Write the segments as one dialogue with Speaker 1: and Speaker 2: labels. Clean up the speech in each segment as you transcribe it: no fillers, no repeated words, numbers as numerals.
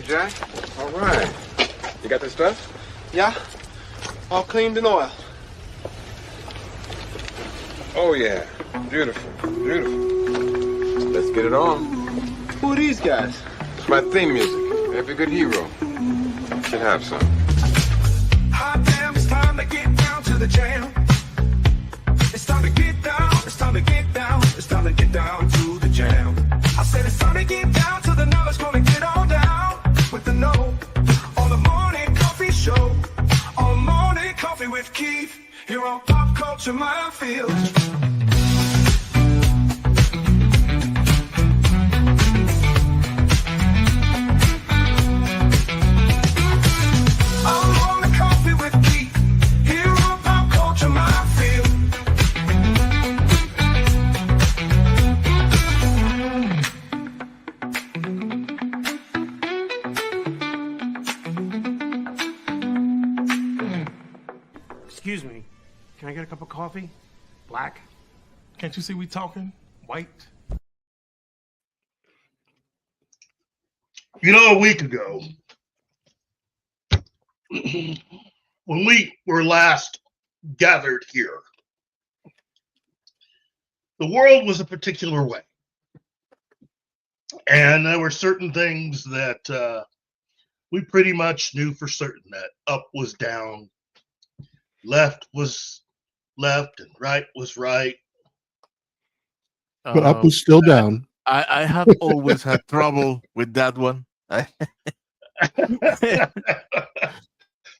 Speaker 1: Jack. All right. You got this stuff?
Speaker 2: Yeah. All cleaned and oiled.
Speaker 1: Oh, yeah. Beautiful. Beautiful. Let's get it on.
Speaker 2: Who are these guys?
Speaker 1: It's my theme music. Every good hero should have some.
Speaker 3: Hot damn, it's time to get down to the jam. It's time to get down, it's time to get down, it's time to get down to the jam. I said it's time to get down to the knowledge, gonna get on down with the know. On the morning coffee show, on morning coffee with Keith, here on Pop Culture Minefield.
Speaker 4: Excuse me, can I get a cup of coffee? Black? Can't you see we talking? White?
Speaker 5: You know, a week ago, when we were last gathered here, the world was a particular way. And there were certain things that we pretty much knew for certain, that up was down, left was left, and right was right.
Speaker 6: But up was still down.
Speaker 7: I have always had trouble with that one.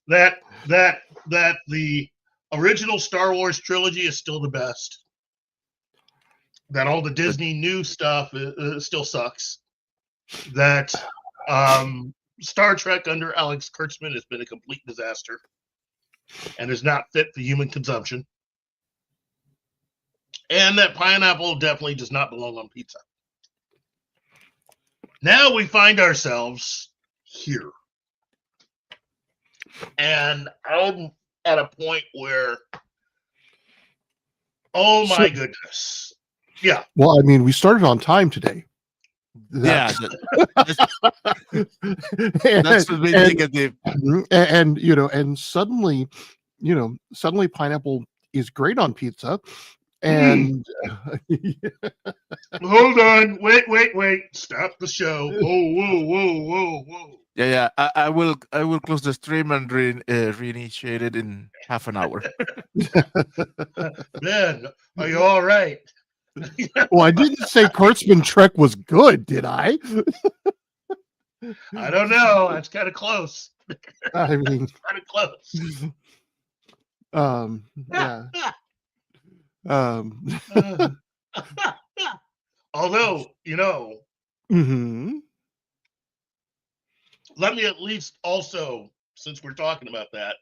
Speaker 5: that the original Star Wars trilogy is still the best. That all the Disney new stuff still sucks. That Star Trek under Alex Kurtzman has been a complete disaster and is not fit for human consumption. And that pineapple definitely does not belong on pizza. Now we find ourselves here. And I'm at a point where, oh my goodness. Yeah.
Speaker 6: Well, I mean, we started on time today.
Speaker 7: That's what we negative.
Speaker 6: And you know, and suddenly pineapple is great on pizza. And
Speaker 5: hold on, wait, stop the show. Whoa.
Speaker 7: Yeah. I will close the stream and reinitiate it in half an hour.
Speaker 5: Ben, are you all right?
Speaker 6: Well, I didn't say Kurtzman Trek was good, did I?
Speaker 5: I don't know. That's kind of close.
Speaker 6: I mean,
Speaker 5: kind of close.
Speaker 6: Yeah.
Speaker 5: Although, you know, let me at least also, since we're talking about that,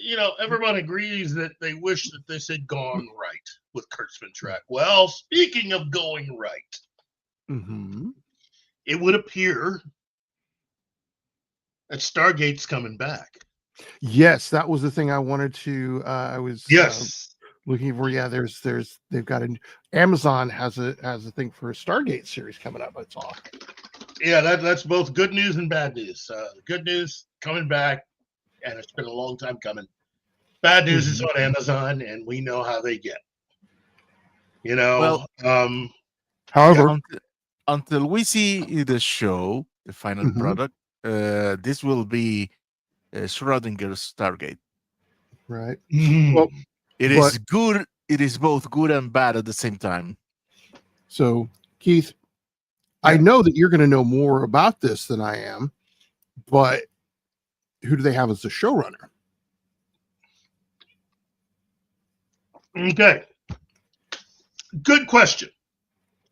Speaker 5: you know, everyone agrees that they wish that this had gone right with Kurtzman Trek. Well, speaking of going right, it would appear that Stargate's coming back.
Speaker 6: Yes, that was the thing I wanted to. I was looking for. Yeah, they've got Amazon has a thing for a Stargate series coming up. I saw.
Speaker 5: Yeah, that's both good news and bad news. Good news coming back, and it's been a long time coming. Bad news is on Amazon, and we know how they get. You know.
Speaker 7: Well,
Speaker 6: however,
Speaker 7: until we see the show, the final product, this will be Schrodinger's Stargate.
Speaker 6: Right.
Speaker 7: Well, it is good. It is both good and bad at the same time.
Speaker 6: So, Keith, I know that you're going to know more about this than I am, but who do they have as the showrunner?
Speaker 5: Okay. Good question.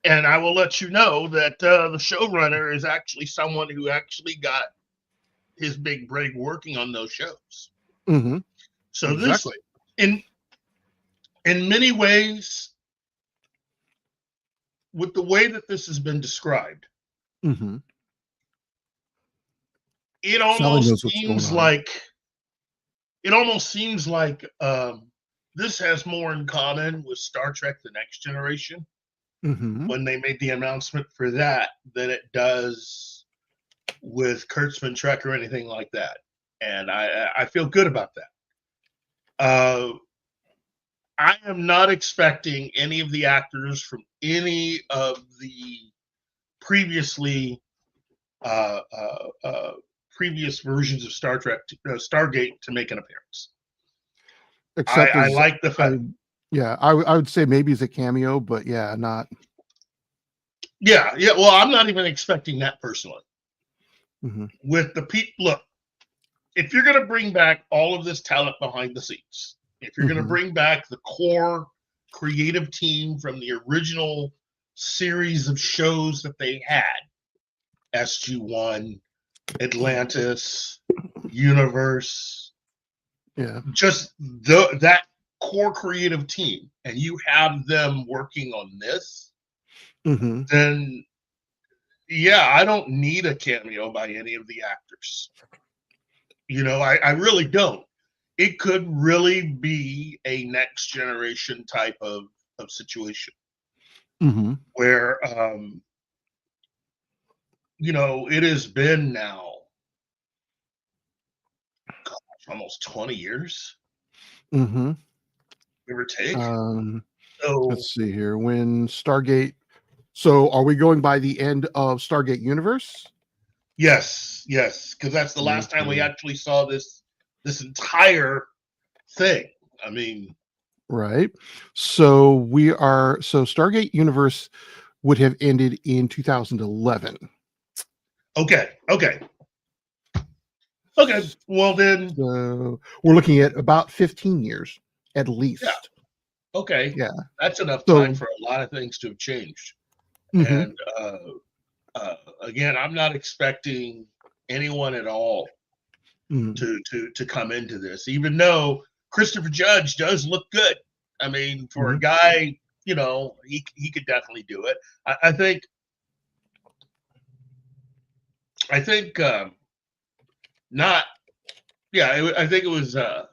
Speaker 5: And I will let you know that the showrunner is actually someone who actually got his big break working on those shows. So exactly. This, in many ways, with the way that this has been described, it almost seems like this has more in common with Star Trek: The Next Generation when they made the announcement for that than it does with Kurtzman, Trek, or anything like that, and I feel good about that. I am not expecting any of the actors from any of the previously previous versions of Star Trek, Stargate, to make an appearance.
Speaker 6: Except
Speaker 5: I
Speaker 6: as,
Speaker 5: like the fact.
Speaker 6: I would say maybe as a cameo, but yeah, not.
Speaker 5: Yeah. Well, I'm not even expecting that personally.
Speaker 6: Mhm.
Speaker 5: With the people, look, if you're going to bring back all of this talent behind the scenes, if you're going to bring back the core creative team from the original series of shows that they had, SG-1, Atlantis, Universe, just that core creative team, and you have them working on this, then yeah, I don't need a cameo by any of the actors. I really don't. It could really be a next generation type of situation where it has been now almost 20 years, give or take. So
Speaker 6: Let's see here. When Stargate. So are we going by the end of Stargate Universe?
Speaker 5: Yes, because that's the last time we actually saw this entire thing. I mean,
Speaker 6: right. So Stargate Universe would have ended in 2011.
Speaker 5: Okay. Well, then
Speaker 6: we're looking at about 15 years at least.
Speaker 5: Yeah. Okay.
Speaker 6: Yeah.
Speaker 5: That's enough time for a lot of things to have changed. And again, I'm not expecting anyone at all to come into this, even though Christopher Judge does look good. I mean, for a guy, he could definitely do it. I think not. Yeah, I think it was. I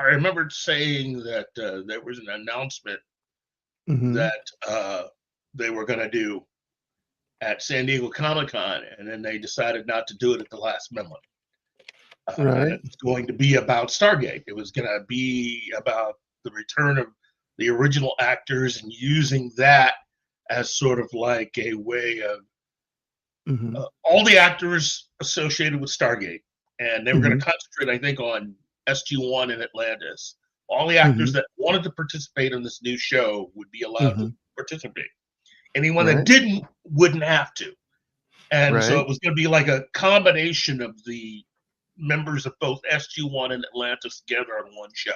Speaker 5: remember saying that there was an announcement that they were going to do at San Diego Comic-Con, and then they decided not to do it at the last minute.
Speaker 6: Right.
Speaker 5: It was going to be about Stargate. It was going to be about the return of the original actors and using that as sort of like a way of all the actors associated with Stargate. And they were going to concentrate, I think, on SG-1 and Atlantis. All the actors that wanted to participate in this new show would be allowed to participate. Anyone that didn't wouldn't have to. And so it was going to be like a combination of the members of both SG-1 and Atlantis together on one show.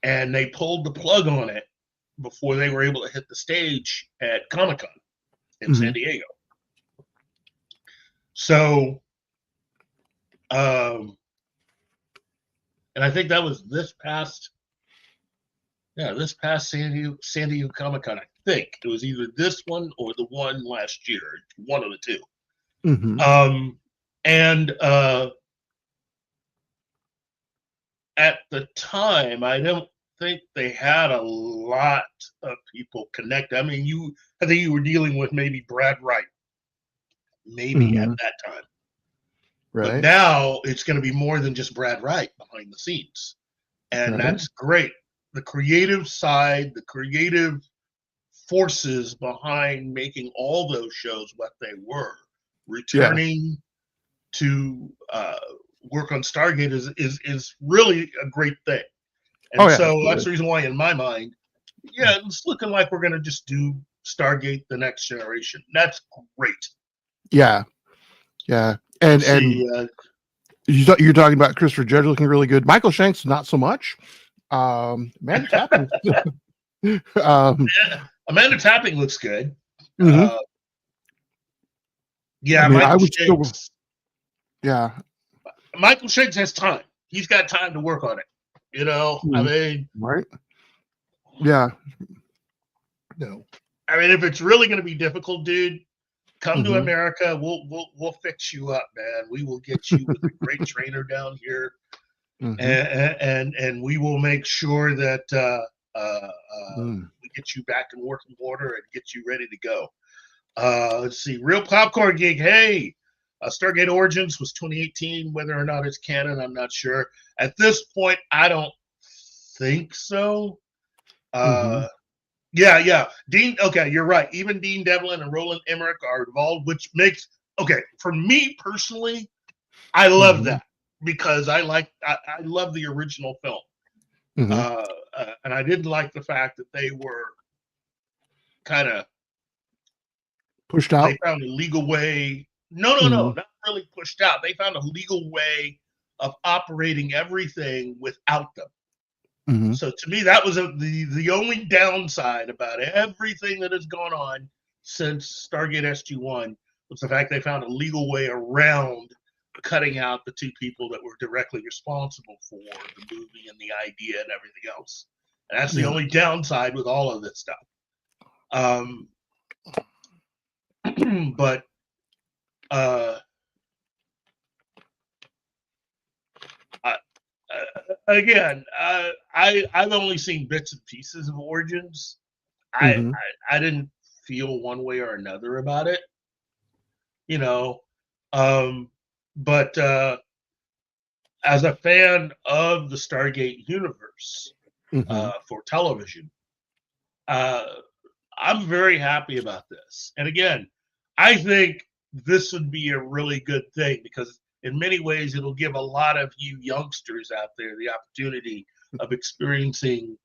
Speaker 5: And they pulled the plug on it before they were able to hit the stage at Comic-Con in San Diego. So, and I think that was this past San Diego Comic-Con. I think it was either this one or the one last year, one of the two. And at the time, I don't think they had a lot of people connect. I mean, I think you were dealing with maybe Brad Wright, maybe at that time. But now it's going to be more than just Brad Wright behind the scenes. And that's great. The creative side, the creative forces behind making all those shows what they were, returning to work on Stargate is really a great thing. And so that's the reason why, in my mind, it's looking like we're going to just do Stargate The Next Generation. That's great. Yeah.
Speaker 6: And you're talking about Christopher Judge looking really good. Michael Shanks, not so much. Amanda Tapping.
Speaker 5: Amanda Tapping looks good.
Speaker 6: I mean,
Speaker 5: Michael Shanks. Michael Shanks has time. He's got time to work on it. I mean, I mean, if it's really going to be difficult, dude, come to America. We'll fix you up, man. We will get you with a great trainer down here, and we will make sure that we get you back in working order and get you ready to go. Let's see. Real Popcorn Geek. Hey, Stargate Origins was 2018. Whether or not it's canon, I'm not sure. At this point, I don't think so. Yeah. Dean, okay, you're right. Even Dean Devlin and Roland Emmerich are involved, which makes, okay, for me personally, I love that because I love the original film. And I didn't like the fact that they were kind of
Speaker 6: pushed out.
Speaker 5: They found a legal way. No, not really pushed out. They found a legal way of operating everything without them. So to me, that was the only downside about everything that has gone on since Stargate SG-1 was the fact they found a legal way around cutting out the two people that were directly responsible for the movie and the idea and everything else. And that's the only downside with all of this stuff. But again, I've only seen bits and pieces of Origins. I didn't feel one way or another about it, you know. But as a fan of the Stargate universe for television, I'm very happy about this. And again, I think this would be a really good thing because in many ways it'll give a lot of you youngsters out there the opportunity of experiencing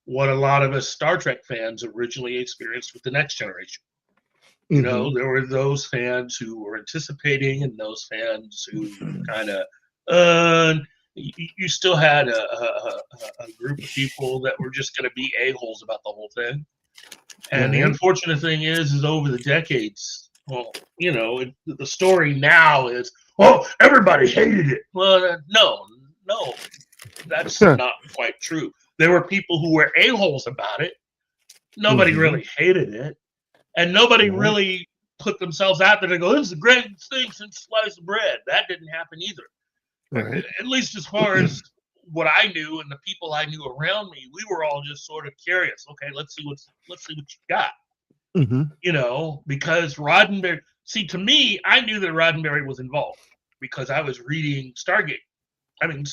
Speaker 5: what a lot of us Star Trek fans originally experienced with The Next Generation. You know, there were those fans who were anticipating and those fans who kind of, you still had a group of people that were just going to be a-holes about the whole thing. And the unfortunate thing is over the decades, well, you know, the story now is, oh, everybody hated it. Well, no, that's not quite true. There were people who were a-holes about it. Nobody really hated it. And nobody really put themselves out there to go, this is the greatest thing since sliced bread. That didn't happen either. Right. At least as far as what I knew and the people I knew around me, we were all just sort of curious. Okay, let's see what you got. You know, because Roddenberry. See, to me, I knew that Roddenberry was involved because I was reading Starlog. And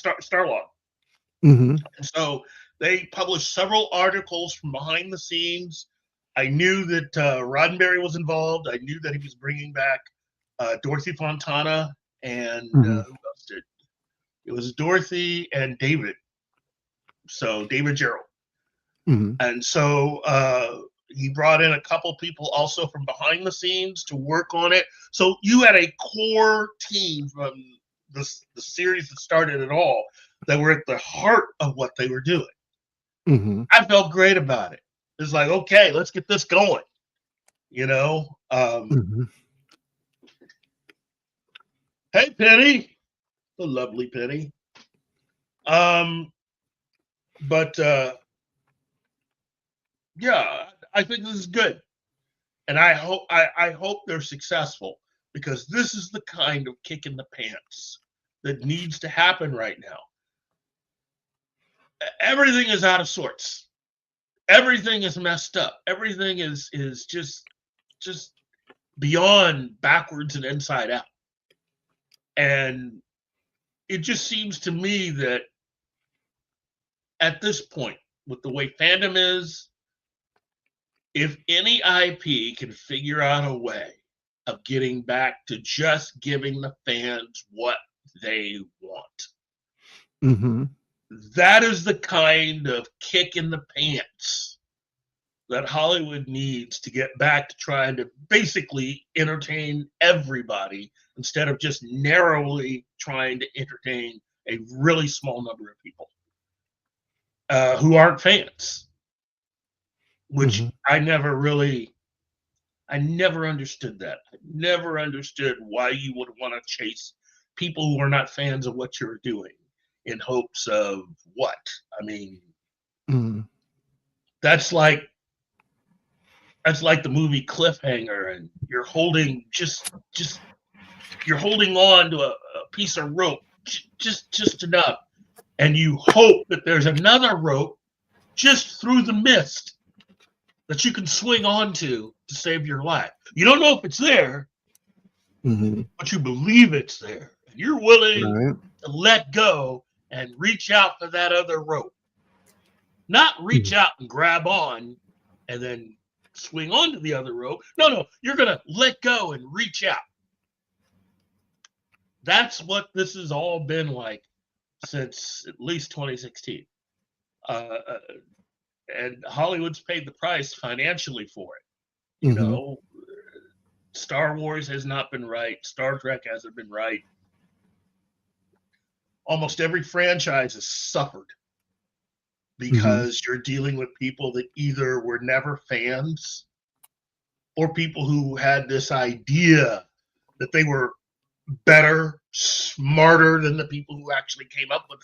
Speaker 5: so they published several articles from behind the scenes. I knew that Roddenberry was involved. I knew that he was bringing back Dorothy Fontana and who else did? It was Dorothy and David. So David Gerald. And so he brought in a couple people also from behind the scenes to work on it. So you had a core team from the series that started it all that were at the heart of what they were doing. I felt great about it. It's like, okay, let's get this going. You know? Hey, Penny. The lovely Penny. But yeah, I think this is good. And I hope they're successful because this is the kind of kick in the pants that needs to happen right now. Everything is out of sorts. Everything is messed up. Everything is just beyond backwards and inside out. And it just seems to me that at this point, with the way fandom is, if any IP can figure out a way of getting back to just giving the fans what they want, that is the kind of kick in the pants that Hollywood needs to get back to trying to basically entertain everybody instead of just narrowly trying to entertain a really small number of people who aren't fans, which I never understood that. I never understood why you would want to chase people who are not fans of what you're doing in hopes of what? I mean, that's like the movie Cliffhanger, and you're holding you're holding on to a piece of rope just enough, and you hope that there's another rope just through the mist that you can swing onto to save your life. You don't know if it's there,
Speaker 6: Mhm.
Speaker 5: but you believe it's there. And you're willing
Speaker 6: Right.
Speaker 5: to let go and reach out for that other rope. Not reach out and grab on and then swing onto the other rope. No, you're going to let go and reach out. That's what this has all been like since at least 2016. And Hollywood's paid the price financially for it. You know, Star Wars has not been right. Star Trek hasn't been right. Almost every franchise has suffered because you're dealing with people that either were never fans or people who had this idea that they were better, smarter than the people who actually came up with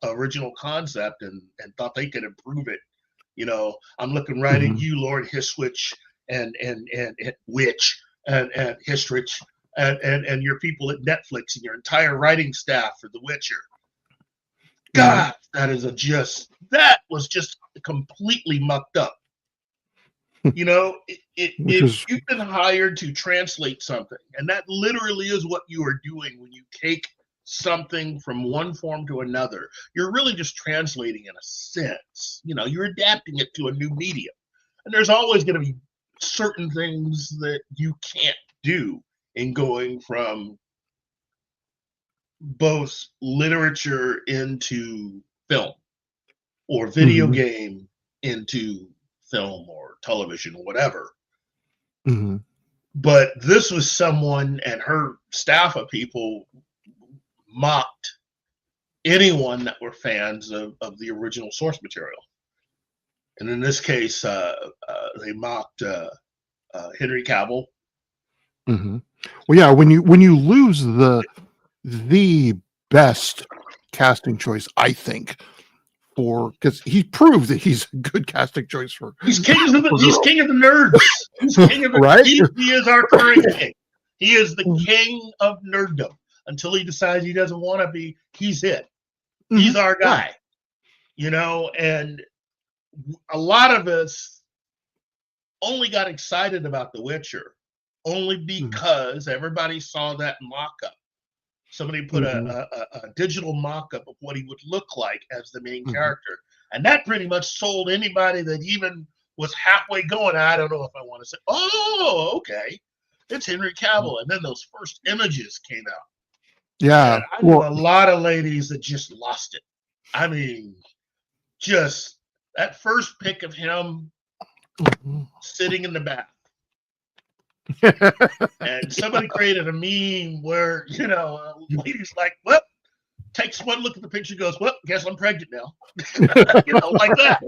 Speaker 5: the original concept and thought they could improve it. You know, I'm looking right at you, Lord Hiswich and Witch and Histrich and your people at Netflix and your entire writing staff for The Witcher. God, that was just completely mucked up. You know, if you've been hired to translate something, and that literally is what you are doing when you take something from one form to another, you're really just translating in a sense. You know, you're adapting it to a new medium. And there's always going to be certain things that you can't do in going from both literature into film or video game into film or television or whatever. But this was someone, and her staff of people mocked anyone that were fans of the original source material. And in this case, they mocked Henry Cavill.
Speaker 6: Well, yeah, when you lose the best casting choice, I think, because he proved that he's a good casting choice for.
Speaker 5: He's king of the nerds. He's king of the,
Speaker 6: right.
Speaker 5: He is our current king. He is the king of nerddom. Until he decides he doesn't want to be, he's it. He's our guy. You know, and a lot of us only got excited about The Witcher only because everybody saw that mock-up. Somebody put a digital mock-up of what he would look like as the main character. And that pretty much sold anybody that even was halfway going, I don't know if I want to say, oh, okay, it's Henry Cavill. And then those first images came out.
Speaker 6: Yeah.
Speaker 5: And I knew a lot of ladies that just lost it. I mean, just that first pic of him sitting in the bath. And somebody created a meme where, you know, a lady's like, well, takes one look at the picture, goes, well, guess I'm pregnant now. You know, like that.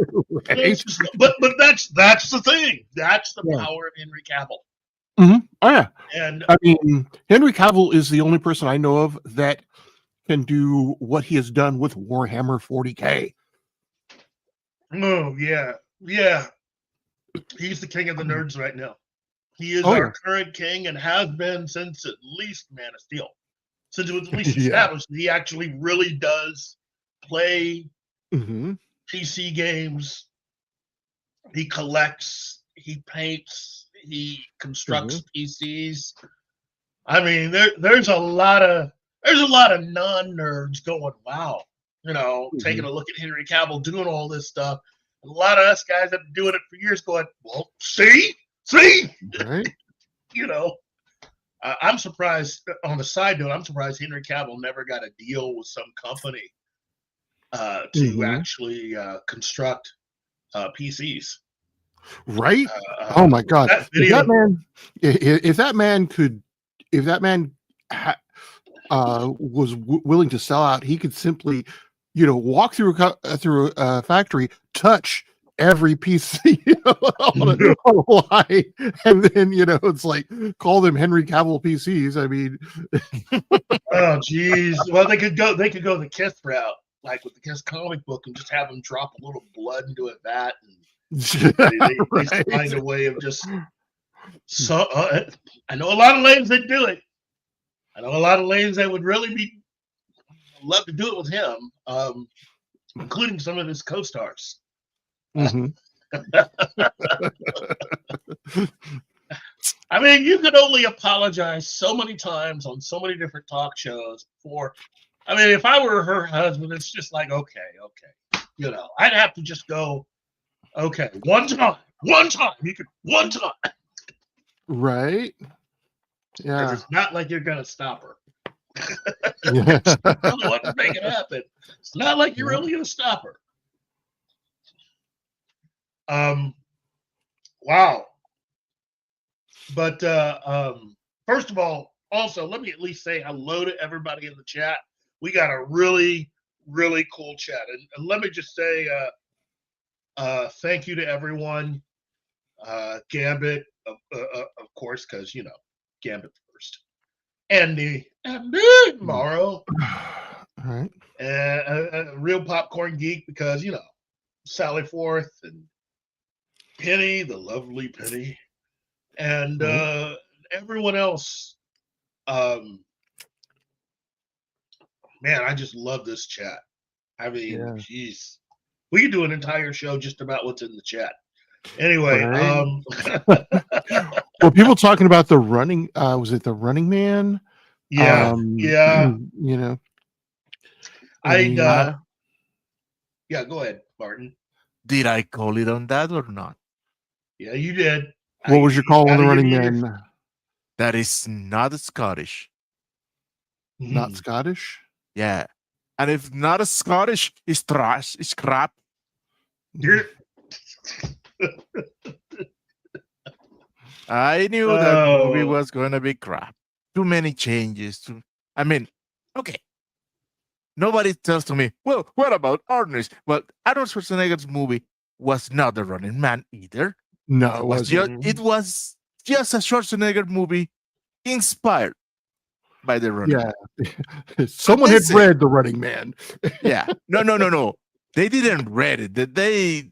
Speaker 6: Right.
Speaker 5: Just, but that's the thing. That's the power of Henry Cavill.
Speaker 6: Oh yeah.
Speaker 5: And
Speaker 6: I mean, Henry Cavill is the only person I know of that can do what he has done with Warhammer 40K.
Speaker 5: Oh yeah. He's the king of the nerds right now. He is our current king and has been since at least Man of Steel. Since it was at least established, he actually really does play PC games. He collects, he paints, he constructs PCs. I mean, there's a lot of non-nerds going, wow, you know, taking a look at Henry Cavill doing all this stuff. And a lot of us guys have been doing it for years going, well, see?
Speaker 6: Right.
Speaker 5: You know, I'm surprised, on the side note, I'm surprised Henry Cavill never got a deal with some company to actually construct PCs.
Speaker 6: Right? Oh my God! If that man was willing to sell out, he could simply, you know, walk through a factory, touch every PC on a line, and then, you know, it's like, call them Henry Cavill PCs. I mean,
Speaker 5: oh geez. Well, they could go the Kiss route, like with the Kiss comic book, and just have them drop a little blood into a vat, and they find a way of just. So I know a lot of ladies that do it. I know a lot of ladies that would really love to do it with him, including some of his co-stars. I mean, you could only apologize so many times on so many different talk shows before. I mean, if I were her husband, it's just like, okay. You know, I'd have to just go, okay, one time. You could, one time.
Speaker 6: Right?
Speaker 5: Because
Speaker 6: Yeah.
Speaker 5: it's not like you're going to stop her.
Speaker 6: Yeah.
Speaker 5: Really want to make it happen. It's not like you're really going to stop her. Wow. But first of all, also, let me at least say hello to everybody in the chat. We got a really, really cool chat. And let me just say thank you to everyone. Gambit, of course, because, you know, Gambit first. Andy, tomorrow.
Speaker 6: All right.
Speaker 5: A real popcorn geek because, you know, Sally Forth and Penny, the lovely Penny, and everyone else. Man, I just love this chat. I mean, geez, we could do an entire show just about what's in the chat. Anyway,
Speaker 6: Right. Well, people talking about the running. Was it the Running Man?
Speaker 5: yeah.
Speaker 6: You know,
Speaker 5: Yeah, go ahead, Martin.
Speaker 7: Did I call it on that or not?
Speaker 5: Yeah, you did.
Speaker 6: what was your call on the Running Man?
Speaker 7: That is not Scottish.
Speaker 6: Not Scottish.
Speaker 7: Yeah, and if not a Scottish, it's trash. It's crap. I knew that movie was going to be crap. Too many changes. I mean, okay. Nobody tells to me, well, what about Ernest? Well, Arnold Schwarzenegger's movie was not The Running Man either.
Speaker 6: No,
Speaker 7: it was just a Schwarzenegger movie inspired by The Running Man.
Speaker 6: Someone had read The Running Man.
Speaker 7: Yeah. No. They didn't read it. They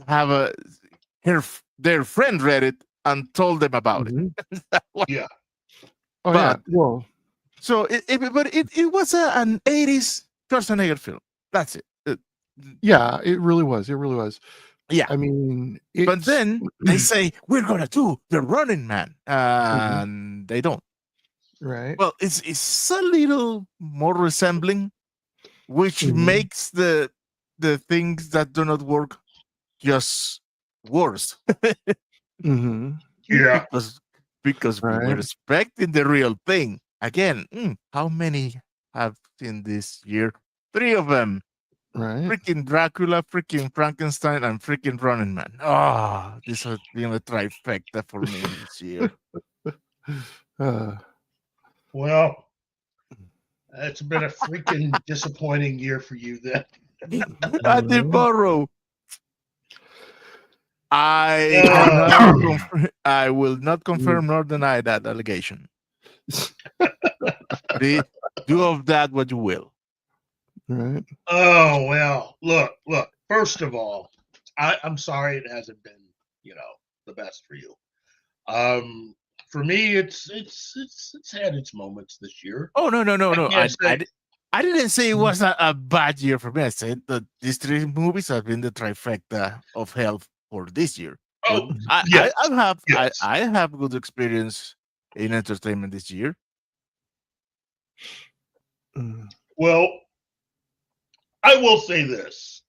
Speaker 7: have their friend read it and told them about it.
Speaker 5: Yeah.
Speaker 6: Oh, yeah. Well,
Speaker 7: so it was an 80s Schwarzenegger film. That's it.
Speaker 6: Yeah, it really was. It really was.
Speaker 7: Yeah.
Speaker 6: I mean,
Speaker 7: but then they say we're gonna do The Running Man, and they don't.
Speaker 6: Right.
Speaker 7: Well, it's a little more resembling, which makes the things that do not work just worse.
Speaker 5: Yeah.
Speaker 7: Because we were expecting the real thing. Again, how many have seen this year? 3 of them.
Speaker 6: Right.
Speaker 7: Freaking Dracula, freaking Frankenstein, and freaking Running Man. Oh, this has been a trifecta for me this year.
Speaker 5: Well, it's been a freaking disappointing year for you then.
Speaker 7: I did borrow. I will not confirm nor deny that allegation. Do of that what you will.
Speaker 6: Right.
Speaker 5: Oh, well, look. First of all, I'm sorry it hasn't been, the best for you. For me, it's had its moments this year.
Speaker 7: Oh, no. I didn't say it was a bad year for me. I said that these 3 movies have been the trifecta of hell for this year.
Speaker 5: Oh,
Speaker 7: I have good experience in entertainment this year.
Speaker 5: Well, I will say this.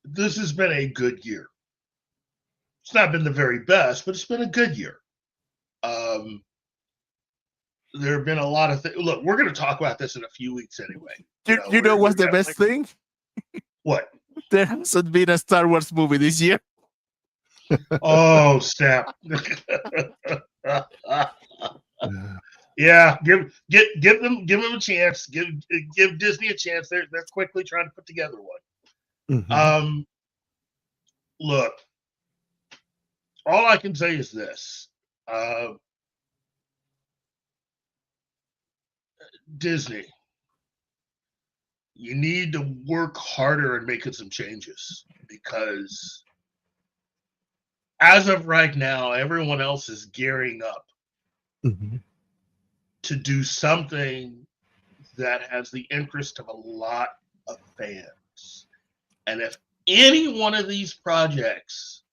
Speaker 5: This has been a good year. It's not been the very best, but it's been a good year. There have been a lot of things. Look, we're going to talk about this in a few weeks anyway.
Speaker 7: You know what's the best thing?
Speaker 5: What?
Speaker 7: There hasn't been a Star Wars movie this year.
Speaker 5: Oh, snap. Yeah, give them a chance. Give Disney a chance. They're quickly trying to put together one. Look, all I can say is this. Disney, you need to work harder and making some changes, because as of right now, everyone else is gearing up to do something that has the interest of a lot of fans. And if any one of these projects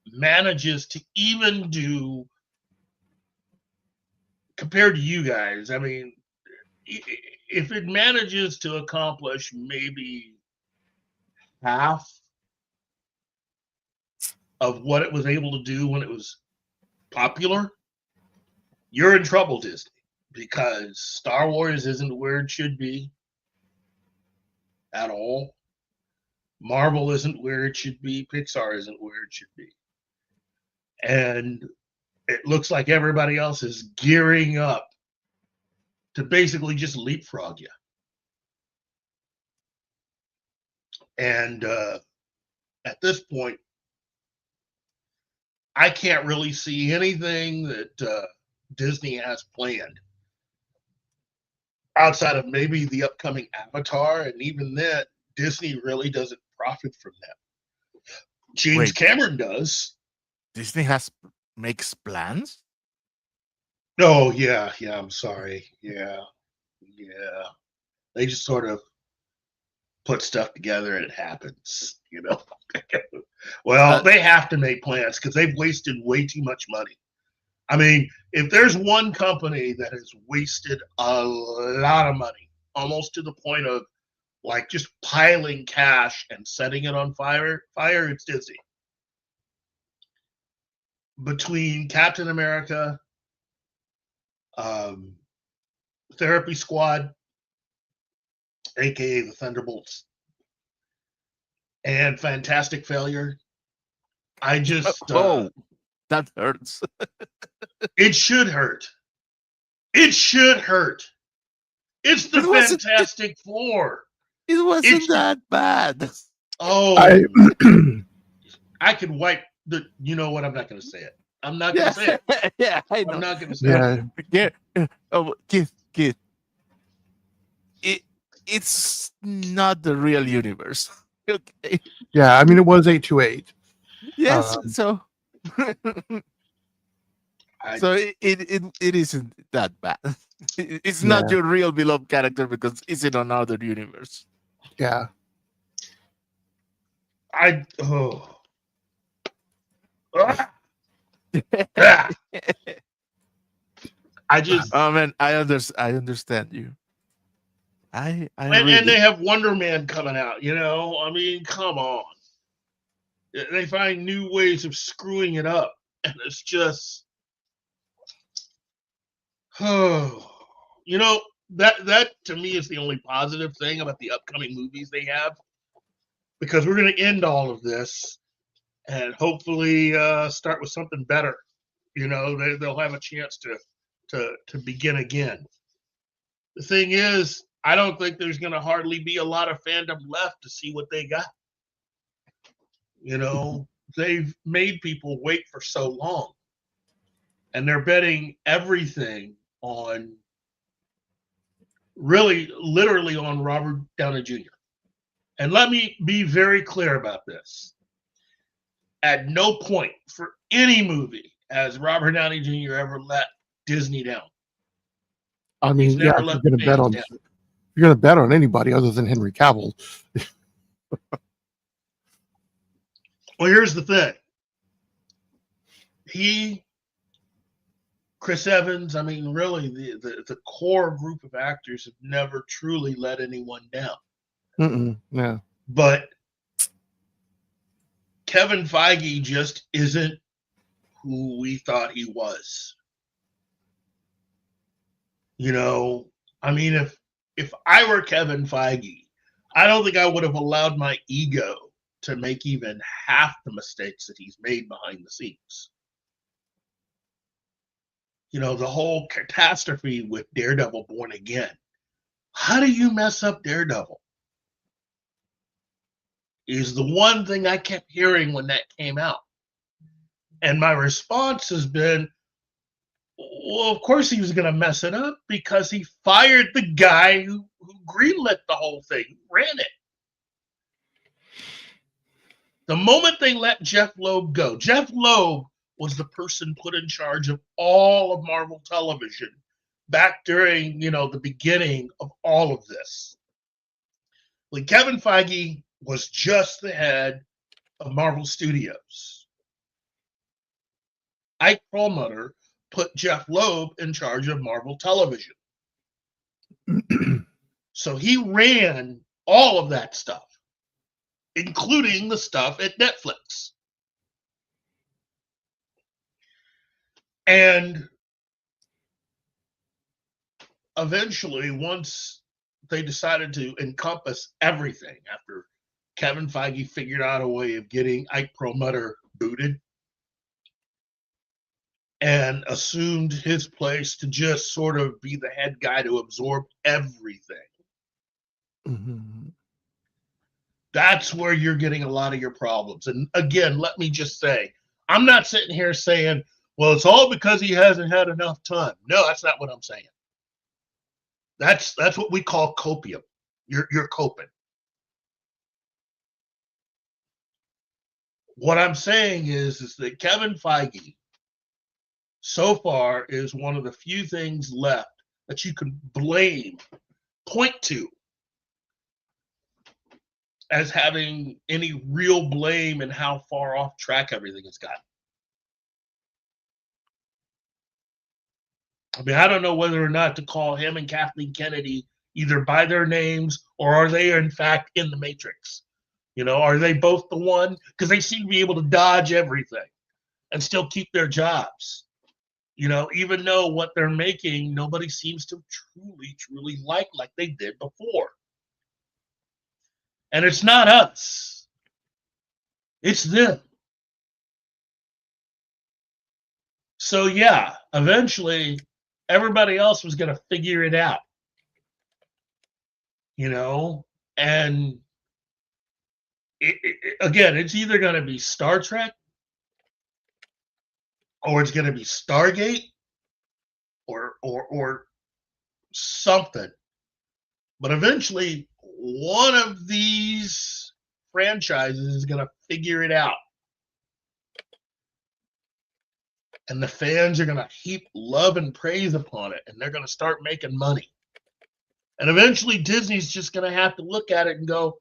Speaker 5: manages to even do, compared to you guys, I mean, if it manages to accomplish maybe half of what it was able to do when it was popular, you're in trouble, Disney, because Star Wars isn't where it should be at all. Marvel isn't where it should be. Pixar isn't where it should be. And it looks like everybody else is gearing up to basically just leapfrog you. And at this point, I can't really see anything that Disney has planned outside of maybe the upcoming Avatar, and even then, Disney really doesn't profit from that. James
Speaker 7: Wait.
Speaker 5: Cameron does.
Speaker 7: Disney makes plans.
Speaker 5: Oh yeah, I'm sorry. Yeah. They just sort of put stuff together and it happens, you know. Well, they have to make plans because they've wasted way too much money. I mean, if there's one company that has wasted a lot of money, almost to the point of like just piling cash and setting it on fire, it's Disney. Between Captain America, Therapy Squad, aka the Thunderbolts, and Fantastic Failure, I just
Speaker 7: that hurts.
Speaker 5: it should hurt. It should hurt. It's the Fantastic Four.
Speaker 7: It wasn't that bad.
Speaker 5: Oh, I could wipe the. You know what? I'm not going to say it. I'm not going to say it.
Speaker 7: Yeah, I know.
Speaker 5: I'm not going to say it.
Speaker 7: Yeah. Oh, kid. It's not the real universe. Okay.
Speaker 6: Yeah, I mean it was 828.
Speaker 7: Yes. So it isn't that bad. It's not your real beloved character because it's in another universe.
Speaker 6: Yeah.
Speaker 5: I just.
Speaker 7: Oh man, I understand you. And
Speaker 5: they have Wonder Man coming out. You know, I mean, come on. They find new ways of screwing it up, and it's just, you know, that to me is the only positive thing about the upcoming movies they have, because we're going to end all of this and hopefully start with something better. You know, they'll have a chance to begin again. The thing is, I don't think there's going to hardly be a lot of fandom left to see what they got. You know, they've made people wait for so long, and they're betting everything on, really, literally on Robert Downey Jr. And let me be very clear about this. At no point for any movie has Robert Downey Jr. ever let Disney down.
Speaker 6: I mean, yeah, if you're going to bet on anybody other than Henry Cavill.
Speaker 5: Well, here's the thing. Chris Evans, I mean, really, the core group of actors have never truly let anyone down.
Speaker 6: Yeah.
Speaker 5: But Kevin Feige just isn't who we thought he was. You know, I mean, if I were Kevin Feige, I don't think I would have allowed my ego to make even half the mistakes that he's made behind the scenes. You know, the whole catastrophe with Daredevil Born Again. How do you mess up Daredevil? Is the one thing I kept hearing when that came out. And my response has been, well, of course he was going to mess it up because he fired the guy who greenlit the whole thing, ran it. The moment they let Jeff Loeb go, Jeff Loeb was the person put in charge of all of Marvel Television back during, you know, the beginning of all of this. Like, Kevin Feige was just the head of Marvel Studios. Ike Perlmutter put Jeff Loeb in charge of Marvel Television. So he ran all of that stuff, including the stuff at Netflix. And eventually, once they decided to encompass everything, after Kevin Feige figured out a way of getting Ike Perlmutter booted and assumed his place to just sort of be the head guy to absorb everything.
Speaker 6: Mm-hmm.
Speaker 5: That's where you're getting a lot of your problems. And again, let me just say, I'm not sitting here saying, well, it's all because he hasn't had enough time. No, that's not what I'm saying. That's what we call copium. You're coping. What I'm saying is that Kevin Feige so far is one of the few things left that you can point to as having any real blame in how far off track everything has gotten. I mean, I don't know whether or not to call him and Kathleen Kennedy either by their names, or are they in fact in the Matrix? You know, are they both the one? Because they seem to be able to dodge everything and still keep their jobs. You know, even though what they're making, nobody seems to truly like they did before. And it's not us. It's them. So yeah, eventually everybody else was going to figure it out. You know, and again, it's either going to be Star Trek, or it's going to be Stargate, or something. But eventually, one of these franchises is going to figure it out. And the fans are going to heap love and praise upon it, and they're going to start making money. And eventually, Disney's just going to have to look at it and go,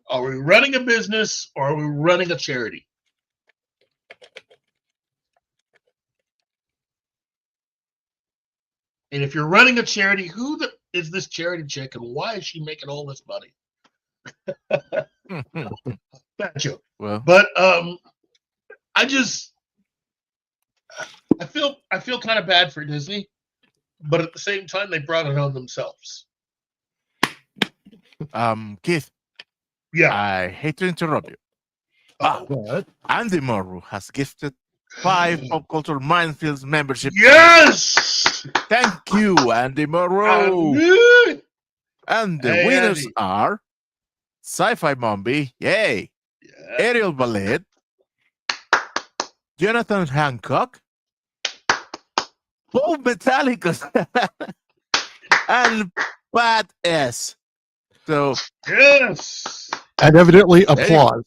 Speaker 5: are we running a business or are we running a charity? And if you're running a charity, is this charity chick, and why is she making all this money? Bad joke.
Speaker 7: Well,
Speaker 5: but I feel kind of bad for Disney, but at the same time, they brought it on themselves.
Speaker 7: Keith.
Speaker 5: Yeah.
Speaker 7: I hate to interrupt you.
Speaker 5: But
Speaker 7: Andy Morrow has gifted 5 Pop Culture Minefields membership.
Speaker 5: Yes!
Speaker 7: Thank you, Andy Morrow. And the winners
Speaker 5: Andy.
Speaker 7: are Sci-Fi Mombi, yay.
Speaker 5: Yeah.
Speaker 7: Ariel Ballet, Jonathan Hancock, Paul Metallicus, and Pat S. So
Speaker 5: Yes.
Speaker 6: And evidently applause.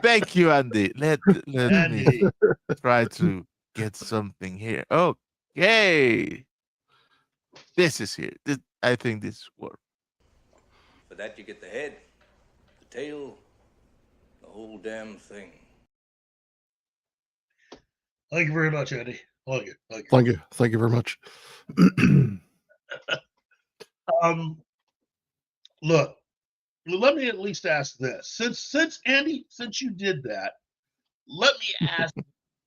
Speaker 7: Thank you, Andy. Let
Speaker 5: Andy.
Speaker 7: me try to get something here. Okay. This is here. I think this works.
Speaker 8: For that, you get the head, the tail, the whole damn thing.
Speaker 5: Thank you very much, Andy. Thank you.
Speaker 6: Thank you very much.
Speaker 5: Look, let me at least ask this. Since Andy, since you did that, let me ask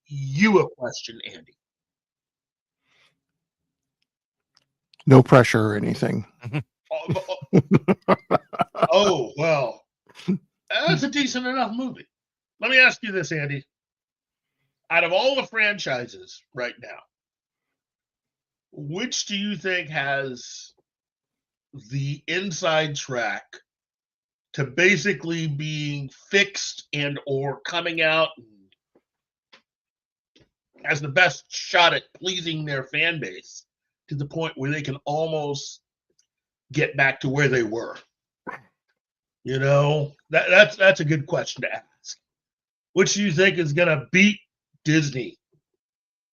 Speaker 5: you a question, Andy.
Speaker 6: No pressure or anything.
Speaker 5: Oh, well, that's a decent enough movie. Let me ask you this, Andy. Out of all the franchises right now, which do you think has the inside track to basically being fixed and or coming out as the best shot at pleasing their fan base to the point where they can almost get back to where they were? You know, that's a good question to ask. Which do you think is going to beat Disney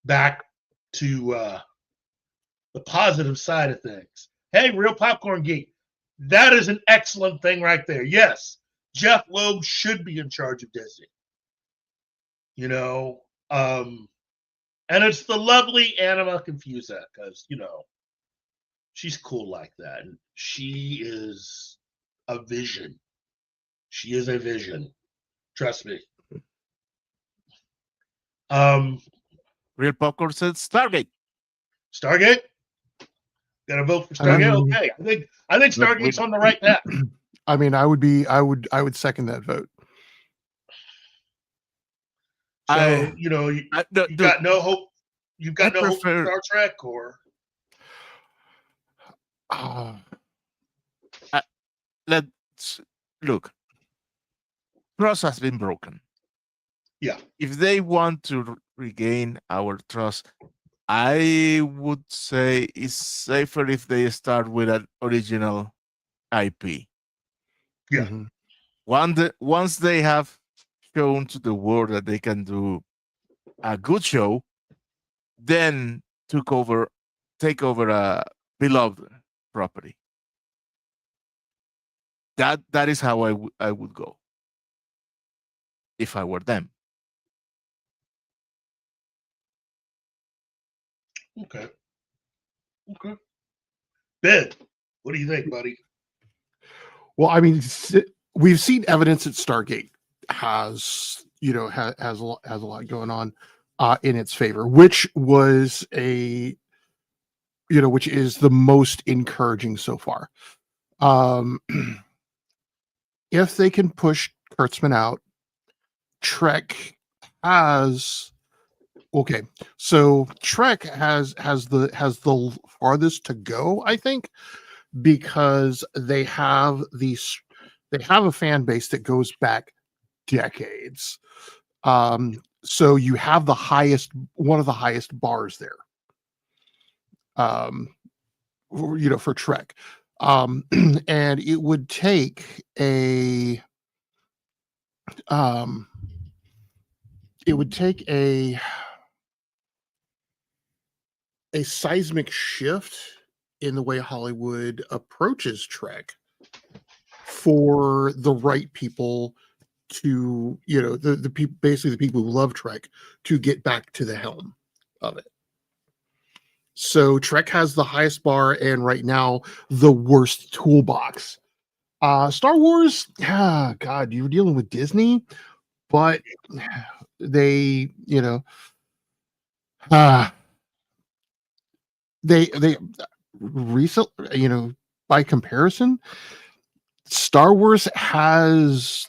Speaker 5: back to the positive side of things? Hey, Real Popcorn Geek, that is an excellent thing right there. Yes, Jeff Loeb should be in charge of Disney. You know, and it's the lovely Anima Confusa because, you know, she's cool like that. And she is a vision. She is a vision. Trust me.
Speaker 7: Real Popcorn says Stargate.
Speaker 5: Stargate? Got to vote for Stargate? Okay. I think
Speaker 7: But
Speaker 5: Stargate's on the right path.
Speaker 6: I mean, I would second that vote.
Speaker 5: So, you know, you got no hope. You've got no hope for Star Trek, or
Speaker 7: let's look. Trust has been broken.
Speaker 5: Yeah.
Speaker 7: If they want to regain our trust, I would say it's safer if they start with an original IP.
Speaker 5: Yeah.
Speaker 6: Mhm.
Speaker 7: Once they have shown to the world that they can do a good show, then take over a beloved property. That is how I would go if I were them.
Speaker 5: Okay. Ben, what do you think, buddy?
Speaker 6: Well, I mean, we've seen evidence that Stargate has a lot going on in its favor, which is the most encouraging so far. If they can push Kurtzman out, Trek has Trek has the farthest to go, I think, because they have a fan base that goes back decades. So you have one of the highest bars there. For Trek. And it would take a seismic shift in the way Hollywood approaches Trek for the right people to, the people, basically the people who love Trek, to get back to the helm of it. So Trek has the highest bar and right now the worst toolbox. Star Wars, God, you were dealing with Disney, but they, they recently, by comparison, Star Wars has,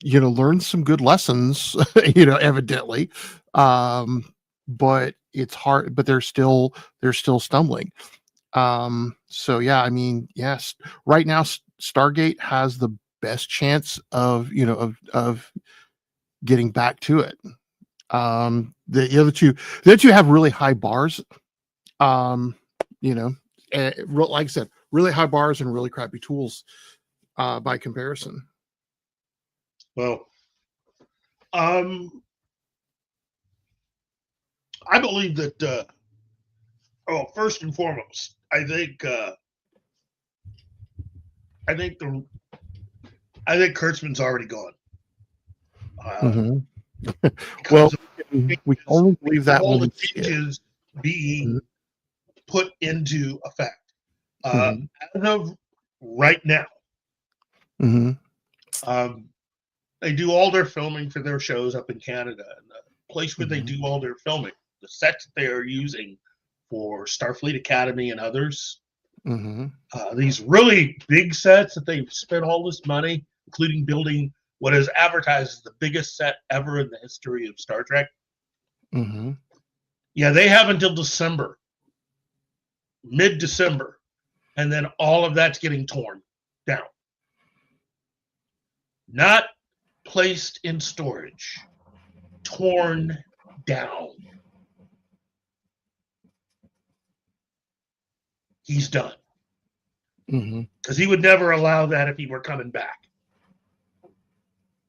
Speaker 6: learned some good lessons, evidently. But it's hard, but they're still stumbling. So yeah, I mean, yes, right now Stargate has the best chance of getting back to it. The other two have really high bars. Like I said, really high bars and really crappy tools by comparison.
Speaker 5: Well, I believe that. First and foremost, I think Kurtzman's already gone.
Speaker 6: Well, we only believe that
Speaker 5: all
Speaker 6: when
Speaker 5: the changes being put into effect as of right now. They do all their filming for their shows up in Canada, and the place where they do all their filming, the sets that they are using for Starfleet Academy and others, these really big sets that they've spent all this money, including building what is advertised as the biggest set ever in the history of Star Trek. Yeah, they have until December, mid-December, and then all of that's getting torn down. Not placed in storage, torn down. He's done. Because he would never allow that if he were coming back.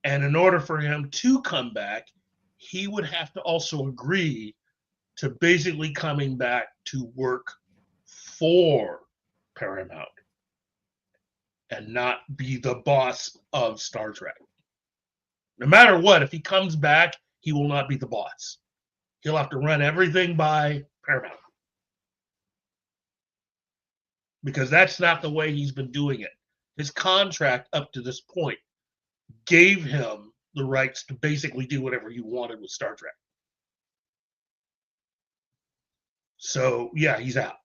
Speaker 5: And in order for him to come back, he would have to also agree to basically coming back to work for Paramount and not be the boss of Star Trek. No matter what, if he comes back, he will not be the boss. He'll have to run everything by Paramount. Because that's not the way he's been doing it. His contract up to this point gave him the rights to basically do whatever he wanted with Star Trek. So, yeah, he's out.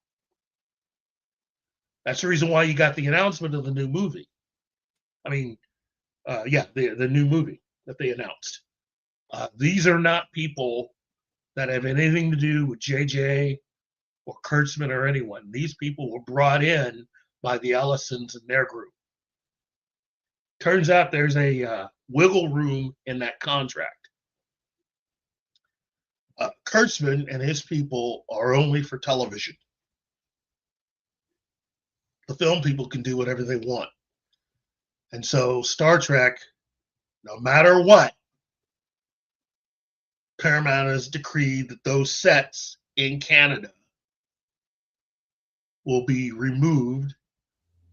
Speaker 5: That's the reason why you got the announcement of the new movie. I mean, the new movie that they announced. These are not people that have anything to do with JJ or Kurtzman or anyone. These people were brought in by the Ellisons and their group. Turns out there's a wiggle room in that contract. Kurtzman and his people are only for television. The film people can do whatever they want. And so Star Trek, no matter what, Paramount has decreed that those sets in Canada will be removed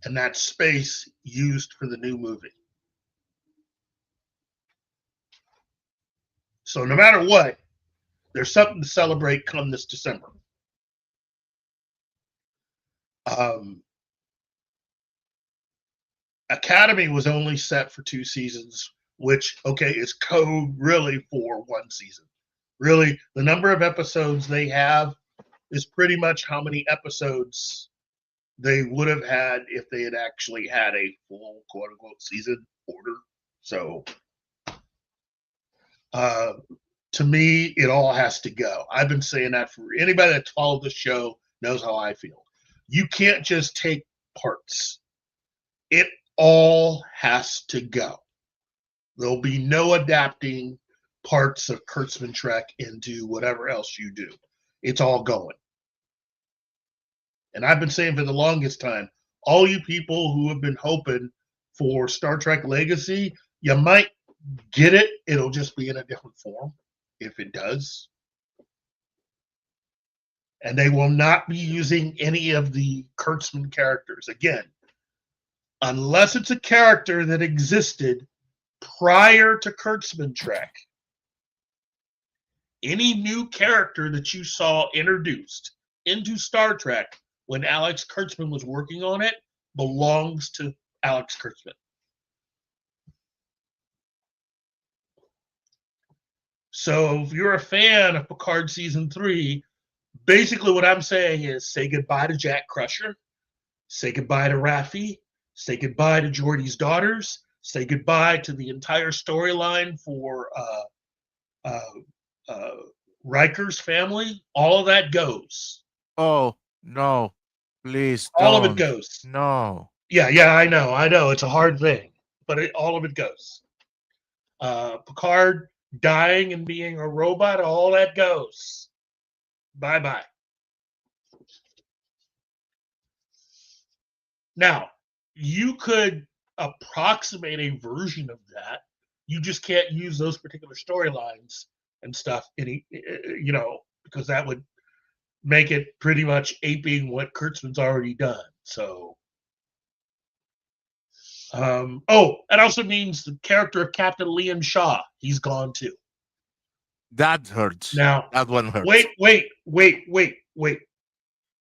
Speaker 5: and that space used for the new movie. So no matter what, there's something to celebrate come this December. Academy was only set for 2 seasons, which, okay, is code really for 1 season. Really, the number of episodes they have is pretty much how many episodes they would have had if they had actually had a full quote-unquote season order. So, to me, it all has to go. I've been saying that for anybody that's followed the show knows how I feel. You can't just take parts. It all has to go. There'll be no adapting parts of Kurtzman Trek into whatever else you do. It's all going. And I've been saying for the longest time, all you people who have been hoping for Star Trek Legacy, you might get it. It'll just be in a different form, if it does. And they will not be using any of the Kurtzman characters. Again, unless it's a character that existed prior to Kurtzman Trek, any new character that you saw introduced into Star Trek when Alex Kurtzman was working on it belongs to Alex Kurtzman. So if you're a fan of Picard Season 3, basically what I'm saying is say goodbye to Jack Crusher, say goodbye to Raffi, say goodbye to Geordi's daughters, say goodbye to the entire storyline for Riker's family. All of that goes.
Speaker 7: Oh, no. Please
Speaker 5: All
Speaker 7: don't.
Speaker 5: of it goes.
Speaker 7: No.
Speaker 5: Yeah, I know. It's a hard thing, but all of it goes. Picard dying and being a robot, all that goes. Bye-bye. Now, you could approximate a version of that. You just can't use those particular storylines and stuff, because that would make it pretty much aping what Kurtzman's already done. So, it also means the character of Captain Liam Shaw, he's gone too.
Speaker 7: That hurts.
Speaker 5: Now,
Speaker 7: that one hurts.
Speaker 5: Wait.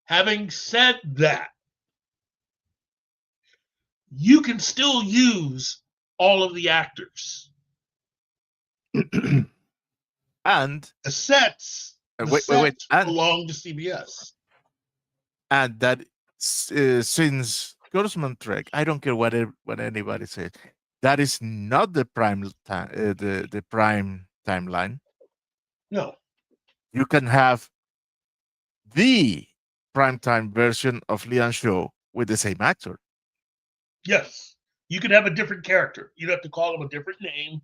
Speaker 5: Having said that, you can still use all of the actors.
Speaker 7: And
Speaker 5: the sets,
Speaker 7: wait. And,
Speaker 5: belong to CBS.
Speaker 7: And that since Kurtzman Trek, I don't care what anybody says, that is not the prime time, the prime timeline.
Speaker 5: No.
Speaker 7: You can have the primetime version of Liam Shaw with the same actor.
Speaker 5: Yes. You could have a different character. You'd have to call him a different name,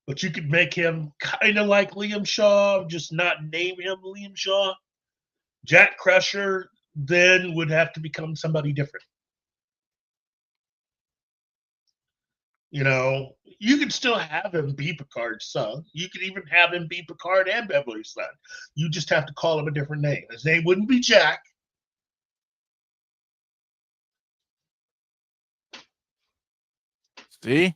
Speaker 5: but you could make him kind of like Liam Shaw, just not name him Liam Shaw. Jack Crusher then would have to become somebody different. You could still have him be Picard's son. You could even have him be Picard and Beverly's son. You just have to call him a different name. His name wouldn't be Jack.
Speaker 7: See?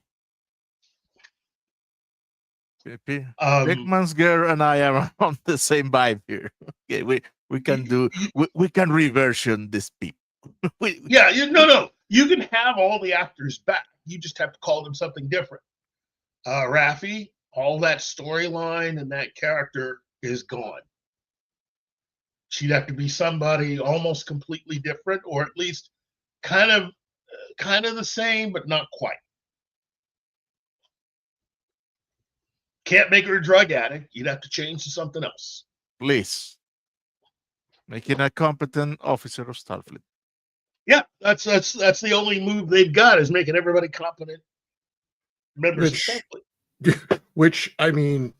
Speaker 7: Beckman's girl and I are on the same vibe here. Okay, we can reversion this people.
Speaker 5: Yeah, no. You can have all the actors back. You just have to call them something different. Raffi, all that storyline and that character is gone. She'd have to be somebody almost completely different, or at least kind of the same, but not quite. Can't make her a drug addict. You'd have to change to something else.
Speaker 7: Please. Making a competent officer of Starfleet.
Speaker 5: Yeah, that's the only move they've got is making everybody competent members of Starfleet.
Speaker 6: Which, I mean,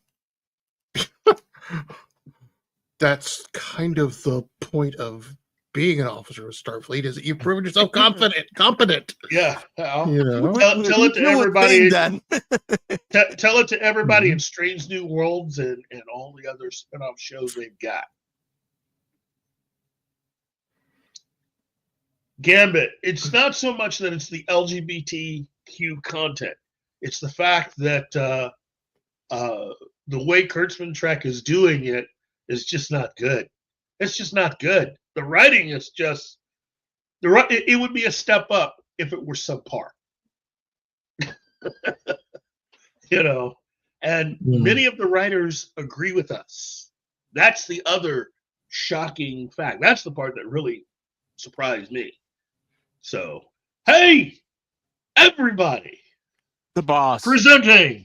Speaker 6: that's kind of the point of being an officer of Starfleet, is that you've proven yourself competent.
Speaker 5: Yeah.
Speaker 6: You know?
Speaker 5: Tell it to everybody. Tell it to everybody in Strange New Worlds and all the other spin-off shows they've got. Gambit, it's not so much that it's the LGBTQ content. It's the fact that the way Kurtzman Trek is doing it is just not good. It's just not good. The writing is just it would be a step up if it were subpar. And many of the writers agree with us. That's the other shocking fact. That's the part that really surprised me. So, hey, everybody.
Speaker 7: The boss.
Speaker 5: Presenting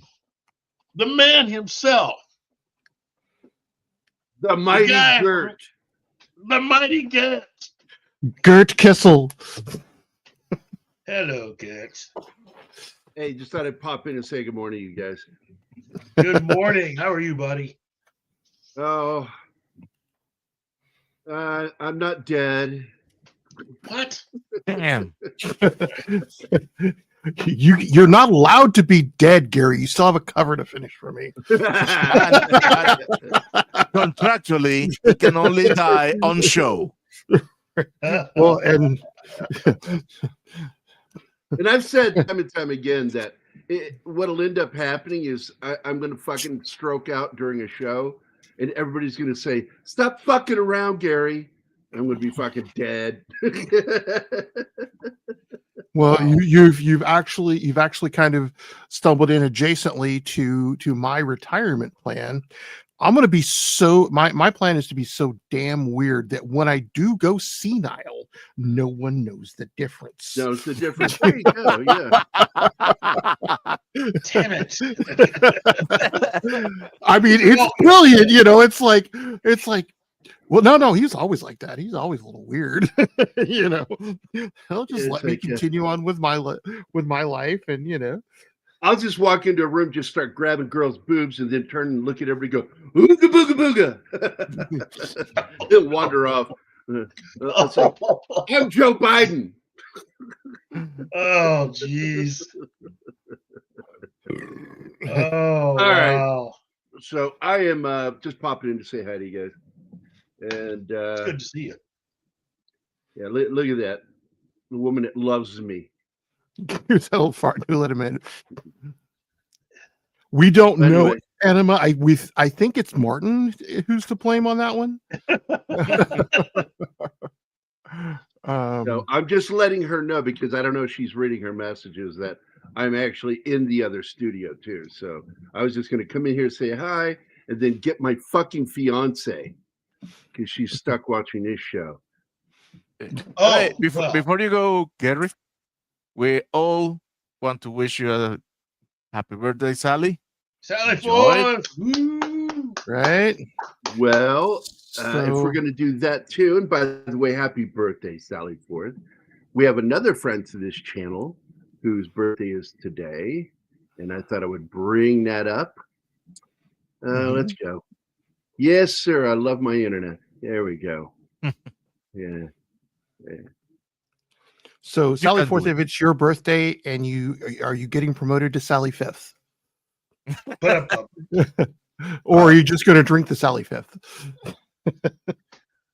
Speaker 5: the man himself.
Speaker 9: The mighty Gert.
Speaker 5: The mighty Gert.
Speaker 6: Gert Kissel.
Speaker 5: Hello, Gert.
Speaker 9: Hey, just thought I'd pop in and say good morning, you guys.
Speaker 5: Good morning. How are you, buddy?
Speaker 9: Oh, I'm not dead.
Speaker 5: What?
Speaker 7: Damn.
Speaker 6: You're not allowed to be dead, Gary. You still have a cover to finish for me.
Speaker 7: Contractually, you can only die on show.
Speaker 6: Well, and
Speaker 9: I've said time and time again that what'll end up happening is I'm going to fucking stroke out during a show, and everybody's going to say, "Stop fucking around, Gary." I'm going to be fucking dead.
Speaker 6: well, you've actually kind of stumbled in adjacently to my retirement plan. I'm going to be my plan is to be so damn weird that when I do go senile, no one knows the difference.
Speaker 9: Knows the difference. There you go. Yeah.
Speaker 5: Damn it.
Speaker 6: I mean, it's brilliant. It's like, well, no, he's always like that. He's always a little weird. He'll just let me continue on with my life, and
Speaker 9: I'll just walk into a room, just start grabbing girls' boobs, and then turn and look at everybody, go ooga booga booga. He'll wander off. I'll say, I'm Joe Biden.
Speaker 5: Oh, jeez. Oh,
Speaker 9: all right.
Speaker 5: wow.
Speaker 9: So I am just popping in to say hi to you guys. And
Speaker 5: It's good to see you.
Speaker 9: Yeah, look at that. The woman that loves me.
Speaker 6: Here's that old fart who let him in. We don't know Anima. I think it's Martin who's to blame on that one.
Speaker 9: No, I'm just letting her know, because I don't know if she's reading her messages, that I'm actually in the other studio too. So I was just going to come in here and say hi, and then get my fucking fiance, because she's stuck watching this show.
Speaker 7: Oh, hey, before you go, Gary, we all want to wish you a happy birthday, Sally.
Speaker 5: Sally Ford.
Speaker 6: Right.
Speaker 9: Well, if we're going to do that too, and by the way, happy birthday, Sally Ford. We have another friend to this channel whose birthday is today, and I thought I would bring that up. Let's go. Yes, sir. I love my internet. There we go. Yeah.
Speaker 6: So Sally Fourth, if it's your birthday and are you getting promoted to Sally Fifth? Or are you just going to drink the Sally Fifth?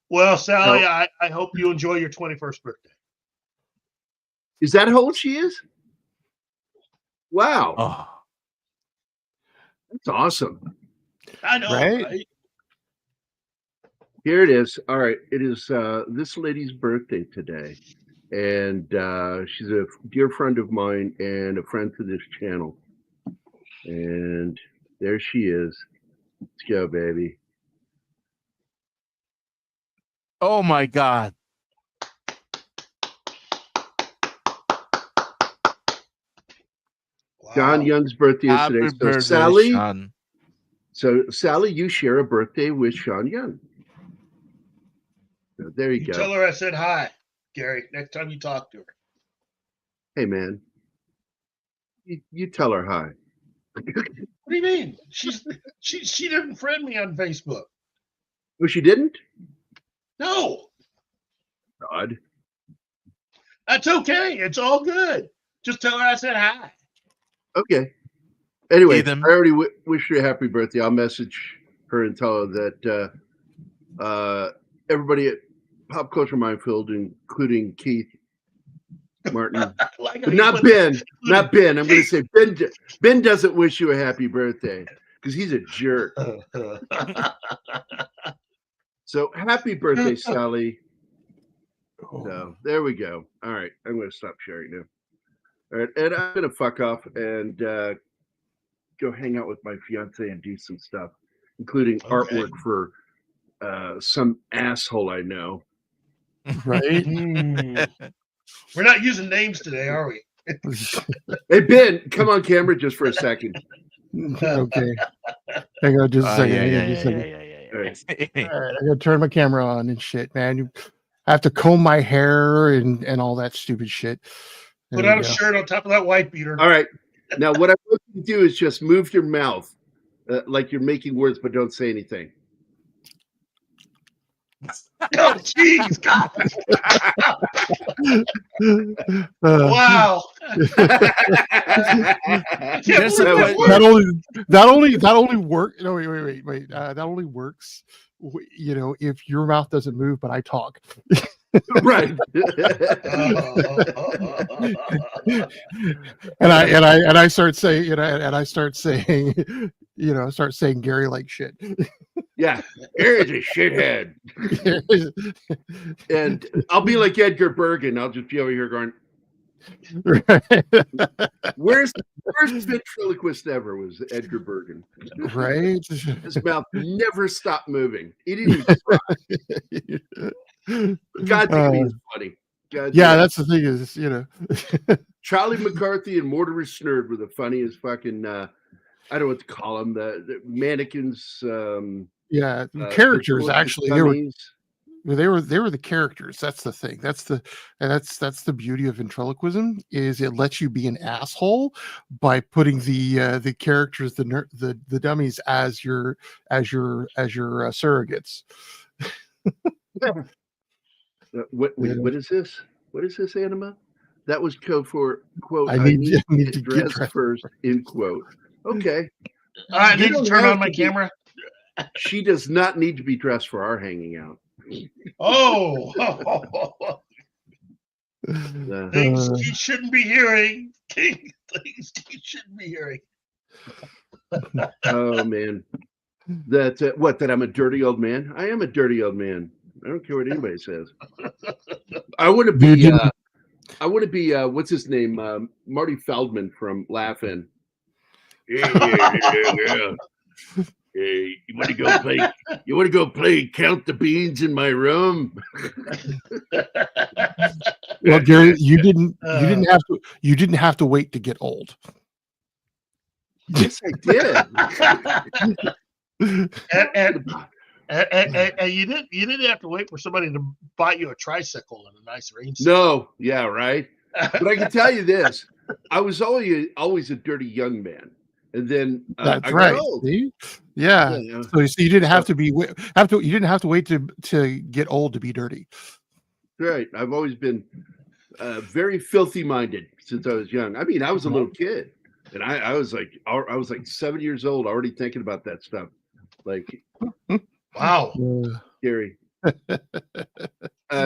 Speaker 5: Well, Sally, I hope you enjoy your 21st birthday.
Speaker 9: Is that how old she is? Wow,
Speaker 7: Oh,
Speaker 9: that's awesome.
Speaker 5: I know,
Speaker 6: Right?
Speaker 5: right?
Speaker 9: Here it is. All right, it is this lady's birthday today, and she's a dear friend of mine and a friend to this channel. And there she is. Let's go, baby.
Speaker 7: oh my God.
Speaker 9: John
Speaker 5: Wow.
Speaker 9: Young's birthday is
Speaker 7: Happy
Speaker 9: today. So
Speaker 7: birthday,
Speaker 9: Sally,
Speaker 7: Sean.
Speaker 9: you share a birthday with Sean Young. So there you
Speaker 5: You
Speaker 9: go.
Speaker 5: tell her I said hi, Gary, next time you talk to her.
Speaker 9: Hey, man. You tell her hi.
Speaker 5: What do you mean? She didn't friend me on Facebook.
Speaker 9: Oh, she didn't?
Speaker 5: No,
Speaker 9: God.
Speaker 5: that's okay. It's all good. Just tell her I said hi.
Speaker 9: Okay. Anyway,
Speaker 7: Ethan.
Speaker 9: I already wish you a happy birthday. I'll message her and tell her that everybody at Pop Culture Minefield, including Keith, Martin,
Speaker 5: Like
Speaker 9: but not Ben. Not Ben. I'm going to say Ben. Ben doesn't wish you a happy birthday because he's a jerk. So happy birthday, Sally. So there we go. All right, I'm going to stop sharing now. All right, and I'm going to fuck off and go hang out with my fiance and do some stuff, including artwork for some asshole I know.
Speaker 6: Right?
Speaker 5: We're not using names today, are we?
Speaker 9: Hey, Ben, come on camera just for a second.
Speaker 6: Okay. Hang on just a second. Hang on just a second.
Speaker 9: All right.
Speaker 6: All right, I gotta turn my camera on and shit, man. You have to comb my hair and all that stupid shit. There
Speaker 5: Put
Speaker 6: we
Speaker 5: on a
Speaker 6: go.
Speaker 5: shirt on top of that white beater.
Speaker 9: All right. Now, what I want you to do is just move your mouth like you're making words, but don't say anything.
Speaker 5: Oh, jeez, God. Wow.
Speaker 7: There's a
Speaker 6: that only work. No, wait. That only works, if your mouth doesn't move, but I talk.
Speaker 9: Right.
Speaker 6: and I start saying, start saying Gary like shit.
Speaker 9: Yeah, Gary's a shithead. And I'll be like Edgar Bergen. I'll just be over here going, where's ventriloquist ever was Edgar Bergen.
Speaker 6: Right?
Speaker 9: His mouth never stopped moving. He didn't even try. God damn, he's funny. God
Speaker 6: Yeah,
Speaker 9: damn.
Speaker 6: that's the thing is,
Speaker 9: Charlie McCarthy and Mortimer Snerd were the funniest fucking I don't know what to call them, the mannequins.
Speaker 6: Characters actually. They were
Speaker 9: dummies.
Speaker 6: the characters. That's the thing. That's the beauty of ventriloquism is it lets you be an asshole by putting the characters, the dummies as your surrogates.
Speaker 9: What is this? What is this, Anima? That was code for quote.
Speaker 6: I need to get
Speaker 9: dressed first. End quote. Okay.
Speaker 5: I need to
Speaker 9: don't
Speaker 5: turn
Speaker 9: have
Speaker 5: on my
Speaker 9: to be-
Speaker 5: camera.
Speaker 9: She does not need to be dressed for our hanging out.
Speaker 5: Oh. Things
Speaker 6: Uh,
Speaker 5: you shouldn't be hearing. Things you shouldn't be hearing.
Speaker 9: Oh man, that I'm a dirty old man. I am a dirty old man. I don't care what anybody says. I want to be. What's his name? Marty Feldman from Laugh-In. Yeah. Hey, you want to go play? You want to go play count the beans in my room?
Speaker 6: well, Gary, you didn't have to wait to get old.
Speaker 9: Yes, I did.
Speaker 5: And you didn't have to wait for somebody to buy you a tricycle and a nice range.
Speaker 9: No, yeah, right. But I can tell you this: I was always a dirty young man, and then
Speaker 6: That's
Speaker 9: I
Speaker 6: right.
Speaker 9: got old.
Speaker 6: See? Yeah.
Speaker 9: Yeah.
Speaker 6: So you didn't have to you didn't have to wait to get old to be dirty.
Speaker 9: Right. I've always been very filthy minded since I was young. I mean, I was a little kid, and I was like 7 years old, already thinking about that stuff. Like,
Speaker 5: Wow.
Speaker 9: Gary.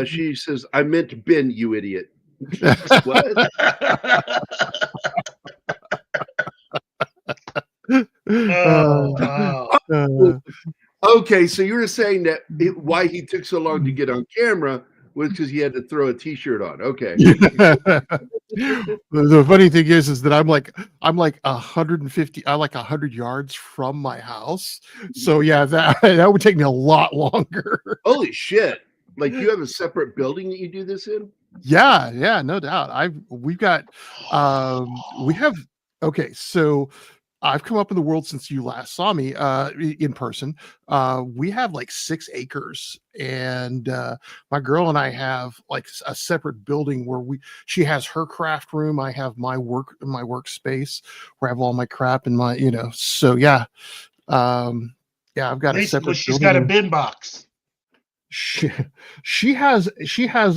Speaker 9: She says, "I meant Ben, you idiot." What? Okay, so you were saying that why he took so long to get on camera was because he had to throw a T-shirt on. Okay.
Speaker 6: The funny thing is that I'm like 150, I like 100 yards from my house. So yeah, that would take me a lot longer.
Speaker 9: Holy shit! Like you have a separate building that you do this in?
Speaker 6: Yeah, no doubt. We have okay, so I've come up in the world since you last saw me in person. We have like 6 acres, and my girl and I have like a separate building where she has her craft room. I have my workspace where I have all my crap and my, so yeah. I've got a separate
Speaker 5: she's
Speaker 6: building.
Speaker 5: got a bin box.
Speaker 6: She has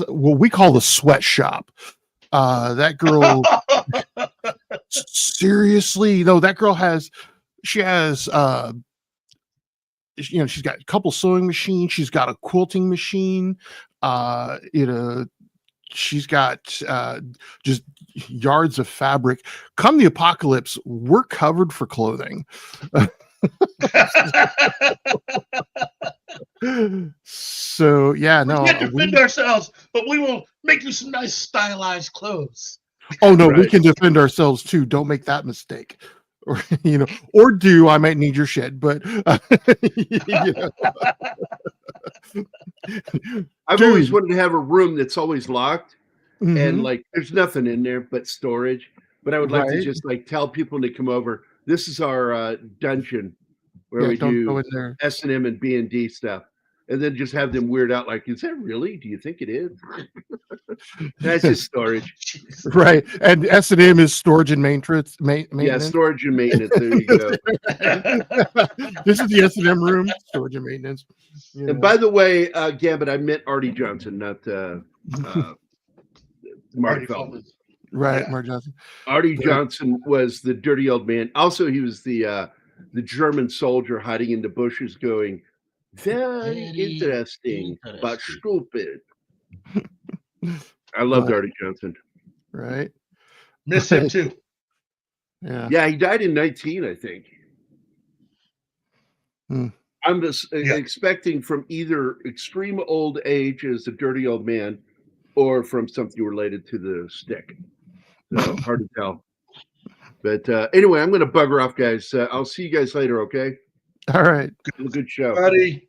Speaker 6: what we call the sweatshop. That girl seriously, though, that girl she's got a couple sewing machines, she's got a quilting machine, she's got just yards of fabric. Come the apocalypse, we're covered for clothing. So yeah, no,
Speaker 5: we can't defend ourselves, but we will make you some nice stylized clothes.
Speaker 6: Oh no, we can defend ourselves too. Don't make that mistake. Or I might need your shit, but
Speaker 9: I've always wanted to have a room that's always locked,
Speaker 6: Mm-hmm.
Speaker 9: and like there's nothing in there but storage. But I would like to just like tell people when they come over, this is our dungeon where we do S&M and B&D stuff, and then just have them weird out like, is that really? Do you think it is? That's just storage,
Speaker 6: right? And S&M is storage and maintenance.
Speaker 9: Yeah, storage and maintenance. There you go.
Speaker 6: This is the S&M room, storage and maintenance.
Speaker 9: And by the way, Gambit, I meant Artie Johnson, not Mark Feldman.
Speaker 6: Right, Mark Johnson.
Speaker 9: Artie Johnson was the dirty old man. Also, he was the German soldier hiding in the bushes going, very interesting, but stupid. I loved Artie Johnson.
Speaker 6: Right.
Speaker 5: Miss him too.
Speaker 9: Yeah, he died in 19, I think. I'm just expecting from either extreme old age as a dirty old man or from something related to the stick. So hard to tell. But anyway, I'm going to bugger off, guys. I'll see you guys later, okay?
Speaker 6: All right.
Speaker 9: Good show.
Speaker 5: Buddy.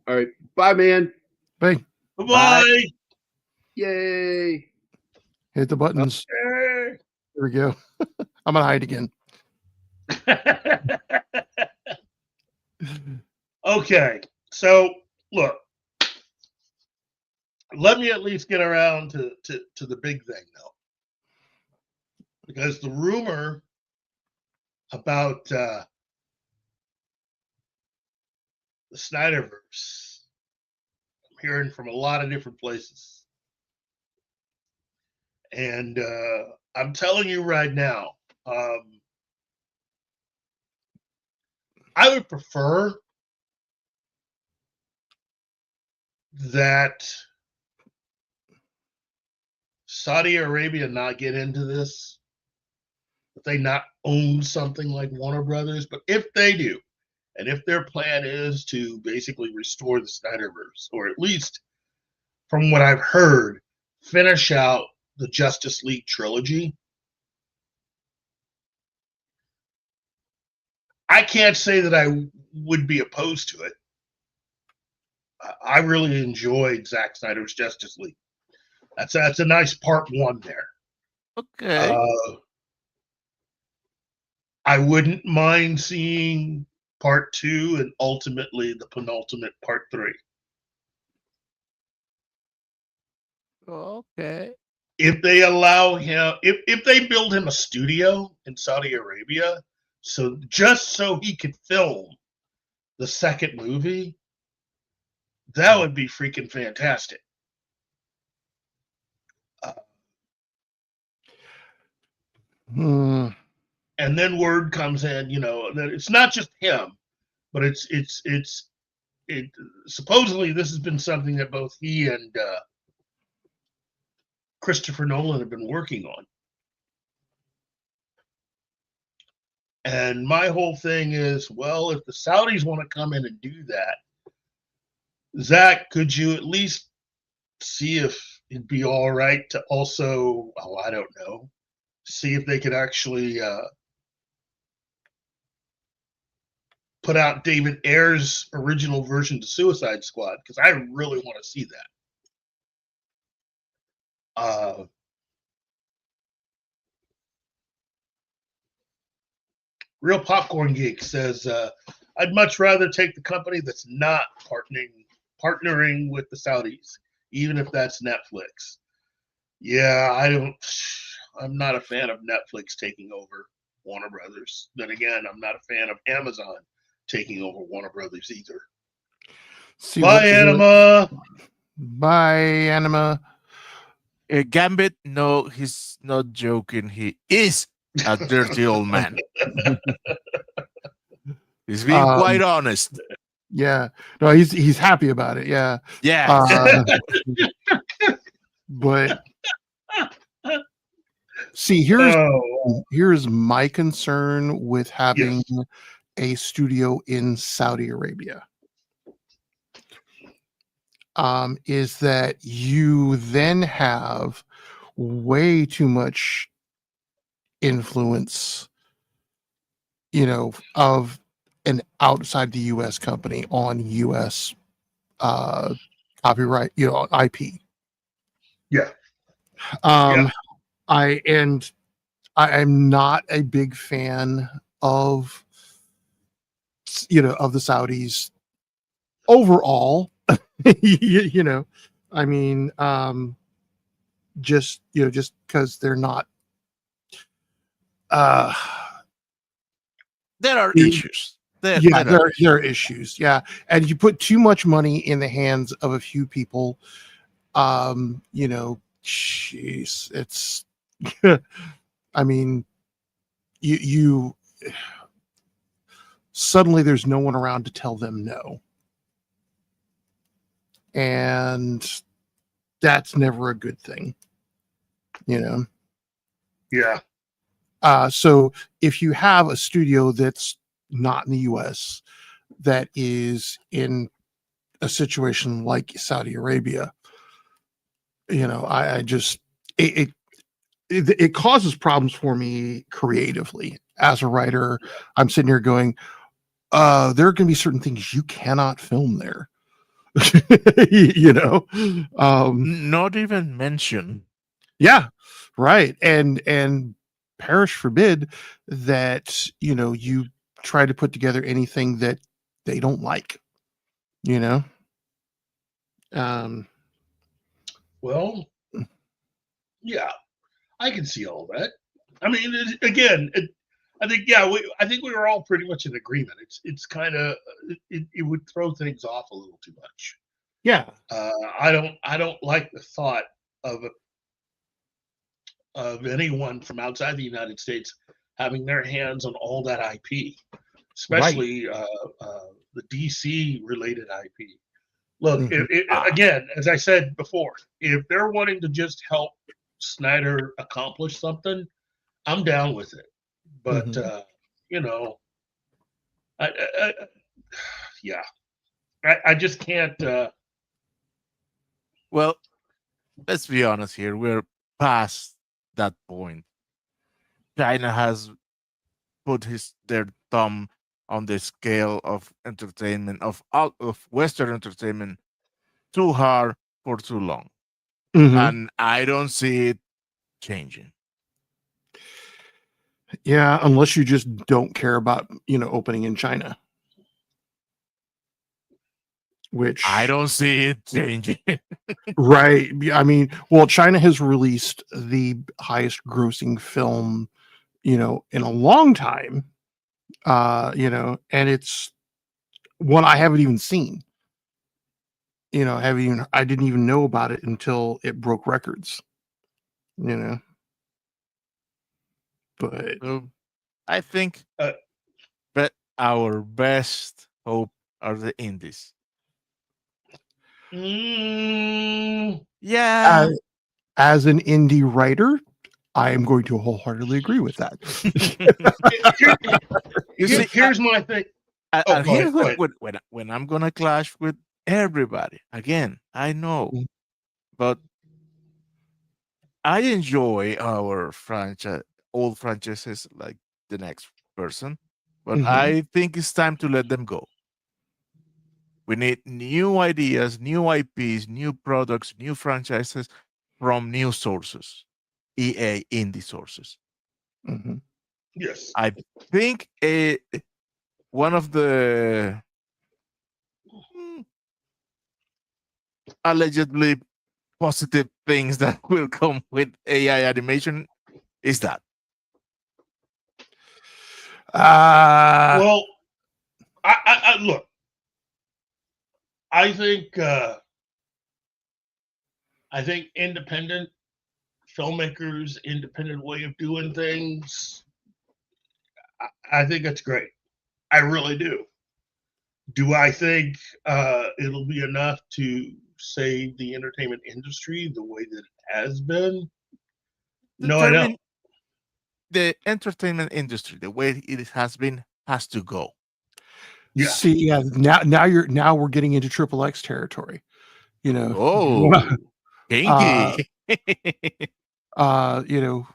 Speaker 9: All right. Bye, man.
Speaker 6: Bye.
Speaker 5: Bye-bye.
Speaker 9: Yay.
Speaker 6: Hit the buttons.
Speaker 5: Okay.
Speaker 6: There we go. I'm going to hide again.
Speaker 5: Okay. So, look. Let me at least get around to the big thing, though. Because the rumor about the Snyderverse, I'm hearing from a lot of different places. And I'm telling you right now, I would prefer that Saudi Arabia not get into this, that they not own something like Warner Brothers. But if they do, and if their plan is to basically restore the Snyderverse, or at least from what I've heard, finish out the Justice League trilogy, I can't say that I would be opposed to it. I really enjoyed Zack Snyder's Justice League. That's a nice part one there.
Speaker 7: Okay.
Speaker 5: I wouldn't mind seeing part 2 and ultimately the penultimate part 3.
Speaker 7: Okay.
Speaker 5: If they allow him, if they build him a studio in Saudi Arabia, so just so he could film the second movie, that would be freaking fantastic. And then word comes in, that it's not just him, but it's supposedly this has been something that both he and Christopher Nolan have been working on. And my whole thing is, well, if the Saudis want to come in and do that, Zach, could you at least see if it'd be all right to also, oh, I don't know, see if they could actually put out David Ayer's original version to Suicide Squad, because I really want to see that. Real Popcorn Geek says, I'd much rather take the company that's not partnering with the Saudis, even if that's Netflix. Yeah, I'm not a fan of Netflix taking over Warner Brothers. Then again, I'm not a fan of Amazon taking over Warner Brothers either. Bye, Anima.
Speaker 6: Bye, Anima.
Speaker 7: Gambit, no, he's not joking. He is a dirty old man. He's being quite honest.
Speaker 6: Yeah. No, he's happy about it. Yeah.
Speaker 7: Yeah.
Speaker 6: But see, here's my concern with having a studio in Saudi Arabia. Is that you then have way too much influence, of an outside the U.S. company on U.S. Copyright, IP.
Speaker 5: Yeah.
Speaker 6: I'm not a big fan of the Saudis overall. I mean, just because they're not.
Speaker 7: There are issues. There
Speaker 6: are issues. Yeah, and you put too much money in the hands of a few people. Jeez, it's. I mean, you suddenly there's no one around to tell them no, and that's never a good thing. Yeah. So if you have a studio that's not in the U.S. that is in a situation like Saudi Arabia, I just it causes problems for me creatively as a writer. I'm sitting here going, there are going to be certain things you cannot film there.
Speaker 7: Not even mention.
Speaker 6: Yeah, right. And perish forbid that you try to put together anything that they don't like.
Speaker 5: Well, yeah, I can see all that. I mean, I think we were all pretty much in agreement. It's kind of it would throw things off a little too much.
Speaker 6: Yeah.
Speaker 5: I don't like the thought of anyone from outside the United States having their hands on all that IP, especially the DC related IP. Look, again, as I said before, if they're wanting to just help Snyder accomplish something, I'm down with it. But I just can't.
Speaker 7: Well, let's be honest here. We're past that point. China has put their thumb on the scale of entertainment of Western entertainment too hard for too long, and I don't see it changing.
Speaker 6: Yeah, unless you just don't care about opening in China, which
Speaker 7: I don't see it changing.
Speaker 6: Right. I mean, well, China has released the highest grossing film, in a long time. And it's one I haven't even seen. I didn't even know about it until it broke records. But
Speaker 7: I think that our best hope are the indies. Yeah.
Speaker 6: As an indie writer, I am going to wholeheartedly agree with that.
Speaker 5: Here's my thing.
Speaker 7: When I'm gonna clash with everybody. Again, I know,
Speaker 6: Mhm.
Speaker 7: but I enjoy our franchise, old franchises like the next person, but
Speaker 6: Mhm.
Speaker 7: I think it's time to let them go. We need new ideas, new IPs, new products, new franchises from new sources, EA indie sources.
Speaker 6: Mhm.
Speaker 5: Yes.
Speaker 7: I think one of the mm, allegedly positive things that will come with AI animation is that.
Speaker 6: Uh,
Speaker 5: Well, I look. I think independent filmmakers, independent way of doing things. I think that's great. I really do. Do I think it'll be enough to save the entertainment industry the way that it has been? No, I don't.
Speaker 7: Determine the entertainment industry, the way it has been, has to go.
Speaker 5: Yeah.
Speaker 6: see, yeah, now we're getting into triple X territory. You know,
Speaker 7: Oh,
Speaker 6: uh,
Speaker 7: kinky.
Speaker 6: you know,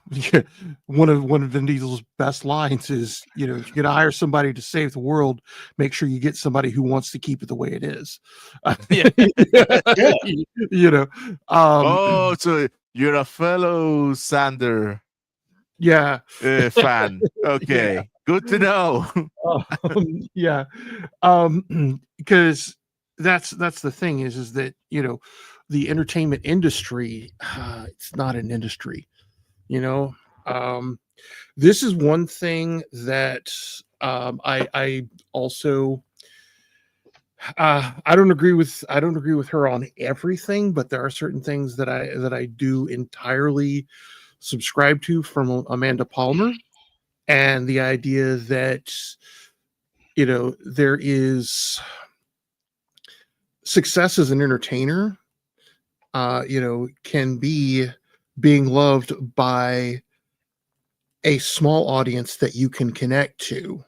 Speaker 6: one of Vin Diesel's best lines is, if you're gonna hire somebody to save the world, make sure you get somebody who wants to keep it the way it is.
Speaker 7: Yeah.
Speaker 5: Yeah.
Speaker 6: you know, um,
Speaker 7: Oh, so you're a fellow Sander
Speaker 6: yeah,
Speaker 7: fan.
Speaker 6: yeah,
Speaker 7: Okay, good to know.
Speaker 6: yeah, because that's the thing is that the entertainment industry, it's not an industry. You know, um, this is one thing that I also I don't agree with her on everything, but there are certain things that I do entirely subscribe to from Amanda Palmer, and the idea that there is success as an entertainer, can be being loved by a small audience that you can connect to,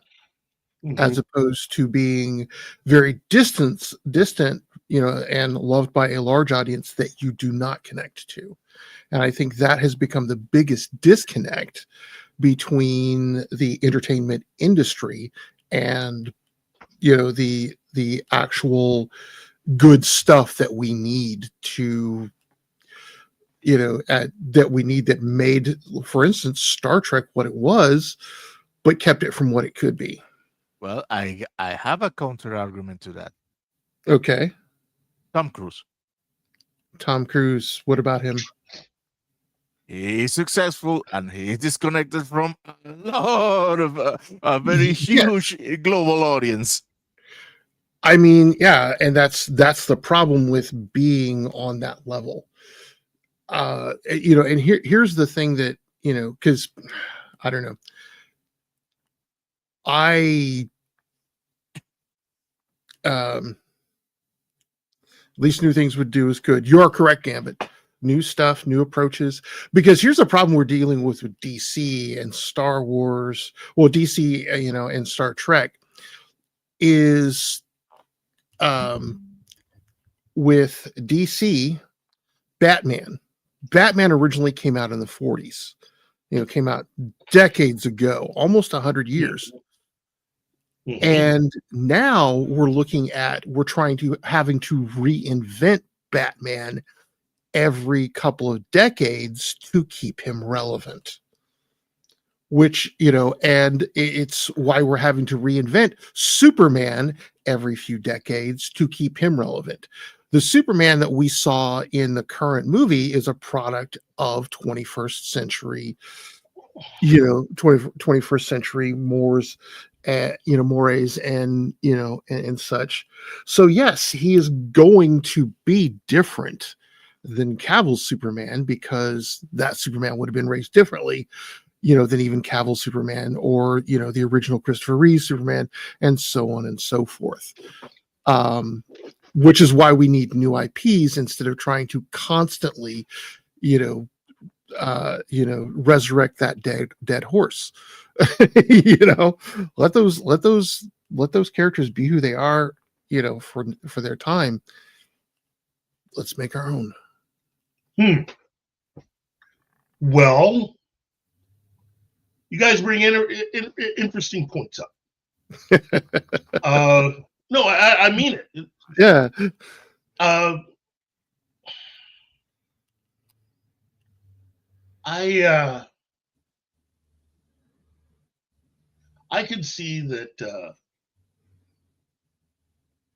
Speaker 5: Mhm.
Speaker 6: as opposed to being very distant, and loved by a large audience that you do not connect to. And I think that has become the biggest disconnect between the entertainment industry and the actual good stuff that we need to that we need, that made, for instance, Star Trek what it was, but kept it from what it could be.
Speaker 7: Well, I have a counter argument to that.
Speaker 6: Okay.
Speaker 7: Tom Cruise.
Speaker 6: Tom Cruise, what about him?
Speaker 7: He's successful and he's disconnected from a lot of a very
Speaker 6: Yeah,
Speaker 7: huge global audience.
Speaker 6: I mean, yeah, and that's the problem with being on that level. And here's the thing that, because I don't know. I At least new things would do is good. You're correct, Gambit. New stuff, new approaches. Because here's a problem we're dealing with DC and Star Wars. Well, DC, and Star Trek is, um, with DC, Batman. Batman originally came out in the 40s. Came out decades ago, almost 100 years.
Speaker 5: Mhm.
Speaker 6: And now we're trying to having to reinvent Batman every couple of decades to keep him relevant. Which, and it's why we're having to reinvent Superman every few decades to keep him relevant. The Superman that we saw in the current movie is a product of 21st century, 21st century mores, mores, and and such. So yes, he is going to be different than Cavill's Superman, because that Superman would have been raised differently, than even Cavill's Superman, or the original Christopher Reeve Superman, and so on and so forth. Um, which is why we need new IPs instead of trying to constantly, you know, resurrect that dead horse. you know, let those characters be who they are. for their time. Let's make our own.
Speaker 5: Well, you guys bring in interesting points up. No, I mean it.
Speaker 6: Yeah.
Speaker 5: I can see that.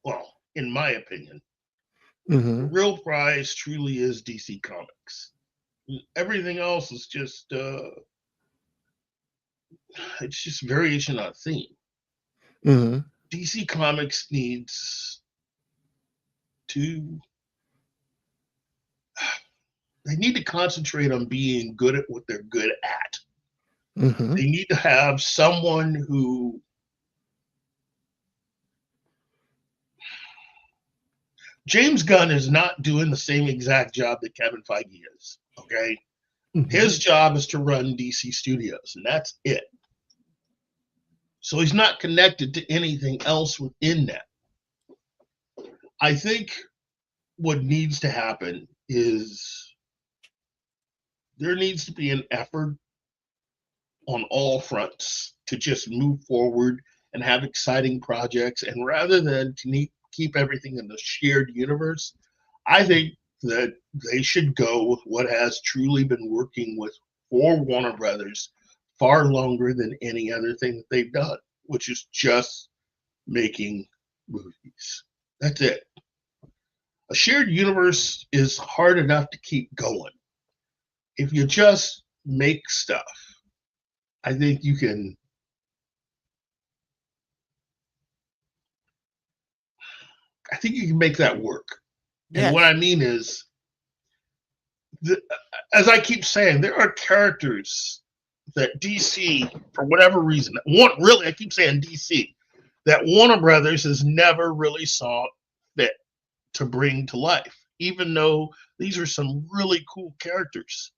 Speaker 5: Well, in my opinion, the real prize truly is DC Comics. Everything else is just it's just variation on theme. DC Comics needs to concentrate on being good at what they're good at. They need to have someone who James Gunn is not doing the same exact job that Kevin Feige is. Okay. His job is to run DC Studios, and that's it. So he's not connected to anything else within that. I think what needs to happen is there needs to be an effort on all fronts to just move forward and have exciting projects. And rather than to keep everything in the shared universe, I think that they should go with what has truly been working for Warner Brothers far longer than any other thing that they've done, which is just making movies. That's it. A shared universe is hard enough to keep going. If you just make stuff, I think you can make that work. Yes. And what I mean is, as I keep saying, there are characters that DC, for whatever reason, I keep saying DC, that Warner Brothers has never really saw fit to bring to life, even though these are some really cool characters.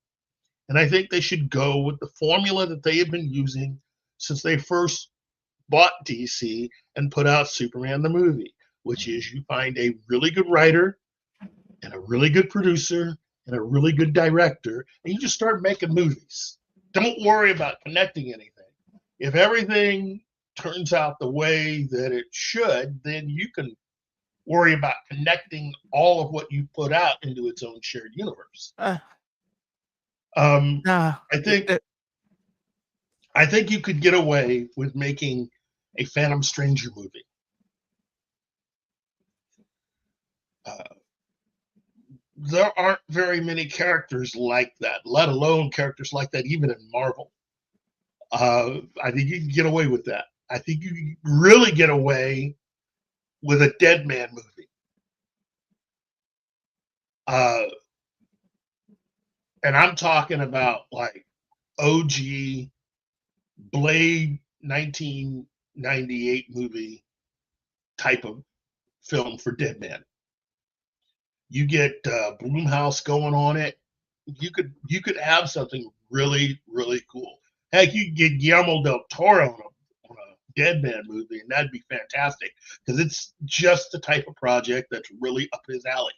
Speaker 5: And I think they should go with the formula that they have been using since they first bought DC and put out Superman the movie, which is you find a really good writer and a really good producer and a really good director, and you just start making movies. Don't worry about connecting anything. If everything turns out the way that it should, then you can worry about connecting all of what you put out into its own shared universe. I think you could get away with making a Phantom Stranger movie. There aren't very many characters like that, let alone characters like that even in Marvel. I think you can get away with that. I think you can really get away with a Dead Man movie. And I'm talking about like OG Blade 1998 movie type of film for Dead Man. You get Blumhouse going on it. You could have something really, really cool. Heck, you could get Guillermo del Toro on a Dead Man movie, and that'd be fantastic because it's just the type of project that's really up his alley.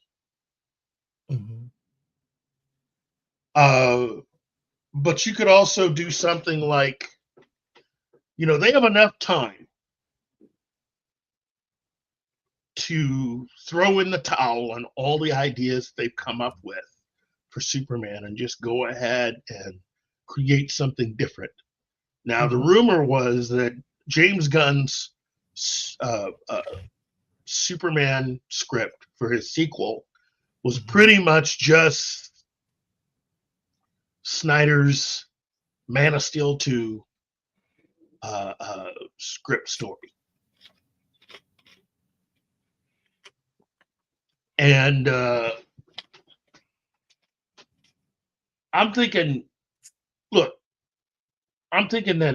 Speaker 5: But you could also do something like, they have enough time to throw in the towel on all the ideas they've come up with for Superman and just go ahead and create something different. Now, the rumor was that James Gunn's Superman script for his sequel was pretty much just Snyder's Man of Steel 2 script story. And I'm thinking that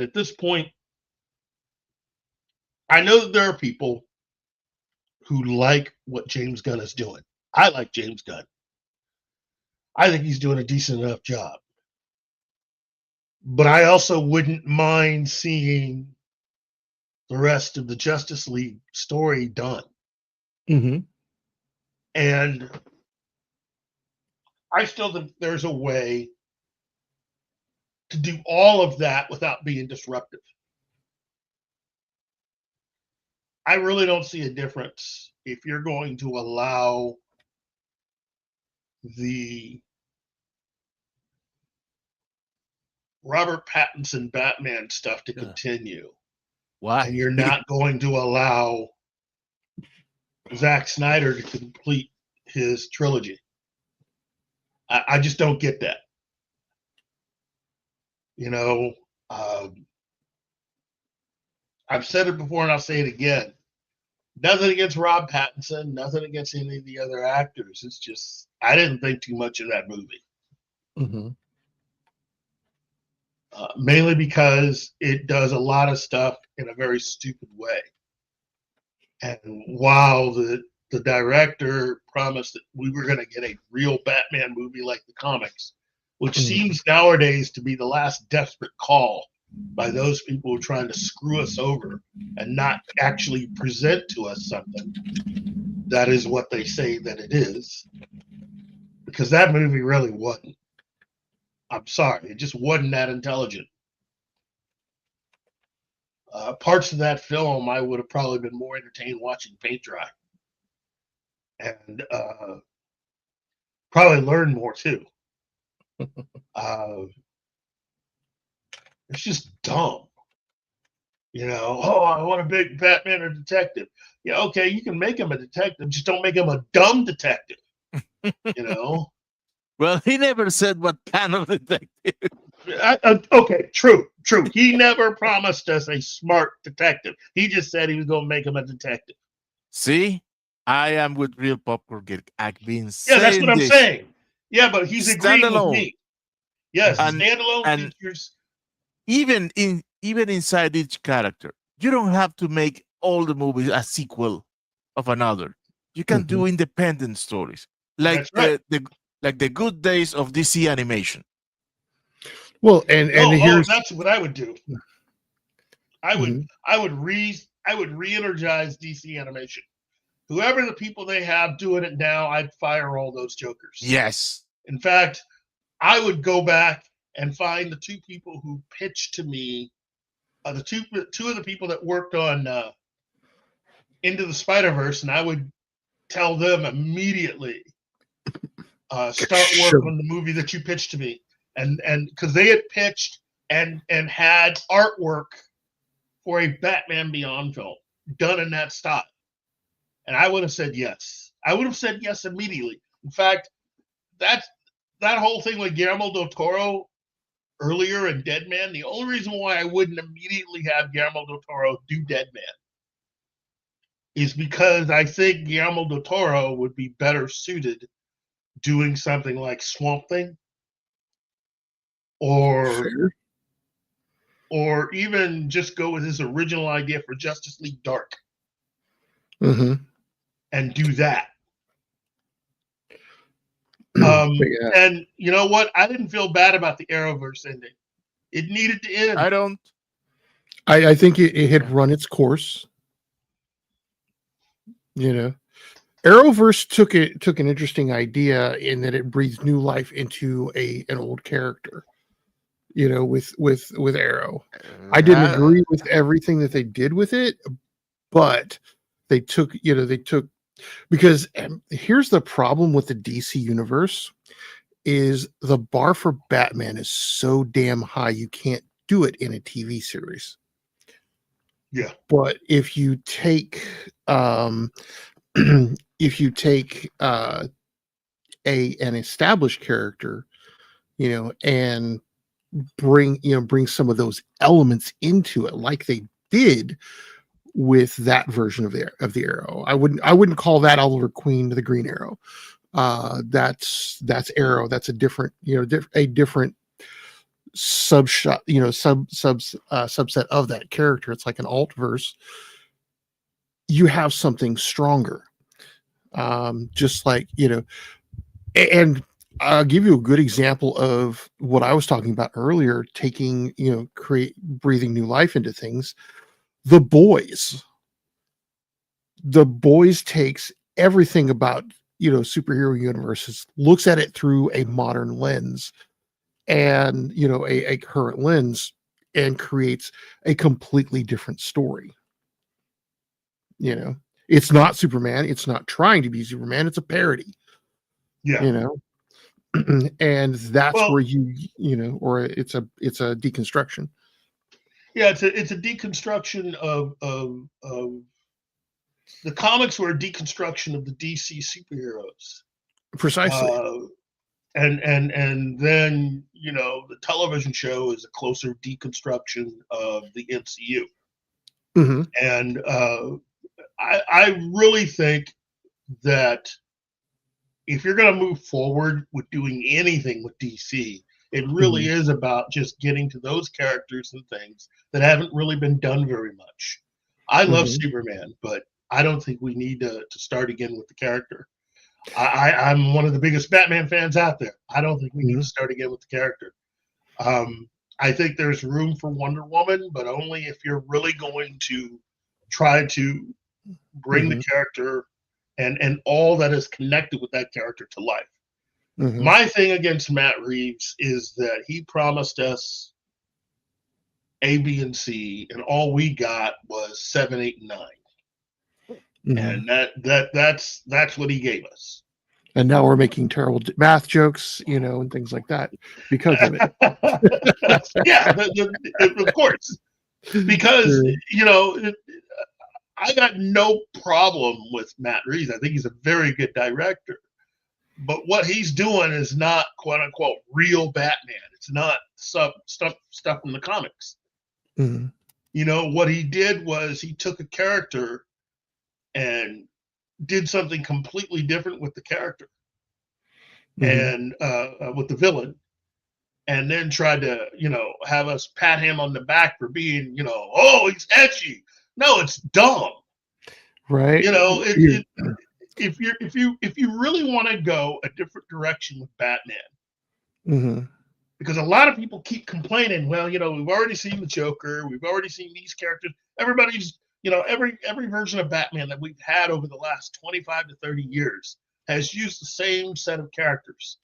Speaker 5: at this point, I know that there are people who like what James Gunn is doing. I like James Gunn. I think he's doing a decent enough job. But I also wouldn't mind seeing the rest of the Justice League story done.
Speaker 6: Mm-hmm.
Speaker 5: And I still think there's a way to do all of that without being disruptive. I really don't see a difference if you're going to allow the Robert Pattinson Batman stuff to continue.
Speaker 7: Why?
Speaker 5: And you're not going to allow Zack Snyder to complete his trilogy. I just don't get that. You know, I've said it before and I'll say it again. Nothing against Rob Pattinson, nothing against any of the other actors. It's just, I didn't think too much of that movie.
Speaker 6: Mm-hmm.
Speaker 5: Mainly because it does a lot of stuff in a very stupid way. And while the director promised that we were going to get a real Batman movie like the comics, which seems nowadays to be the last desperate call by those people who are trying to screw us over and not actually present to us something that is what they say that it is. Because that movie really wasn't. I'm sorry, it just wasn't that intelligent. Parts of that film I would have probably been more entertained watching paint dry. And probably learned more too. It's just dumb. You know, oh, I want a big Batman or detective. Yeah, okay, you can make him a detective, just don't make him a dumb detective. You know?
Speaker 7: Well, he never said what kind of detective.
Speaker 5: Okay, true. He never promised us a smart detective. He just said he was going to make him a detective.
Speaker 7: See, I am with real popcorn geek. I've been
Speaker 5: Yeah, that's
Speaker 7: saying
Speaker 5: what I'm
Speaker 7: this.
Speaker 5: saying. Yeah, but he's agreeing with
Speaker 7: Standalone.
Speaker 5: me. Yes,
Speaker 7: And-
Speaker 5: standalone
Speaker 7: and-
Speaker 5: features.
Speaker 7: Even inside each character, you don't have to make all the movies a sequel of another. You can do independent stories, like
Speaker 5: That's right.
Speaker 7: the good days of DC animation.
Speaker 6: Well, and here's
Speaker 5: that's what I would do. I would re-energize DC animation. Whoever the people they have doing it now, I'd fire all those jokers.
Speaker 7: Yes.
Speaker 5: In fact, I would go back and find the two people who pitched to me, the two of the people that worked on Into the Spider-Verse, and I would tell them immediately, start work on the movie that you pitched to me. And because they had pitched and had artwork for a Batman Beyond film done in that style. And I would have said yes. I would have said yes immediately. In fact, that whole thing with Guillermo del Toro earlier in Dead Man, the only reason why I wouldn't immediately have Guillermo del Toro do Dead Man is because I think Guillermo del Toro would be better suited doing something like Swamp Thing or even just go with his original idea for Justice League Dark and do that. And you know what? I didn't feel bad about the Arrowverse ending. It needed to end.
Speaker 7: I don't.
Speaker 6: I think it had run its course. You know, Arrowverse took an interesting idea in that it breathes new life into an old character. You know, with Arrow, I didn't agree with everything that they did with it, but they took because here's the problem with the DC universe is the bar for Batman is so damn high you can't do it in a TV series.
Speaker 5: Yeah.
Speaker 6: But if you take an established character, you know, and bring some of those elements into it like they did with that version of the Arrow. I wouldn't call that Oliver Queen the Green Arrow. That's Arrow. That's a different, a different subset of that character. It's like an alt verse. You have something stronger. Just like, and I'll give you a good example of what I was talking about earlier, taking, breathing new life into things. The Boys. The Boys takes everything about, superhero universes, looks at it through a modern lens and, a current lens, and creates a completely different story. It's not Superman. It's not trying to be Superman. It's a parody.
Speaker 5: Yeah.
Speaker 6: And that's
Speaker 5: Well,
Speaker 6: where or it's a deconstruction.
Speaker 5: Yeah, it's a deconstruction of the comics were a deconstruction of the DC superheroes.
Speaker 6: Precisely.
Speaker 5: And then the television show is a closer deconstruction of the MCU.
Speaker 6: Mm-hmm.
Speaker 5: And I really think that if you're going to move forward with doing anything with DC, it really is about just getting to those characters and things that haven't really been done very much. I love Superman, but I don't think we need to start again with the character. I'm one of the biggest Batman fans out there. I don't think we need to start again with the character. I think there's room for Wonder Woman, but only if you're really going to try to bring the character and all that is connected with that character to life. My thing against Matt Reeves is that he promised us A, B, and C, and all we got was 7, 8, and 9. And that's what he gave us.
Speaker 6: And now we're making terrible math jokes, and things like that because of it.
Speaker 5: Yeah, of course. Because, I got no problem with Matt Reeves. I think he's a very good director. But what he's doing is not "quote unquote" real Batman. It's not stuff in the comics. What he did was he took a character and did something completely different with the character and with the villain, and then tried to have us pat him on the back for being oh, he's edgy. No, it's dumb.
Speaker 6: Right.
Speaker 5: If you really want to go a different direction with Batman, because a lot of people keep complaining, well, we've already seen the Joker, we've already seen these characters. Everybody's, every version of Batman that we've had over the last 25 to 30 years has used the same set of characters: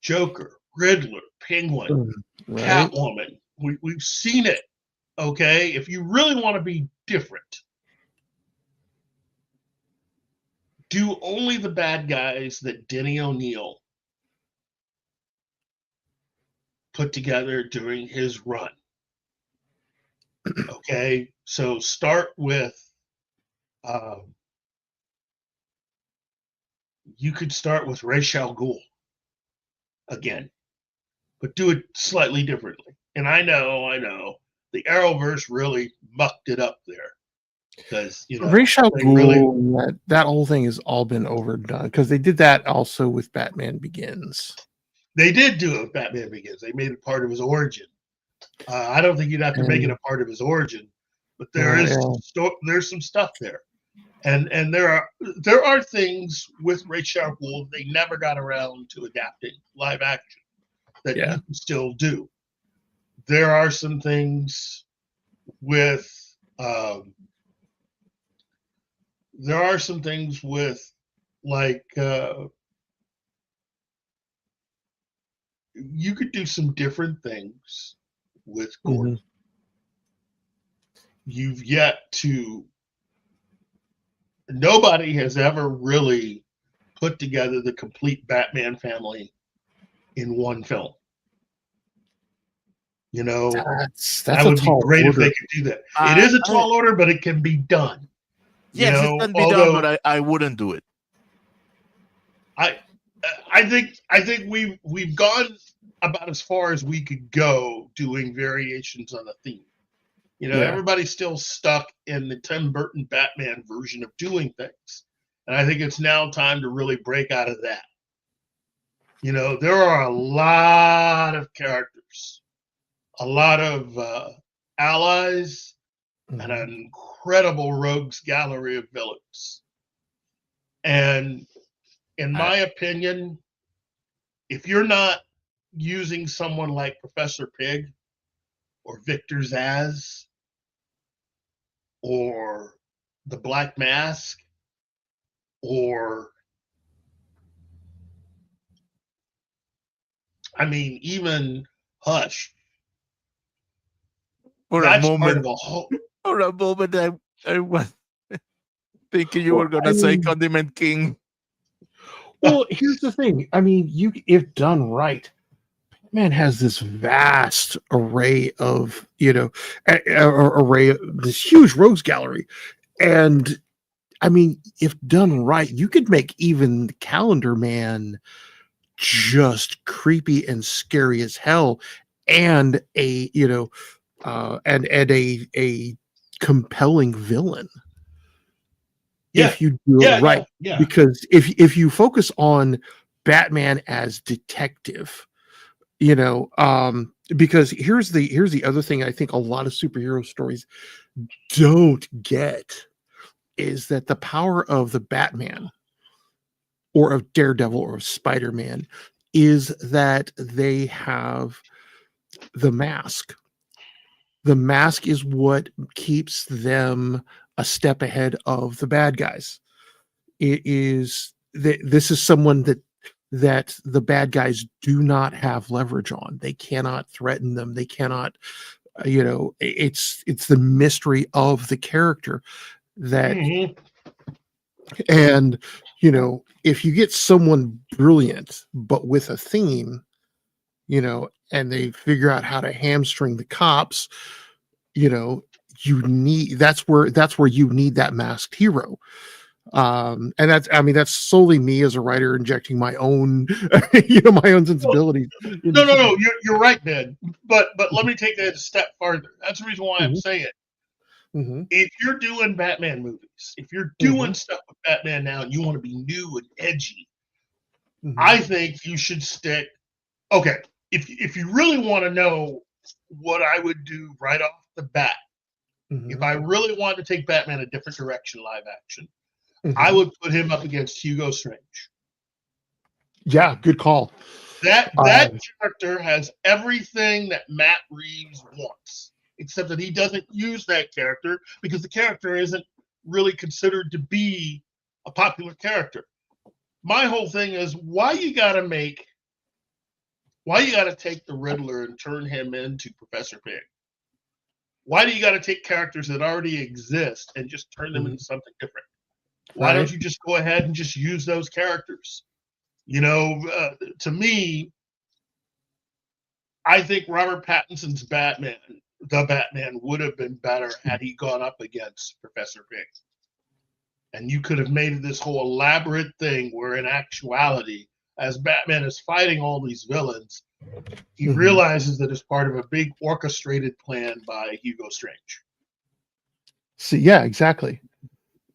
Speaker 5: Joker, Riddler, Penguin, Catwoman. We've seen it. Okay, if you really want to be different, do only the bad guys that Denny O'Neil put together during his run. Okay, so start with, you could start with Ra's al Ghul again, but do it slightly differently. And I know, the Arrowverse really mucked it up there. Because
Speaker 6: Ra's al Ghul, that whole thing has all been overdone because they did that also with Batman Begins.
Speaker 5: They did do it with Batman Begins. They made it part of his origin. I don't think you'd have to make it a part of his origin, but there's some stuff there, and there are things with Ra's al Ghul they never got around to adapting live action that you can still do. There are some things with. There are some things with, like, you could do some different things with Gordon. You've yet to. Nobody has ever really put together the complete Batman family in one film.
Speaker 6: That's
Speaker 5: that would be great if they could do that. It is a tall order, but it can be done.
Speaker 7: Yes, it can be done, but I wouldn't do it.
Speaker 5: I think we've gone about as far as we could go doing variations on a theme. Everybody's still stuck in the Tim Burton Batman version of doing things. And I think it's now time to really break out of that. There are a lot of characters, a lot of allies, and an incredible rogues gallery of villains. And in my opinion, if you're not using someone like Professor Pig or Victor Zsasz or the Black Mask or I mean, even Hush.
Speaker 7: For a
Speaker 5: That's part
Speaker 7: moment,
Speaker 5: of a whole.
Speaker 7: for a moment, I was thinking you
Speaker 6: Well,
Speaker 7: were gonna say Condiment King.
Speaker 6: Well, here's the thing. I mean, if done right, man has this vast array of, array of this huge rogues gallery. And I mean, if done right, you could make even Calendar Man just creepy and scary as hell, and a compelling villain.
Speaker 5: Yeah.
Speaker 6: If you do it right.
Speaker 5: Yeah.
Speaker 6: Because if you focus on Batman as detective, because here's the other thing I think a lot of superhero stories don't get is that the power of the Batman or of Daredevil or of Spider-Man is that they have the mask. The mask is what keeps them a step ahead of the bad guys. It is this is someone that the bad guys do not have leverage on. They cannot threaten them. They cannot, it's the mystery of the character that, and if you get someone brilliant but with a theme, and they figure out how to hamstring the cops, you need that's where you need that masked hero. And that's solely me as a writer injecting my own my own sensibilities.
Speaker 5: No, you're right, Ben. But let me take that a step farther. That's the reason why I'm saying if you're doing Batman movies, if you're doing stuff with Batman now and you want to be new and edgy, I think you should stick. Okay, if you really want to know what I would do right off the bat, if I really wanted to take Batman a different direction, live action, I would put him up against Hugo Strange.
Speaker 6: Yeah, good call.
Speaker 5: That character has everything that Matt Reeves wants, except that he doesn't use that character because the character isn't really considered to be a popular character. My whole thing is why you got to take the Riddler and turn him into Professor Pig? Why do you got to take characters that already exist and just turn them into something different? Why don't you just go ahead and just use those characters? To me, I think Robert Pattinson's Batman, the Batman, would have been better had he gone up against Professor Pig. And you could have made this whole elaborate thing where in actuality, as Batman is fighting all these villains, he realizes that it's part of a big orchestrated plan by Hugo Strange.
Speaker 6: See, yeah, exactly.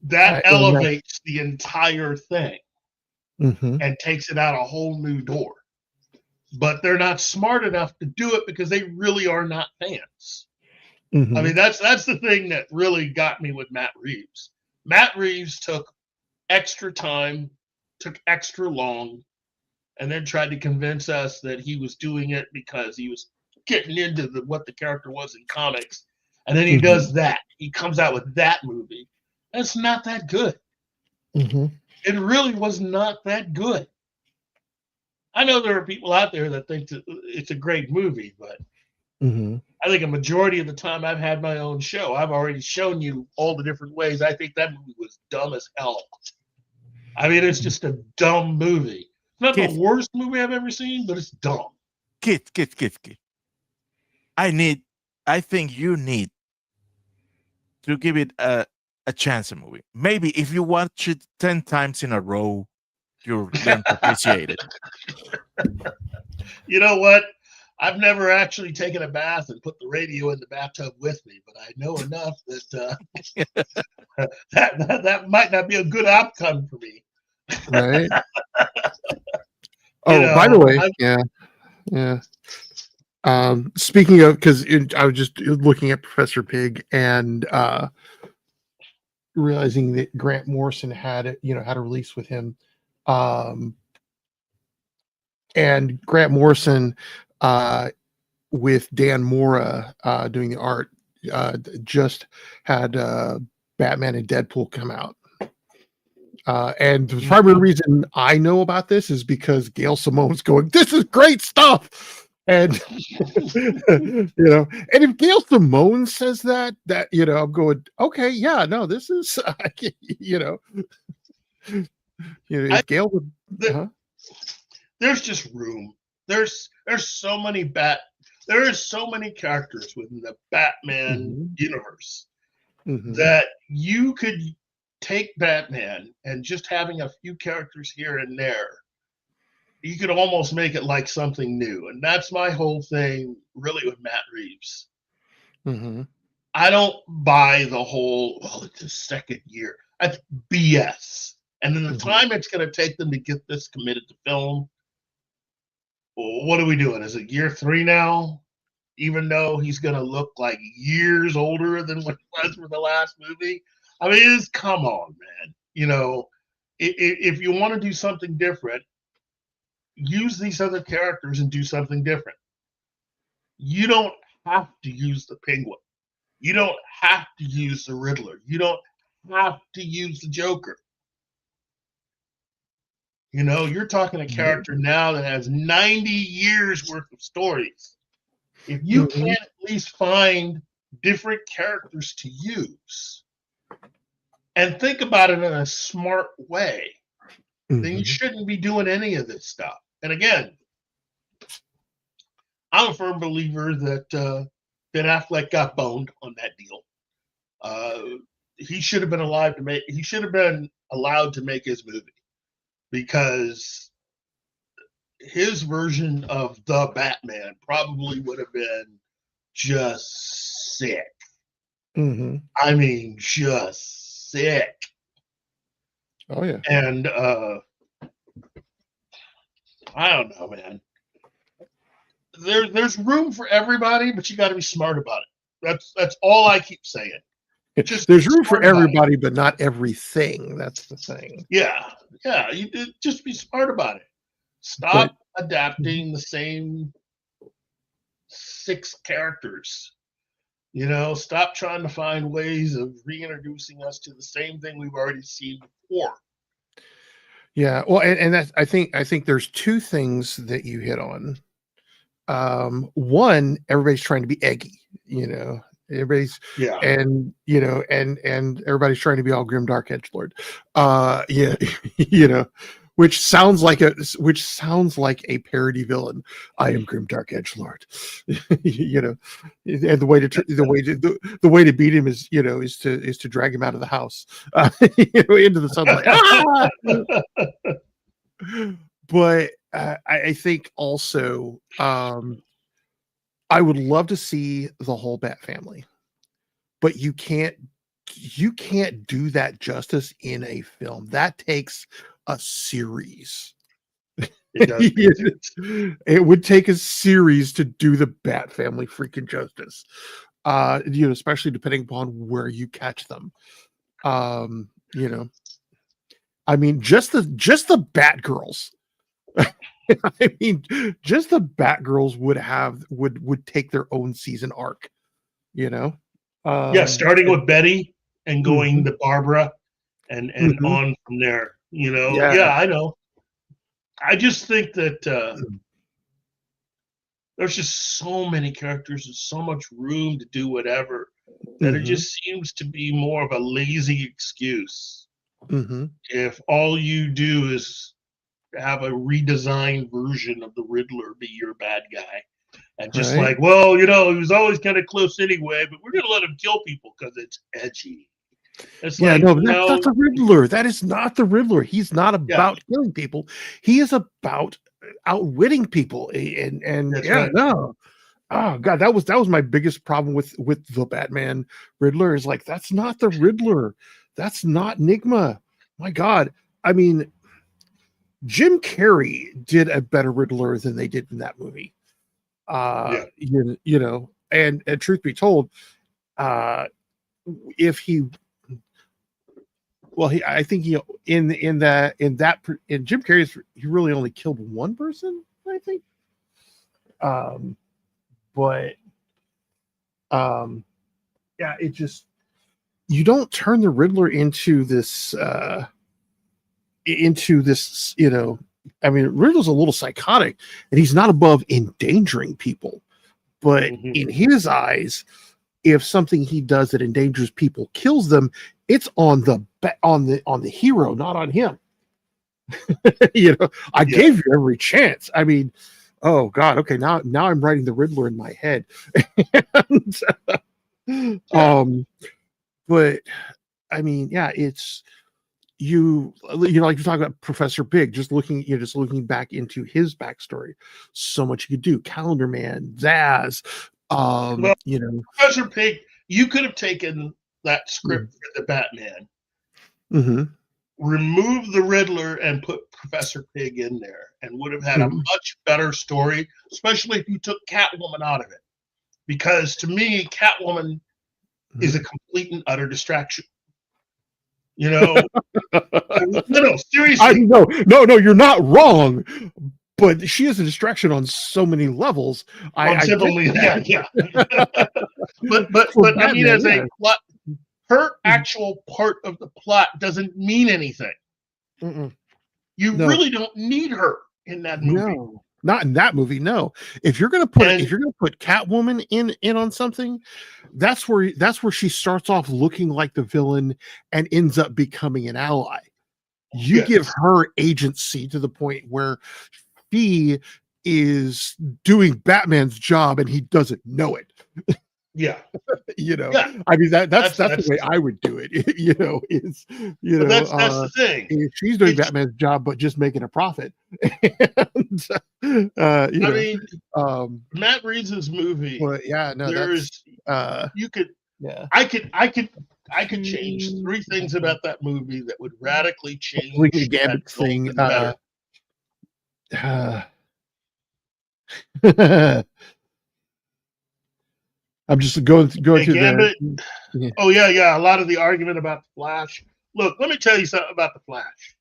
Speaker 5: That elevates the entire thing and takes it out a whole new door. But they're not smart enough to do it because they really are not fans. I mean, that's the thing that really got me with Matt Reeves. Matt Reeves took extra time, took extra long, and then tried to convince us that he was doing it because he was getting into what the character was in comics. And then he does that. He comes out with that movie. It's not that good. It really was not that good. I know there are people out there that think that it's a great movie, but I think a majority of the time I've had my own show, I've already shown you all the different ways I think that movie was dumb as hell. I mean, it's just a dumb movie. It's not the worst movie I've ever seen, but it's dumb.
Speaker 7: Kid. I think you need to give it a chance, a movie. Maybe if you watch it 10 times in a row, you'll learn to appreciate it.
Speaker 5: You know what? I've never actually taken a bath and put the radio in the bathtub with me, but I know enough that that might not be a good outcome for me.
Speaker 6: Right. By the way, yeah. Speaking of, because I was just looking at Professor Pig and realizing that Grant Morrison had a release with him, and Grant Morrison with Dan Mora doing the art just had Batman and Deadpool come out, And the primary reason I know about this is because Gail Simone's going, "This is great stuff." And and if Gail Simone says that I'm going, okay, yeah, no, this is if Gail would,
Speaker 5: there's just room. There's so many there is so many characters within the Batman universe that you could take Batman and just having a few characters here and there, you could almost make it like something new. And that's my whole thing really with Matt Reeves. I don't buy the whole, it's the second year. That's BS. And then the time it's going to take them to get this committed to film, what are we doing? Is it year 3 now? Even though he's going to look like years older than what he was for the last movie? I mean, come on, man. If you want to do something different, use these other characters and do something different. You don't have to use the Penguin. You don't have to use the Riddler. You don't have to use the Joker. You're talking a character now that has 90 years worth of stories. If you can't at least find different characters to use and think about it in a smart way, then you shouldn't be doing any of this stuff. And again, I'm a firm believer that Ben Affleck got boned on that deal. He should have been allowed to make his movie, because his version of the Batman probably would have been just sick. I mean, just sick.
Speaker 6: Oh yeah.
Speaker 5: And I don't know, man. There's room for everybody, but you got to be smart about it. That's all I keep saying.
Speaker 6: There's room for everybody, but not everything. That's the thing.
Speaker 5: Yeah. You just be smart about it. Stop adapting the same 6 characters. Stop trying to find ways of reintroducing us to the same thing we've already seen before.
Speaker 6: Yeah, well, and that's I think there's 2 things that you hit on. One, everybody's trying to be eggy, everybody's and everybody's trying to be all grim dark edgelord. Which sounds like a parody villain. I am grim dark edgelord. And the way to beat him is to drag him out of the house into the sunlight. But I think also I would love to see the whole Bat family, but you can't do that justice in a film. That takes a series. It would take a series to do the Bat family freaking justice. Especially depending upon where you catch them. I mean, just the Batgirls. I mean, just the Batgirls would take their own season arc.
Speaker 5: Starting with Betty and going to Barbara and on from there. I know. I just think that there's just so many characters and so much room to do whatever that it just seems to be more of a lazy excuse. If all you do is have a redesigned version of the Riddler be your bad guy, and just he was always kind of close anyway, but we're gonna let him kill people because it's edgy. It's
Speaker 6: that's not the Riddler. That is not the Riddler. He's not about killing people. He is about outwitting people. No. Oh God, that was my biggest problem with the Batman Riddler. Is like, that's not the Riddler. That's not Nigma. My God. I mean, Jim Carrey did a better Riddler than they did in that movie. And truth be told, I think in Jim Carrey's, he really only killed one person, I think. It just, you don't turn the Riddler into this into this, I mean, Riddler's a little psychotic, and he's not above endangering people, but in his eyes, if something he does that endangers people kills them, it's on the hero, not on him. I gave you every chance. I mean, oh God, okay, now I'm writing the Riddler in my head. But I mean, yeah, it's like you're talking about Professor Pig, just looking back into his backstory. So much you could do. Calendar Man, Zaz,
Speaker 5: Professor Pig, you could have taken that script for the Batman, remove the Riddler, and put Professor Pig in there, and would have had a much better story, especially if you took Catwoman out of it. Because to me, Catwoman is a complete and utter distraction. No, seriously.
Speaker 6: No, you're not wrong. But she is a distraction on so many levels.
Speaker 5: Yeah. but I mean, as a plot, her actual part of the plot doesn't mean anything. You really don't need her in that movie.
Speaker 6: No, not in that movie. No, if you're gonna put Catwoman in on something, that's where she starts off looking like the villain and ends up becoming an ally. You give her agency to the point where he is doing Batman's job and he doesn't know it.
Speaker 5: Yeah.
Speaker 6: I mean that's the way I would do it. That's the thing. She's doing Batman's job, but just making a profit.
Speaker 5: Matt Reeves' movie.
Speaker 6: Well, yeah, no,
Speaker 5: there's you could. Yeah, I could change 3 things about that movie that would radically change
Speaker 6: the Gambit thing. I'm just going through
Speaker 5: Gambit. Oh yeah. A lot of the argument about the Flash. Look, let me tell you something about the Flash.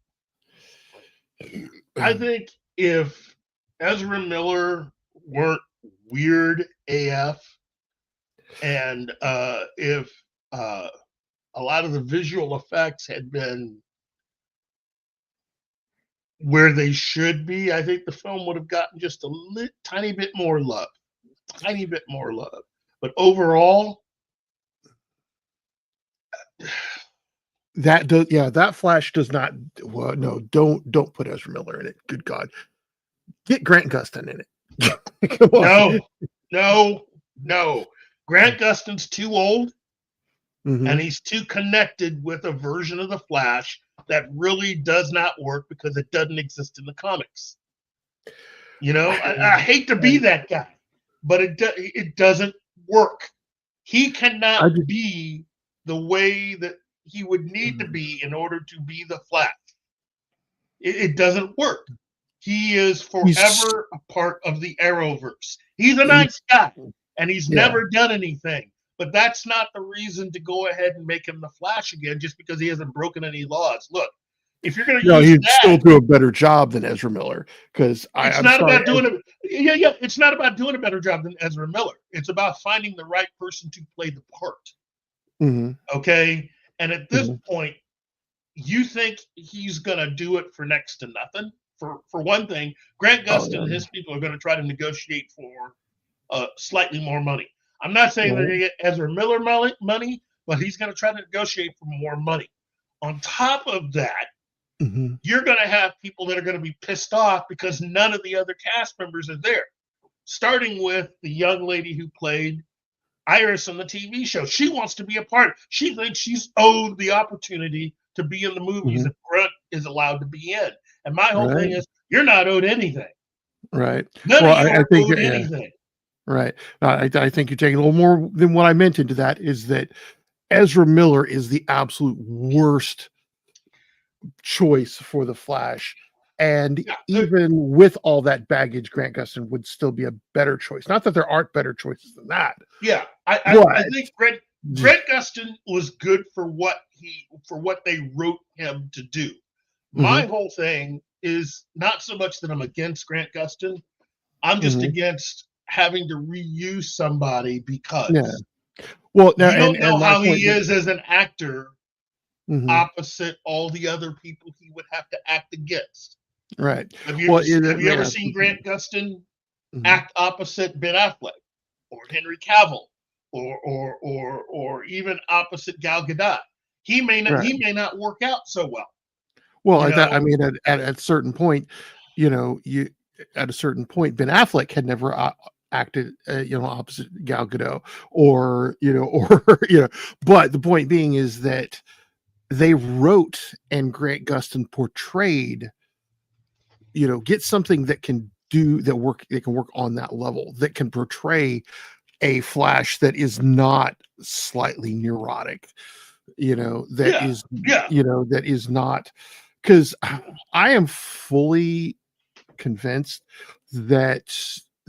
Speaker 5: I think if Ezra Miller weren't weird AF, and if a lot of the visual effects had been where they should be, I think the film would have gotten just a tiny bit more love. But overall,
Speaker 6: that Flash does not. Well, no, don't put Ezra Miller in it. Good God, get Grant Gustin in it. Come on.
Speaker 5: No. Grant Gustin's too old, and he's too connected with a version of the Flash that really does not work because it doesn't exist in the comics. I hate to be that guy, but it doesn't work. He cannot be the way that he would need to be in order to be the Flash. It doesn't work. He is forever a part of the Arrowverse. He's a nice guy, and he's never done anything. But that's not the reason to go ahead and make him the Flash again, just because he hasn't broken any laws. Look, if you're going to
Speaker 6: he'd still do a better job than Ezra Miller, because
Speaker 5: it's not about doing a better job than Ezra Miller. It's about finding the right person to play the part. Okay, and at this point, you think he's going to do it for next to nothing? For one thing, Grant Gustin and his people are going to try to negotiate for slightly more money. I'm not saying they're going to get Ezra Miller money, but he's going to try to negotiate for more money. On top of that, you're going to have people that are going to be pissed off because none of the other cast members are there. Starting with the young lady who played Iris on the TV show. She wants to be a part. She thinks she's owed the opportunity to be in the movies that Grunt is allowed to be in. And my whole thing is, you're not owed anything.
Speaker 6: Right.
Speaker 5: I think owed anything.
Speaker 6: Right. I think you're taking a little more than what I meant into that, is that Ezra Miller is the absolute worst choice for the Flash. And even with all that baggage, Grant Gustin would still be a better choice. Not that there aren't better choices than that.
Speaker 5: Yeah. I think Grant Gustin was good for what they wrote him to do. My whole thing is not so much that I'm against Grant Gustin. I'm just against having to reuse somebody because
Speaker 6: well, now,
Speaker 5: you don't know how he is as an actor opposite all the other people he would have to act against.
Speaker 6: Right.
Speaker 5: Have you ever seen Grant Gustin act opposite Ben Affleck or Henry Cavill or even opposite Gal Gadot? He may not work out so well.
Speaker 6: Well, I mean, at a certain point, at a certain point, Ben Affleck had never acted, opposite Gal Gadot, or But the point being is that they wrote and Grant Gustin portrayed, get something that can work on that level, that can portray a Flash that is not slightly neurotic, that is not, because I am fully convinced that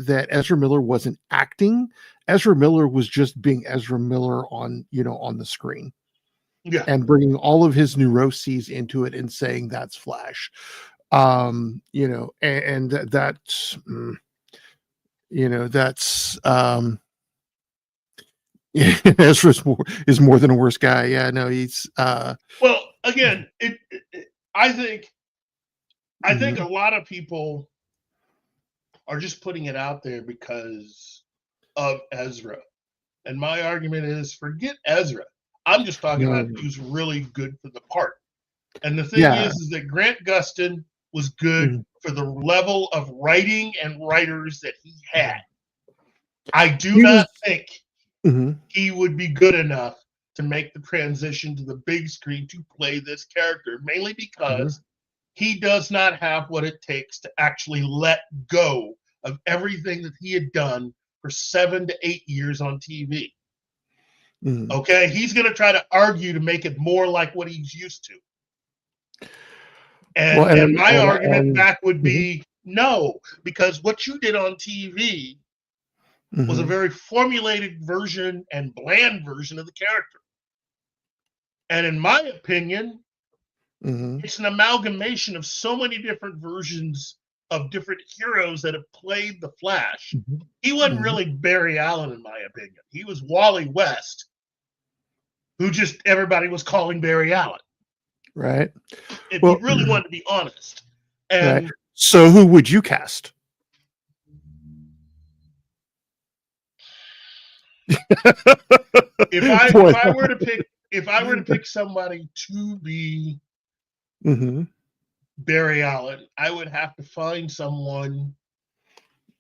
Speaker 6: Ezra Miller wasn't acting. Ezra Miller was just being Ezra Miller on the screen.
Speaker 5: Yeah.
Speaker 6: And bringing all of his neuroses into it and saying that's Flash. And that's Ezra is more than a worse guy. Yeah, no, he's
Speaker 5: well, again, I think a lot of people are just putting it out there because of Ezra. And my argument is, forget Ezra. I'm just talking about who's really good for the part. And the thing is that Grant Gustin was good for the level of writing and writers that he had. I do not think he would be good enough to make the transition to the big screen to play this character, mainly because he does not have what it takes to actually let go of everything that he had done for 7 to 8 years on TV. Okay, he's going to try to argue to make it more like what he's used to. And my argument back would be no, because what you did on TV was a very formulated version and bland version of the character. And in my opinion, it's an amalgamation of so many different versions of different heroes that have played the Flash. He wasn't really Barry Allen, in my opinion. He was Wally West, who just everybody was calling Barry Allen.
Speaker 6: Right.
Speaker 5: If you really want to be honest. And
Speaker 6: right. So who would you cast?
Speaker 5: If I were to pick somebody to be Barry Allen, I would have to find someone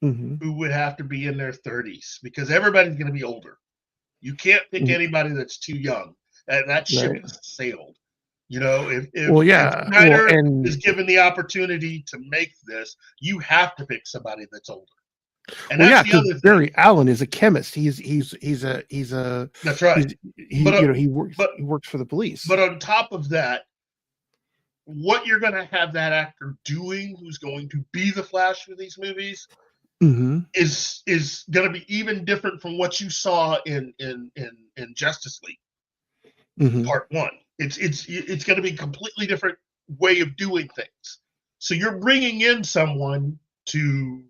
Speaker 5: who would have to be in their 30s, because everybody's going to be older. You can't pick anybody that's too young. That ship has sailed. If Snyder is given the opportunity to make this, you have to pick somebody that's older. And that's the other thing.
Speaker 6: Barry Allen is a chemist. He's a
Speaker 5: that's right.
Speaker 6: He works for the police.
Speaker 5: But on top of that, what you're going to have that actor doing, who's going to be the Flash for these movies, is going to be even different from what you saw in Justice League Part 1. It's going to be a completely different way of doing things. So you're bringing in someone to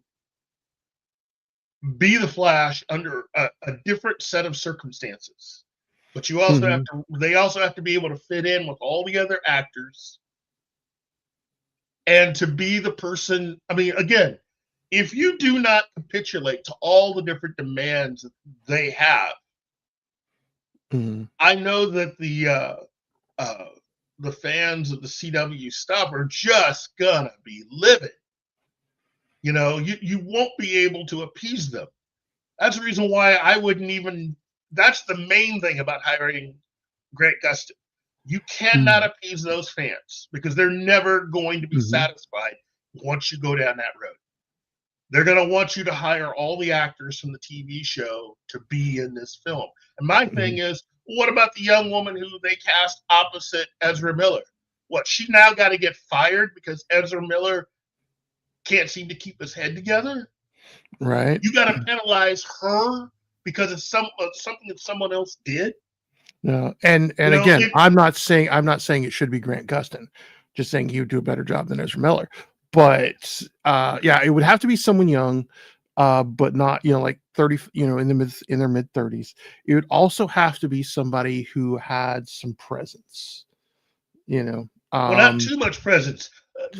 Speaker 5: be the Flash under a different set of circumstances, but you also they also have to be able to fit in with all the other actors and to be the person. I mean, again, if you do not capitulate to all the different demands that they have, I know that the fans of the CW stuff are just gonna be livid. You won't be able to appease them. That's the reason why I wouldn't even. That's the main thing about hiring Grant Gustin. You cannot appease those fans because they're never going to be satisfied once you go down that road. They're going to want you to hire all the actors from the TV show to be in this film. And my thing is, what about the young woman who they cast opposite Ezra Miller? What, she now got to get fired because Ezra Miller can't seem to keep his head together?
Speaker 6: Right.
Speaker 5: You got to penalize her because of something that someone else did?
Speaker 6: No. And again, I'm not saying it should be Grant Gustin. Just saying he would do a better job than Ezra Miller. But it would have to be someone young, but not like 30, in their mid 30s. It would also have to be somebody who had some presence. You know,
Speaker 5: well, not too much presence.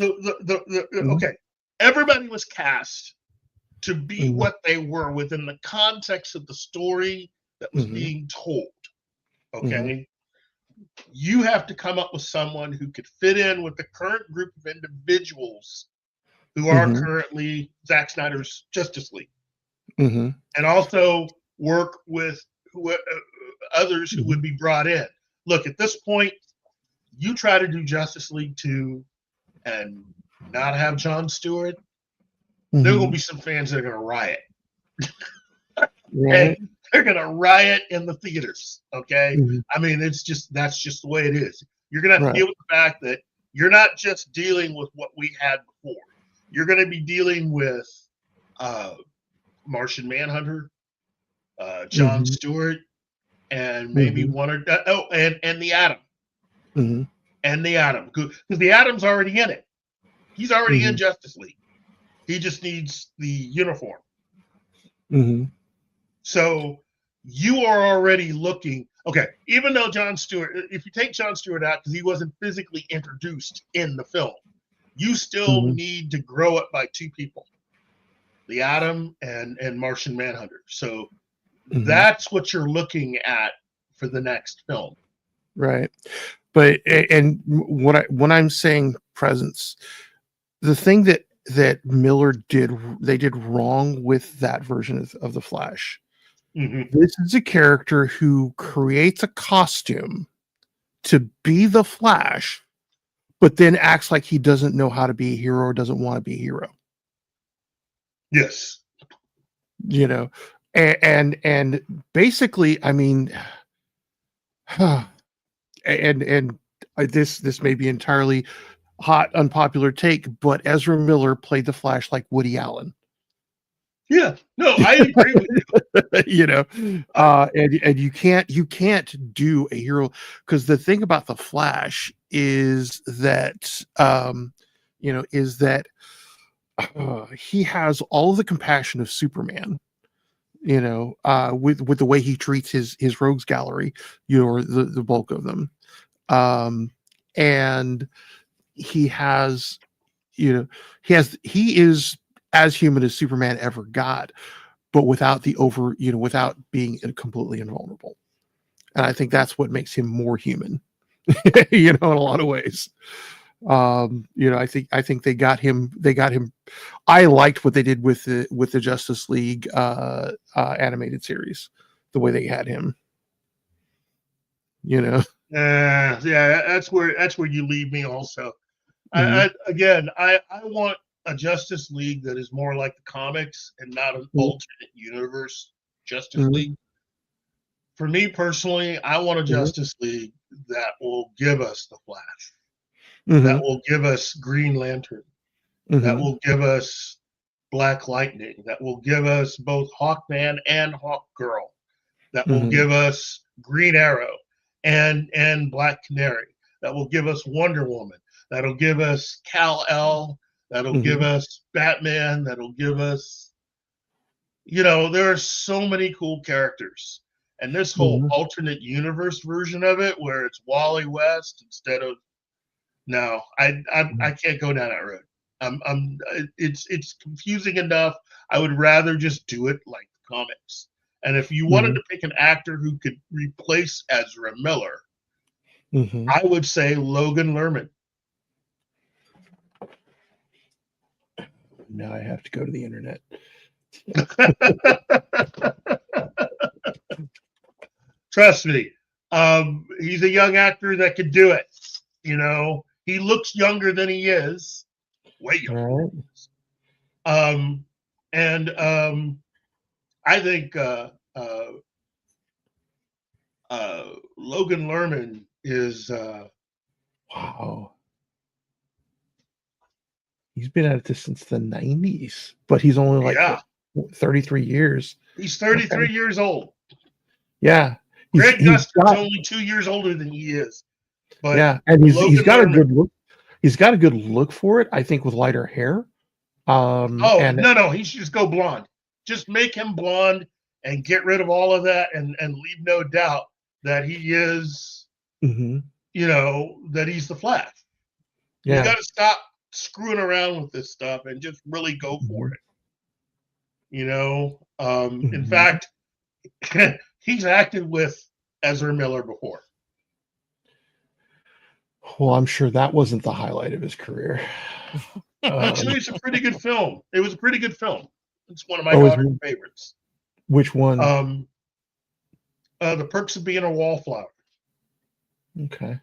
Speaker 5: Okay, everybody was cast to be what they were within the context of the story that was being told. Okay, you have to come up with someone who could fit in with the current group of individuals who are currently Zack Snyder's Justice League, and also work with others who would be brought in. Look, at this point, you try to do Justice League 2 and not have John Stewart, there will be some fans that are going to riot.
Speaker 6: right.
Speaker 5: And they're going to riot in the theaters. Okay. I mean, that's just the way it is. You're going to have to deal with the fact that you're not just dealing with what we had before. You're going to be dealing with Martian Manhunter, John Stewart, and maybe one or and the Atom. And the Atom, because the Atom's already in it. He's already in Justice League. He just needs the uniform. So you are already looking. Okay, even though John Stewart, if you take John Stewart out because he wasn't physically introduced in the film, you still need to grow it by two people, the Atom and Martian Manhunter. So that's what you're looking at for the next film.
Speaker 6: Right. But and when I'm saying presence, the thing that Miller did wrong with that version of the Flash. This is a character who creates a costume to be the Flash, but then acts like he doesn't know how to be a hero or doesn't want to be a hero.
Speaker 5: Yes.
Speaker 6: You know, and basically, I mean, and this may be entirely hot, unpopular take, but Ezra Miller played the Flash like Woody Allen.
Speaker 5: Yeah, no, I agree with you.
Speaker 6: You know, and you can't do a hero, because the thing about the Flash is that he has all of the compassion of Superman. You know, with the way he treats his rogues gallery, or the bulk of them, and he is as human as Superman ever got, but without without being completely invulnerable. And I think that's what makes him more human, in a lot of ways. I think they got him. I liked what they did with the Justice League animated series, the way they had him.
Speaker 5: Yeah, that's where you leave me also. I want a Justice League that is more like the comics and not an alternate universe Justice League. For me personally, I want a Justice League that will give us the Flash, that will give us Green Lantern, that will give us Black Lightning, that will give us both Hawkman and Hawkgirl, that will give us Green Arrow and Black Canary, that will give us Wonder Woman, that'll give us Kal-El, that'll give us Batman, that'll give us, there are so many cool characters. And this whole alternate universe version of it, where it's Wally West instead of, no, I can't go down that road. It's confusing enough. I would rather just do it like the comics. And if you wanted to pick an actor who could replace Ezra Miller, I would say Logan Lerman.
Speaker 6: Now I have to go to the internet.
Speaker 5: Trust me, he's a young actor that could do it. He looks younger than he is, way younger. I think Logan Lerman is
Speaker 6: wow. He's been at this since the 90s, but he's only 33 years.
Speaker 5: He's 33 years old.
Speaker 6: Yeah.
Speaker 5: Greg Gustin's only 2 years older than he is. But
Speaker 6: yeah, and he's got a good look. He's got a good look for it, I think, with lighter hair.
Speaker 5: No, he should just go blonde. Just make him blonde and get rid of all of that and leave no doubt that he is that he's the Flash.
Speaker 6: Yeah.
Speaker 5: You got to stop screwing around with this stuff and just really go for it. In fact, he's acted with Ezra Miller before.
Speaker 6: Well, I'm sure that wasn't the highlight of his career.
Speaker 5: Actually, it's a pretty good film. It was a pretty good film. It's one of my daughter's favorites.
Speaker 6: Which one?
Speaker 5: The Perks of Being a Wallflower.
Speaker 6: Okay.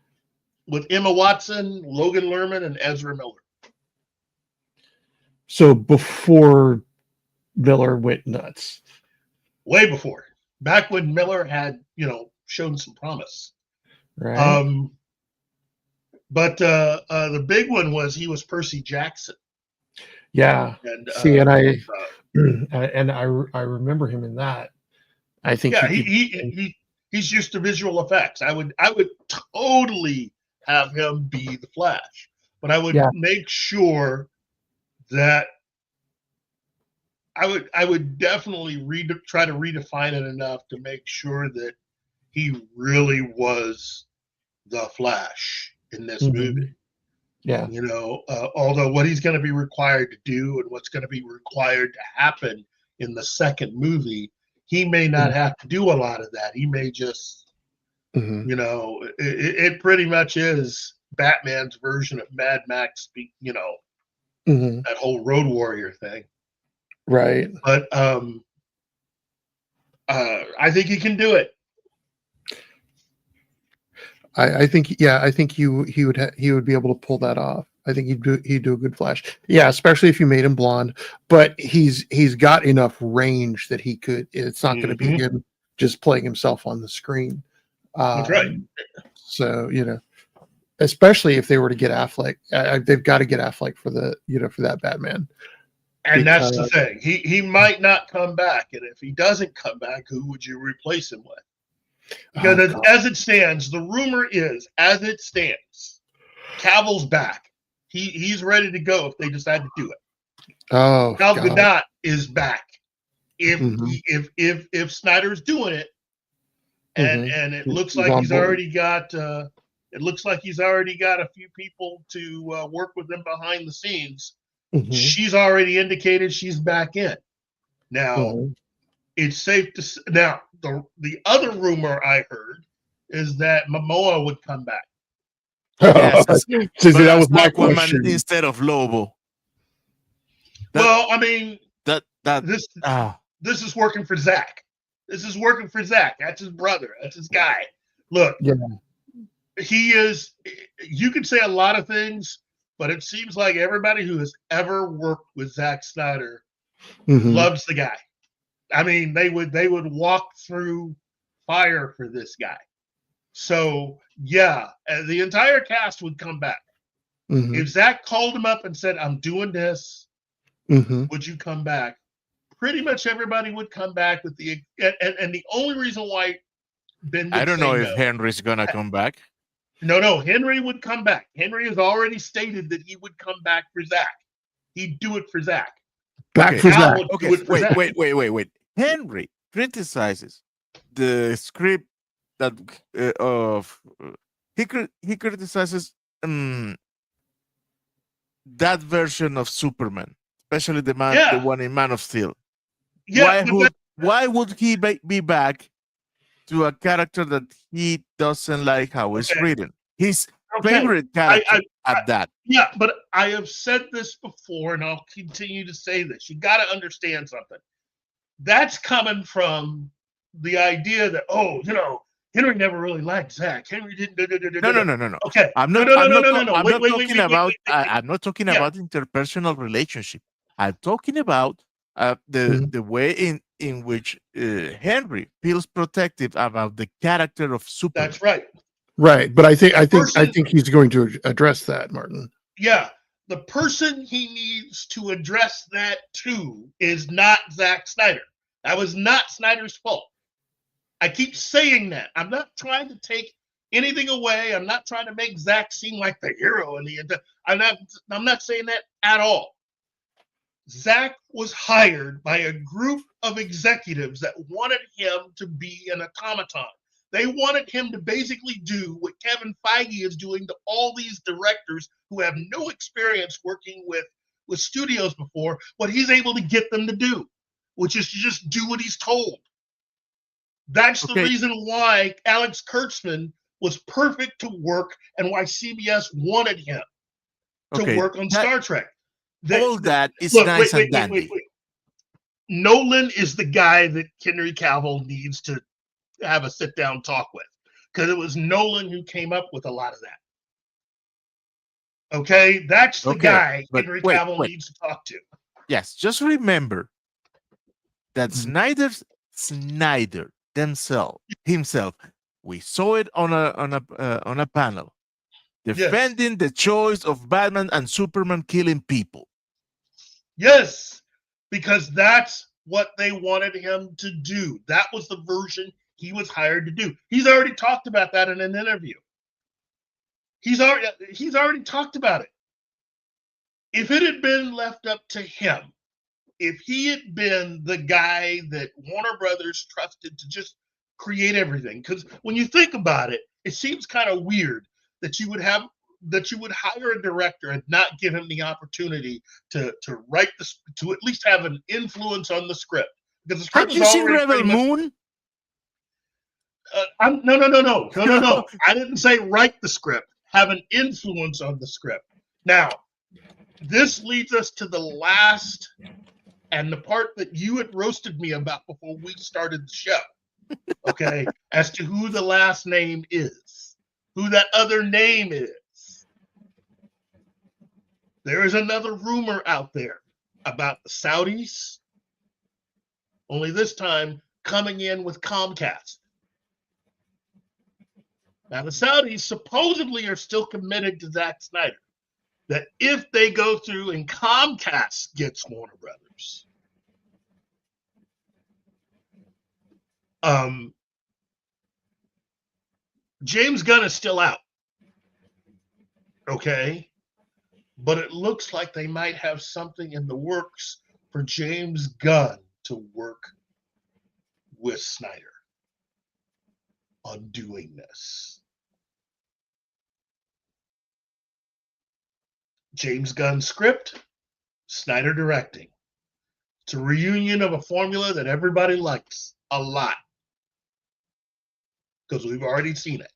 Speaker 5: With Emma Watson, Logan Lerman, and Ezra Miller.
Speaker 6: So before Miller went nuts.
Speaker 5: Way before. Back when Miller had, shown some promise.
Speaker 6: Right.
Speaker 5: But the big one was he was Percy Jackson.
Speaker 6: Yeah.
Speaker 5: And,
Speaker 6: see, and I remember him in that. I think
Speaker 5: he's used to visual effects. I would totally have him be the Flash, but I would make sure that I would definitely try to redefine it enough to make sure that he really was the Flash in this movie.
Speaker 6: Yeah.
Speaker 5: Although what he's going to be required to do and what's going to be required to happen in the second movie, he may not have to do a lot of that. He may just, it pretty much is Batman's version of Mad Max, that whole Road Warrior thing.
Speaker 6: Right.
Speaker 5: But I think he can do it.
Speaker 6: I think he would be able to pull that off. I think he'd do a good Flash. Yeah, especially if you made him blonde. But he's got enough range that he could. It's not going to be him just playing himself on the screen.
Speaker 5: That's right.
Speaker 6: So especially if they were to get Affleck, they've got to get Affleck for that Batman.
Speaker 5: And that's the thing. He might not come back, and if he doesn't come back, who would you replace him with? Because as it stands, the rumor is, as it stands, Cavill's back. He's ready to go if they decide to do it.
Speaker 6: Oh,
Speaker 5: Gal Gadot is back. If Snyder's doing it, and it looks like he's already got a few people to work with him behind the scenes. She's already indicated she's back in. Now, it's safe to now. The other rumor I heard is that Momoa would come back.
Speaker 7: Yes,
Speaker 6: that was my question.
Speaker 7: Instead of Lobo.
Speaker 5: This is working for Zack. This is working for Zack. That's his brother. That's his guy. Look, he is. You can say a lot of things, but it seems like everybody who has ever worked with Zack Snyder loves the guy. I mean, they would walk through fire for this guy. So the entire cast would come back. If Zack called him up and said, "I'm doing this," would you come back? Pretty much everybody would come back with and the only reason why Ben would
Speaker 7: I don't know if Henry's gonna come back.
Speaker 5: No, Henry would come back. Henry has already stated that he would come back for Zack. He'd do it for Zack.
Speaker 6: Back for Zack.
Speaker 7: Okay, wait. Henry criticizes the script that he criticizes that version of Superman, especially the one in Man of Steel.
Speaker 5: Yeah,
Speaker 7: why would he be back to a character that he doesn't like how it's written? His favorite character at that.
Speaker 5: Yeah, but I have said this before, and I'll continue to say this. You got to understand something. That's coming from the idea that Henry never really liked Zack. Henry didn't.
Speaker 7: No.
Speaker 5: Okay,
Speaker 7: I'm not talking about interpersonal relationship. I'm talking about the way in which Henry feels protective about the character of Superman.
Speaker 5: That's right.
Speaker 6: Right, but I think he's going to address that, Martin.
Speaker 5: Yeah, the person he needs to address that to is not Zack Snyder. That was not Snyder's fault. I keep saying that. I'm not trying to take anything away. I'm not trying to make Zack seem like the hero in the end. I'm not saying that at all. Zack was hired by a group of executives that wanted him to be an automaton. They wanted him to basically do what Kevin Feige is doing to all these directors who have no experience working with studios before, what he's able to get them to do, which is to just do what he's told. That's the reason why Alex Kurtzman was perfect to work and why CBS wanted him to work on Star Trek.
Speaker 7: All that is nice and dandy.
Speaker 5: Wait. Nolan is the guy that Henry Cavill needs to have a sit-down talk with, because it was Nolan who came up with a lot of that. Okay? That's the guy Henry Cavill needs to talk to.
Speaker 7: Yes, just remember that Snyder himself, we saw it on a panel defending the choice of Batman and Superman killing people.
Speaker 5: Yes, because that's what they wanted him to do. That was the version he was hired to do. He's already talked about that in an interview. He's already talked about it. If it had been left up to him, if he had been the guy that Warner Brothers trusted to just create everything, because when you think about it, it seems kind of weird that you would hire a director and not give him the opportunity to write this, to at least have an influence on the script. Because the script
Speaker 7: Have you seen Rebel Moon?
Speaker 5: No. I didn't say write the script. Have an influence on the script. Now, this leads us to the last and the part that you had roasted me about before we started the show. Okay, as to who the last name is, who that other name is. There is another rumor out there about the Saudis, only this time coming in with Comcast. Now, the Saudis supposedly are still committed to Zack Snyder. That if they go through and Comcast gets Warner Brothers, James Gunn is still out. Okay? But it looks like they might have something in the works for James Gunn to work with Snyder on doing this. James Gunn script, Snyder directing. It's a reunion of a formula that everybody likes a lot, because we've already seen it.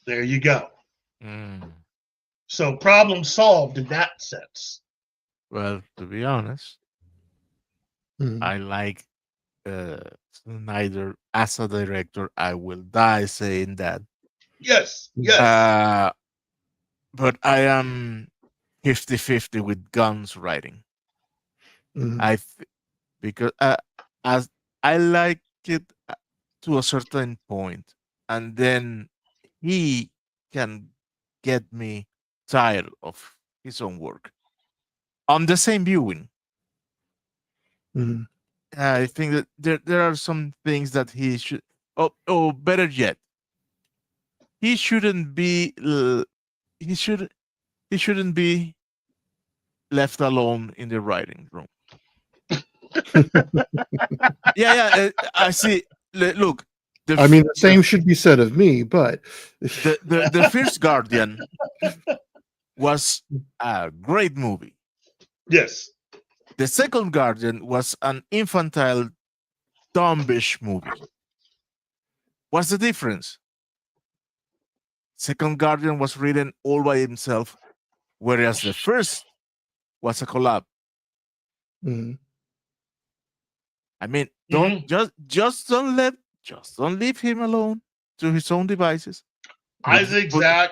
Speaker 5: There you go. So problem solved in that sense.
Speaker 7: Well, to be honest, I like Snyder as a director. I will die saying that.
Speaker 5: Yes.
Speaker 7: But I am 50-50 with Gunn's writing. Because as I like it to a certain point, and then he can get me tired of his own work on the same viewing. I think that there are some things that he should. Oh, better yet, he shouldn't be. He shouldn't be left alone in the writing room. I see. Look,
Speaker 6: the same should be said of me, but
Speaker 7: the First Guardian was a great movie.
Speaker 5: Yes.
Speaker 7: The Second Guardian was an infantile, dumbish movie. What's the difference? Second Guardian was written all by himself, whereas the first was a collab. I mean, don't don't leave him alone to his own devices.
Speaker 5: I think Zach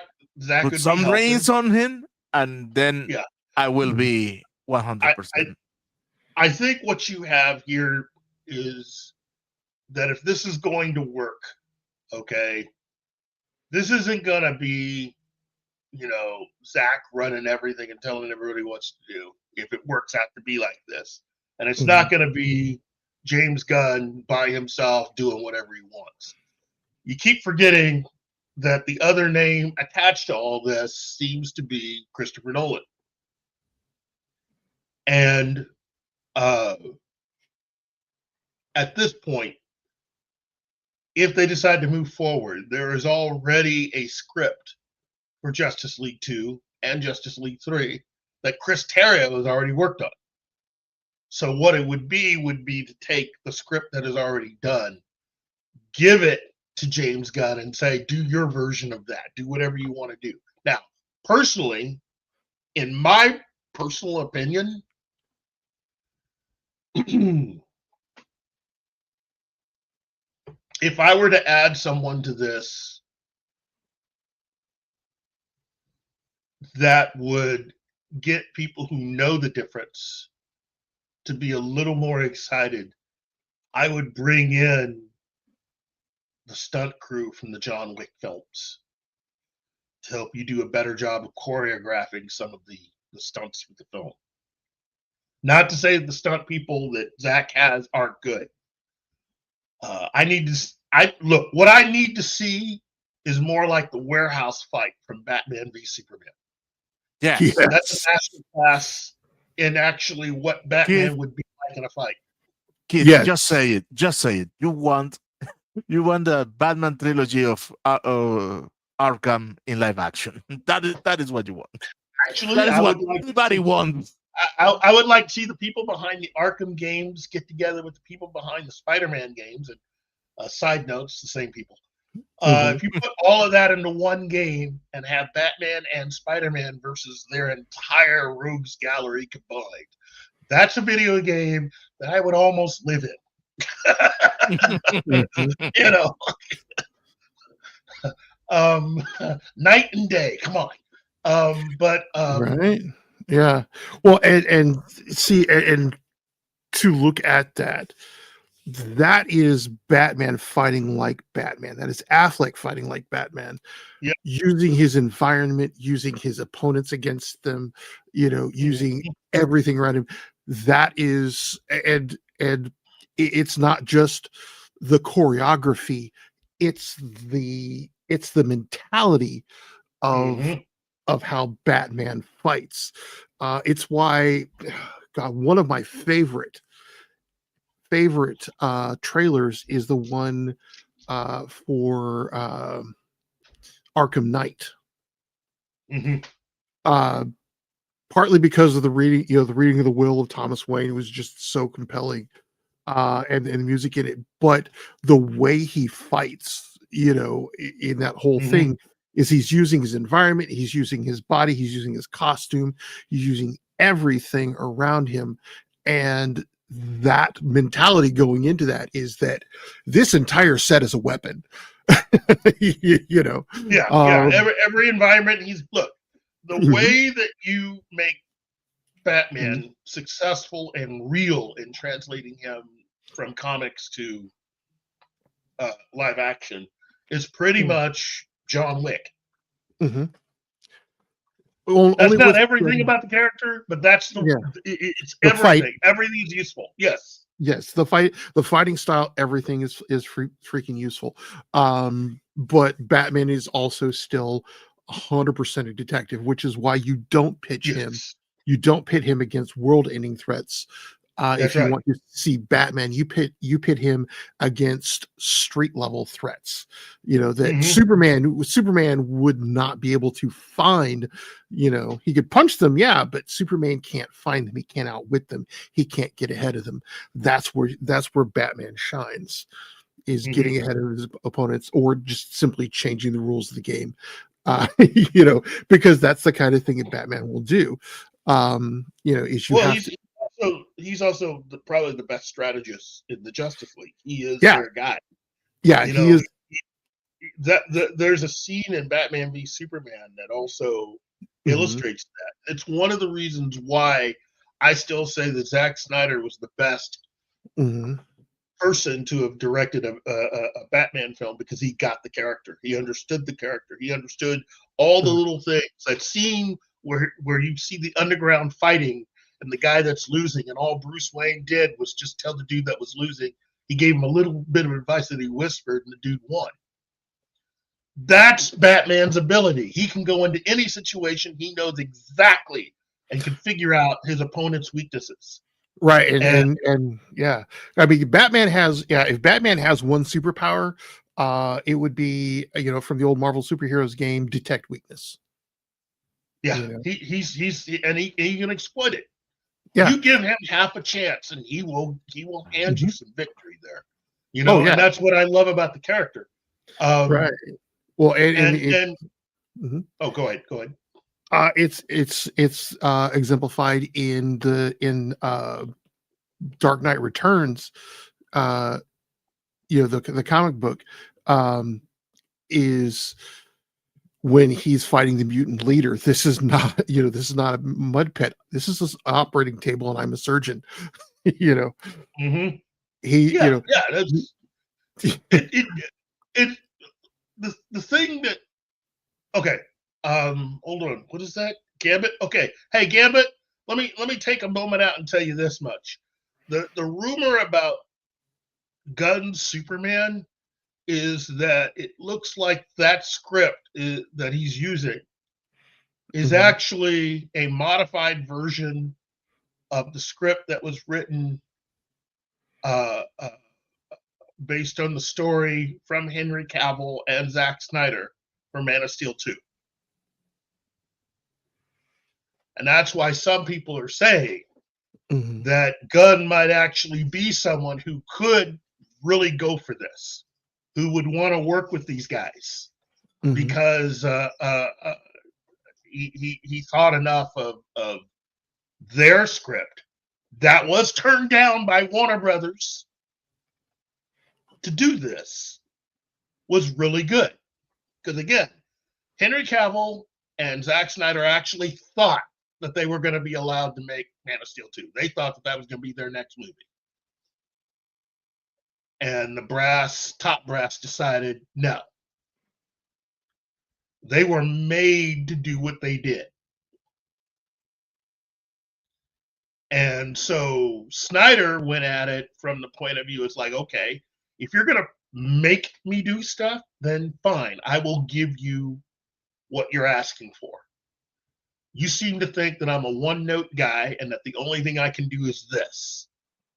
Speaker 7: put some reins on him, and then I will be 100%.
Speaker 5: I think what you have here is that if this is going to work, okay, this isn't going to be, Zach running everything and telling everybody what to do if it works out to be like this. And it's not going to be James Gunn by himself doing whatever he wants. You keep forgetting that the other name attached to all this seems to be Christopher Nolan. And at this point, if they decide to move forward, there is already a script for Justice League 2 and Justice League 3 that Chris Terrio has already worked on. So what it would be to take the script that is already done, give it to James Gunn and say, do your version of that. Do whatever you want to do. Now, personally, in my personal opinion, if I were to add someone to this that would get people who know the difference to be a little more excited, I would bring in the stunt crew from the John Wick films to help you do a better job of choreographing some of the stunts with the film. Not to say that the stunt people that Zach has aren't good. What I need to see is more like the warehouse fight from Batman v Superman.
Speaker 7: Yes.
Speaker 5: That's a masterclass in actually what Batman would be like in a fight.
Speaker 7: Kid,
Speaker 6: Yes.
Speaker 7: just say it. Just say it. You want the Batman trilogy of Arkham in live action. That is what you want.
Speaker 5: Actually,
Speaker 7: That is
Speaker 5: I
Speaker 7: what
Speaker 5: would like
Speaker 7: everybody wants.
Speaker 5: I would like to see the people behind the Arkham games get together with the people behind the Spider-Man games. And side notes, the same people. If you put all of that into one game and have Batman and Spider-Man versus their entire rogues gallery combined, that's a video game that I would almost live in. You know, night and day. Come on.
Speaker 6: Right. Yeah. Well, and see, and to look at that is Batman fighting like Batman. That is Affleck fighting like Batman.
Speaker 5: Yep.
Speaker 6: Using his environment, using his opponents against them, using everything around him. That is, and it's not just the choreography, it's the mentality of how Batman fights. It's why, God, one of my favorite trailers is the one for Arkham Knight. Partly because of the reading, the reading of the will of Thomas Wayne was just so compelling, and the music in it. But the way he fights, in that whole thing, is he's using his environment, he's using his body, he's using his costume, he's using everything around him. And that mentality going into that is that this entire set is a weapon.
Speaker 5: Every environment the way that you make Batman successful and real in translating him from comics to live action is pretty much John Wick.
Speaker 6: Well,
Speaker 5: that's not everything about the character, but that's it's
Speaker 6: the
Speaker 5: everything.
Speaker 6: Fight.
Speaker 5: Everything is useful. Yes,
Speaker 6: the fighting style, everything is freaking useful. But Batman is also still 100% a detective, which is why you don't pitch him. You don't pit him against world-ending threats. If you want to see Batman, you pit him against street level threats. That Superman would not be able to find. He could punch them, but Superman can't find them. He can't outwit them. He can't get ahead of them. That's where Batman shines, is getting ahead of his opponents, or just simply changing the rules of the game. Because that's the kind of thing that Batman will do.
Speaker 5: He's also probably the best strategist in the Justice League. He is their guy.
Speaker 6: Yeah, he is.
Speaker 5: There's a scene in Batman v Superman that also illustrates that. It's one of the reasons why I still say that Zack Snyder was the best person to have directed a Batman film, because he got the character. He understood the character. He understood all the little things. That scene where you see the underground fighting and the guy that's losing, and all Bruce Wayne did was just tell the dude that was losing. He gave him a little bit of advice that he whispered, and the dude won. That's Batman's ability. He can go into any situation. He knows exactly and can figure out his opponent's weaknesses.
Speaker 6: Right. And yeah, I mean, Batman has, if Batman has one superpower, it would be, from the old Marvel superheroes game, detect weakness.
Speaker 5: Yeah, he can exploit it. Yeah. You give him half a chance and he will hand you some victory there. And that's what I love about the character.
Speaker 6: Right. Well,
Speaker 5: oh, go ahead.
Speaker 6: It's exemplified in Dark Knight Returns. The comic book is when he's fighting the mutant leader. This is not a mud pit. This is an operating table, and I'm a surgeon.
Speaker 5: Mm-hmm. That's the thing that. Okay, hold on. What is that, Gambit? Okay, hey Gambit, let me take a moment out and tell you this much. The rumor about Gunn's Superman is that it looks like that script that he's using is actually a modified version of the script that was written based on the story from Henry Cavill and Zack Snyder for Man of Steel 2. And that's why some people are saying that Gunn might actually be someone who could really go for this, who would want to work with these guys because he thought enough of their script that was turned down by Warner Brothers to do this was really good. Because again, Henry Cavill and Zack Snyder actually thought that they were going to be allowed to make Man of Steel 2. They thought that was going to be their next movie. And the top brass decided no. They were made to do what they did. And so Snyder went at it from the point of view, it's like, okay, if you're going to make me do stuff, then fine. I will give you what you're asking for. You seem to think that I'm a one-note guy and that the only thing I can do is this.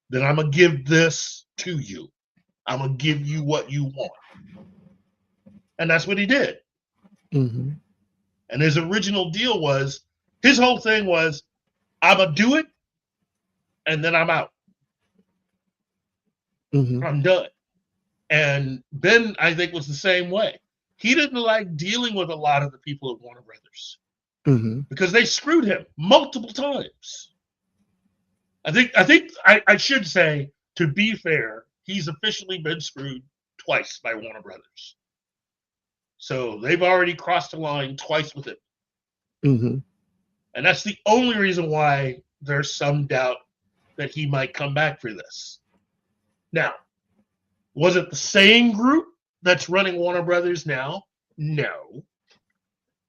Speaker 5: Then I'm going to give this to you. I'm going to give you what you want. And that's what he did. And his original deal was, his whole thing was, I'm going to do it, and then I'm out. I'm done. And Ben, I think, was the same way. He didn't like dealing with a lot of the people at Warner Brothers because they screwed him multiple times. I think I should say, to be fair, he's officially been screwed twice by Warner Brothers. So they've already crossed the line twice with him. And that's the only reason why there's some doubt that he might come back for this. Now, was it the same group that's running Warner Brothers now? No.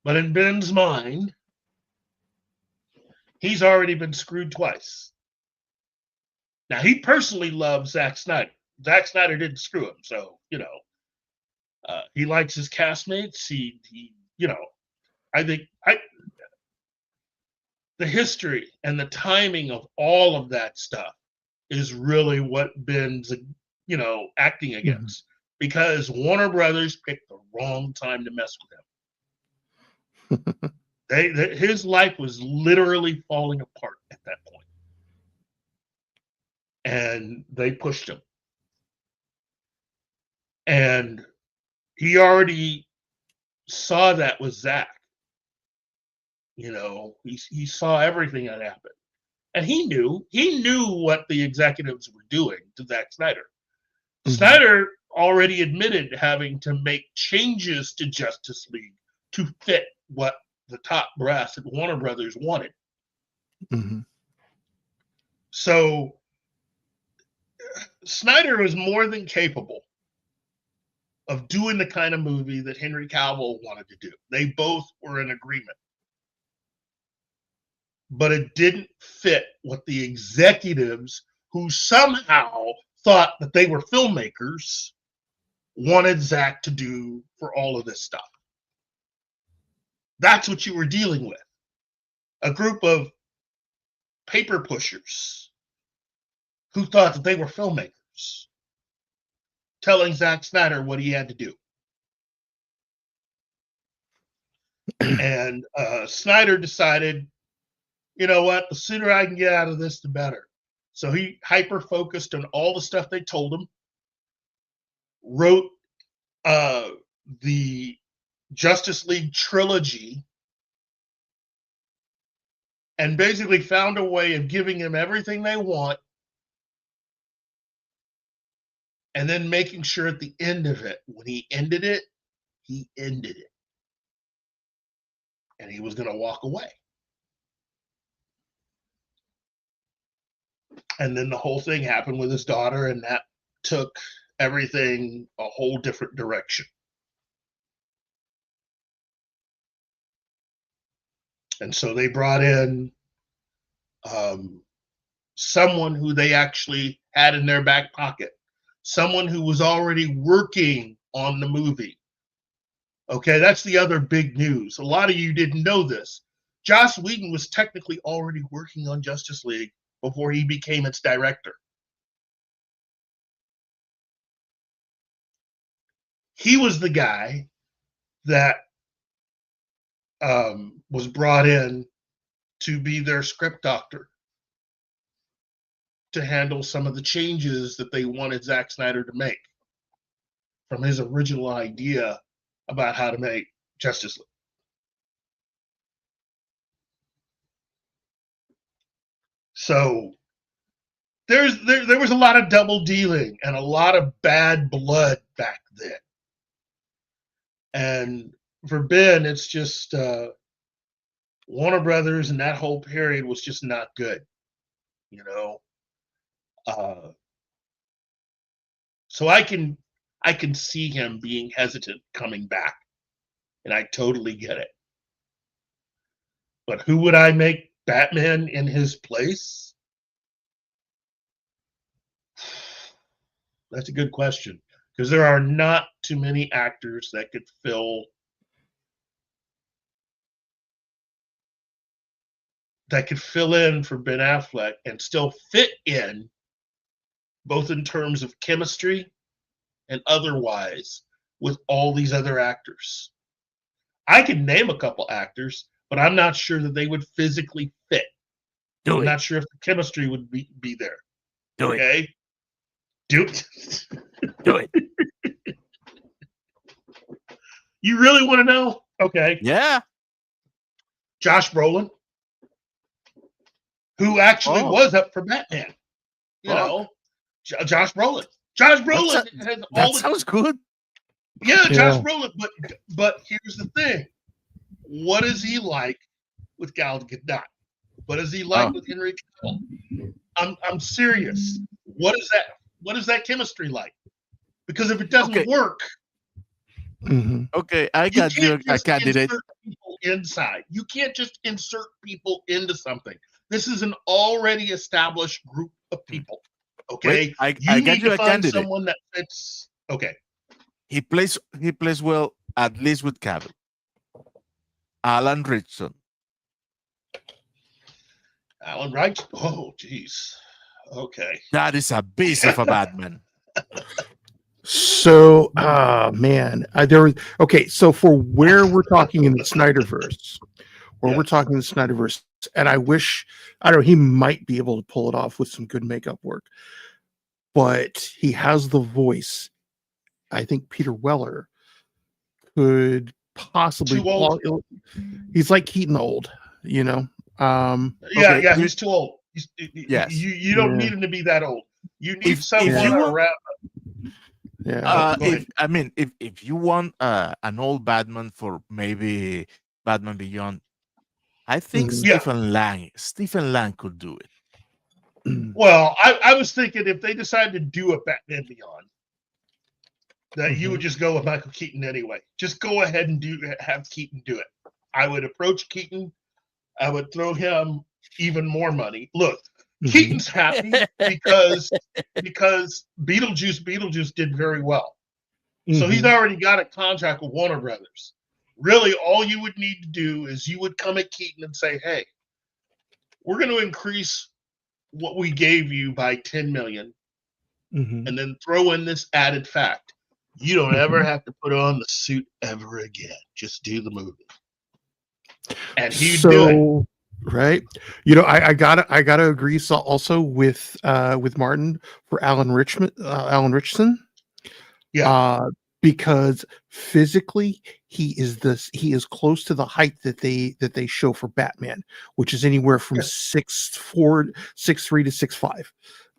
Speaker 5: But in Ben's mind, he's already been screwed twice. Now, he personally loves Zack Snyder. Zack Snyder didn't screw him, so, he likes his castmates. I think the history and the timing of all of that stuff is really what Ben's, acting against, because Warner Brothers picked the wrong time to mess with him. His life was literally falling apart at that point. And they pushed him. And he already saw that with Zack. He saw everything that happened. And he knew what the executives were doing to Zack Snyder. Snyder already admitted having to make changes to Justice League to fit what the top brass at Warner Brothers wanted. So Snyder was more than capable of doing the kind of movie that Henry Cavill wanted to do. They both were in agreement. But it didn't fit what the executives, who somehow thought that they were filmmakers, wanted Zack to do for all of this stuff. That's what you were dealing with. A group of paper pushers who thought that they were filmmakers telling Zack Snyder what he had to do. And Snyder decided, you know what, the sooner I can get out of this, the better. So he hyper-focused on all the stuff they told him, wrote the Justice League trilogy, and basically found a way of giving him everything they want, and then making sure at the end of it, when he ended it, he ended it. And he was going to walk away. And then the whole thing happened with his daughter, and that took everything a whole different direction. And so they brought in someone who they actually had in their back pocket, someone who was already working on the movie. Okay, that's the other big news. A lot of you didn't know this. Joss Whedon was technically already working on Justice League before he became its director. He was the guy that was brought in to be their script doctor, to handle some of the changes that they wanted Zack Snyder to make from his original idea about how to make Justice League. So there was a lot of double dealing and a lot of bad blood back then. And for Ben, it's just Warner Brothers and that whole period was just not good, you know. So I can see him being hesitant coming back, and I totally get it. But who would I make Batman in his place? That's a good question, because there are not too many actors that could fill in for Ben Affleck and still fit in, both in terms of chemistry and otherwise, with all these other actors. I can name a couple actors, but I'm not sure that they would physically fit. I'm not sure if the chemistry would be there. Do it. Do it. You really want to know? Okay.
Speaker 7: Yeah.
Speaker 5: Josh Brolin, who actually was up for Batman. You know, Josh Brolin. Josh Brolin has all
Speaker 7: that sounds good.
Speaker 5: Yeah, Josh Brolin. But here's the thing: what is he like with Gal Gadot? What is he like with Henry Cavill? I'm serious. What is that? What is that chemistry like? Because if it doesn't work,
Speaker 7: okay, I got you a candidate.
Speaker 5: People inside, you can't just insert people into something. This is an already established group of people. Okay,
Speaker 7: wait, I got you a candidate.
Speaker 5: Someone that fits. Okay,
Speaker 7: he plays well, at least with Cavill. Alan Richardson.
Speaker 5: Alan Wright. Oh, jeez. Okay.
Speaker 7: That is a beast of a Batman.
Speaker 6: So, man, okay. So for where we're talking in the Snyderverse, and I don't know, he might be able to pull it off with some good makeup work, but he has the voice. I think Peter Weller could possibly. He's like Keaton old, you know.
Speaker 5: Yeah, he's too old. You don't need him to be that old. You need someone around.
Speaker 6: Yeah.
Speaker 7: If you want an old Batman for maybe Batman Beyond, I think Stephen Lang could do it.
Speaker 5: Well, I was thinking if they decided to do a Batman Beyond, that you would just go with Michael Keaton anyway. Just go ahead and have Keaton do it. I would approach Keaton. I would throw him even more money. Look, Keaton's happy because Beetlejuice did very well. So he's already got a contract with Warner Brothers. Really, all you would need to do is you would come at Keaton and say, "Hey, we're going to increase what we gave you by 10 million, and then throw in this added fact: you don't ever have to put on the suit ever again. Just do the movie." And he'd do it.
Speaker 6: Right. You know, I gotta agree. So also with Martin for Alan Richardson.
Speaker 5: Yeah.
Speaker 6: Because physically he is close to the height that they show for Batman, which is anywhere from 6'4", 6'3" to 6'5".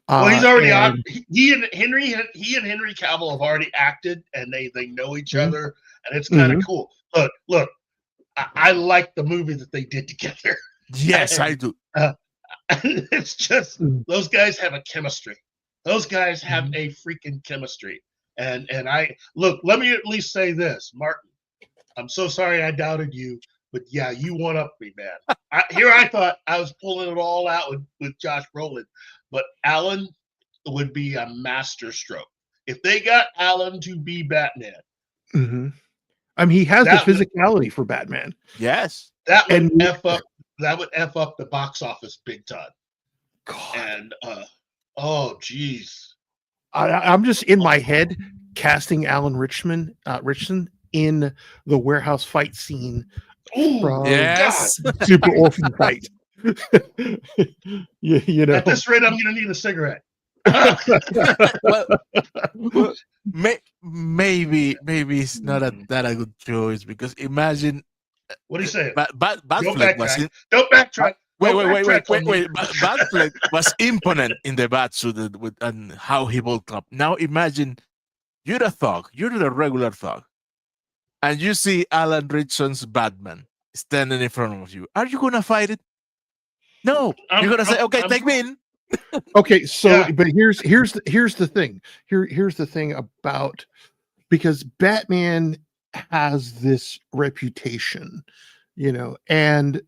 Speaker 5: Well, he's already on. He and Henry Cavill have already acted, and they know each other, and it's kind of cool. Look, I like the movie that they did together.
Speaker 7: Yes, I do.
Speaker 5: It's just those guys have a chemistry. Those guys have a freaking chemistry. And I look. Let me at least say this, Martin. I'm so sorry I doubted you, but yeah, you one up me, man. I thought I was pulling it all out with Josh Brolin, but Alan would be a master stroke if they got Alan to be Batman.
Speaker 6: I mean, he has the physicality for Batman.
Speaker 7: Yes,
Speaker 5: that would f up the box office big time.
Speaker 6: God.
Speaker 5: And oh geez.
Speaker 6: I'm just in my head casting Alan Richardson in the warehouse fight scene from Super Orphan Fight. you know,
Speaker 5: at this rate, I'm going to need a cigarette.
Speaker 7: well, maybe it's not that a good choice, because imagine
Speaker 5: what do you say?
Speaker 7: Batfleck was
Speaker 5: don't backtrack.
Speaker 7: Wait. Batfleck was imponent in the Batsuit and how he bulked up. Now imagine you're a thug, you're the regular thug, and you see Alan Richardson's Batman standing in front of you. Are you gonna fight it? No, you're gonna say, "Okay, take me in."
Speaker 6: Okay, so but here's the thing. Here's the thing about, because Batman has this reputation, you know, and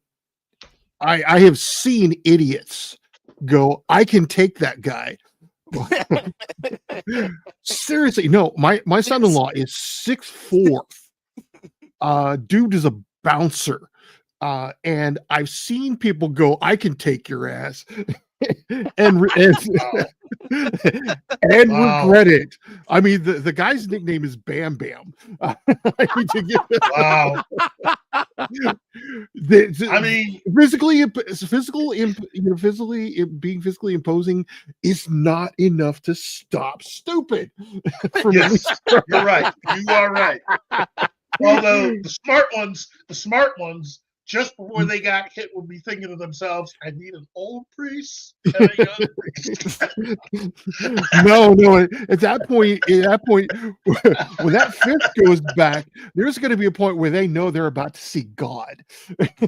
Speaker 6: I have seen idiots go, "I can take that guy." Seriously, no. My son-in-law is 6'4". Dude is a bouncer, and I've seen people go, "I can take your ass," and regret it. I mean, the guy's nickname is Bam Bam. I need to get
Speaker 5: I mean,
Speaker 6: being physically imposing is not enough to stop stupid.
Speaker 5: Yes, you're right. You are right. Although the smart ones, just before they got hit, would be thinking to themselves, "I need an old priest and a young priest."
Speaker 6: No. At that point, when that fist goes back, there's going to be a point where they know they're about to see God.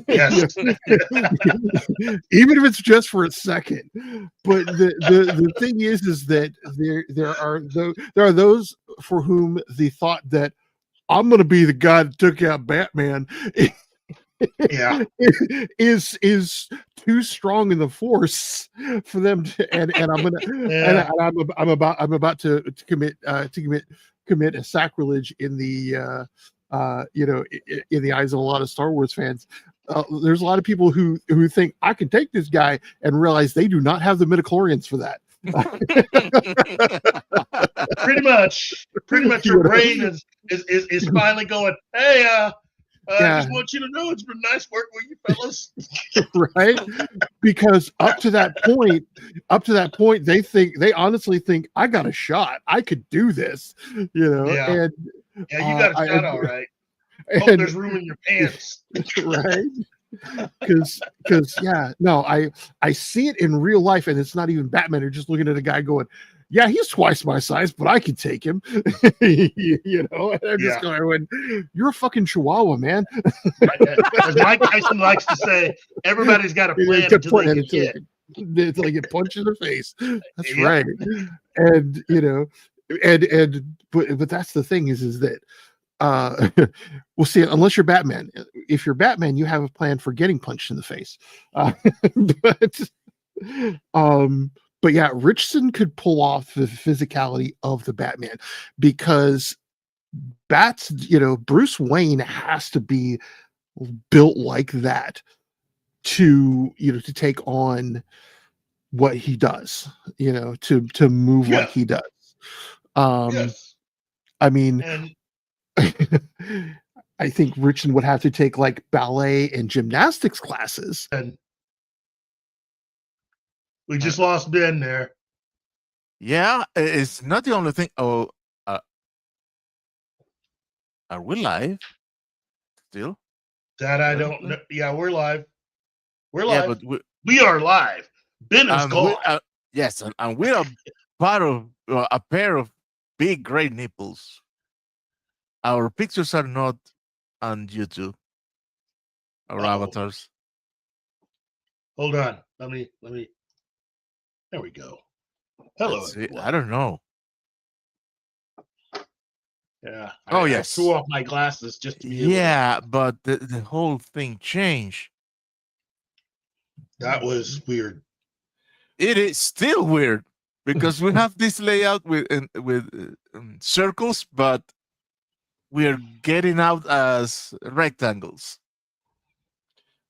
Speaker 5: Yes.
Speaker 6: Even if it's just for a second. But the thing is that there are those for whom the thought that I'm going to be the guy that took out Batman is too strong in the force for them to, and I'm gonna I'm about to commit a sacrilege in the in the eyes of a lot of Star Wars fans. There's a lot of people who think I can take this guy and realize they do not have the midichlorians for that.
Speaker 5: Pretty much your brain is finally going, "Hey, I just want you to know it's been nice working with you fellas."
Speaker 6: Right? Because up to that point, they honestly think, "I got a shot. I could do this," you know.
Speaker 5: And you got a shot, all right. Hope there's room in your pants.
Speaker 6: Right? Because I see it in real life, and it's not even Batman. You're just looking at a guy going, "Yeah, he's twice my size, but I can take him." You know, and I'm just going, "You're a fucking chihuahua, man."
Speaker 5: As Mike Tyson likes to say, everybody's got a plan until they get hit.
Speaker 6: Until they get punched in the face. That's right. And you know, but that's the thing is that we'll see. Unless you're Batman, if you're Batman, you have a plan for getting punched in the face. But yeah, Richardson could pull off the physicality of the Batman, because Bruce Wayne has to be built like that to take on what he does, to move like he does.
Speaker 5: Yes.
Speaker 6: I mean,
Speaker 5: And
Speaker 6: I think Richard would have to take like ballet and gymnastics classes.
Speaker 5: we just lost Ben there.
Speaker 7: Yeah, it's not the only thing. Oh, are we live still?
Speaker 5: That I don't know. Yeah, we're live. We're
Speaker 7: Yeah,
Speaker 5: live.
Speaker 7: but
Speaker 5: We are live. Ben is gone.
Speaker 7: Yes, and we're part of a pair of big, great nipples. Our pictures are not on YouTube. Our avatars.
Speaker 5: Hold on. Let me. There we go. Hello.
Speaker 7: I don't know.
Speaker 5: Yeah.
Speaker 7: Yes.
Speaker 5: I threw off my glasses just to be able
Speaker 7: Yeah, but the whole thing changed.
Speaker 5: That was weird.
Speaker 7: It is still weird because we have this layout with circles, but we're getting out as rectangles.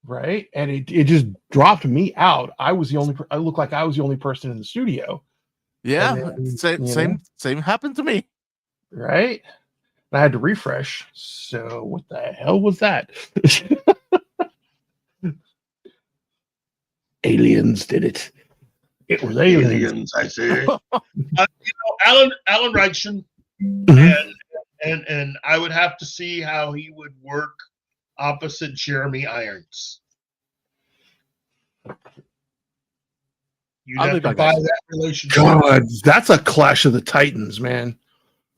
Speaker 6: Right, and it just dropped me out. I was the only. I looked like I was the only person in the studio.
Speaker 7: Yeah,
Speaker 6: then,
Speaker 7: same happened to me.
Speaker 6: Right, I had to refresh. So what the hell was that? Aliens did it. It was aliens.
Speaker 5: I say. Alan Reichen, and I would have to see how he would work opposite Jeremy Irons. You'd have to buy that relationship.
Speaker 6: God, that's a clash of the titans, man.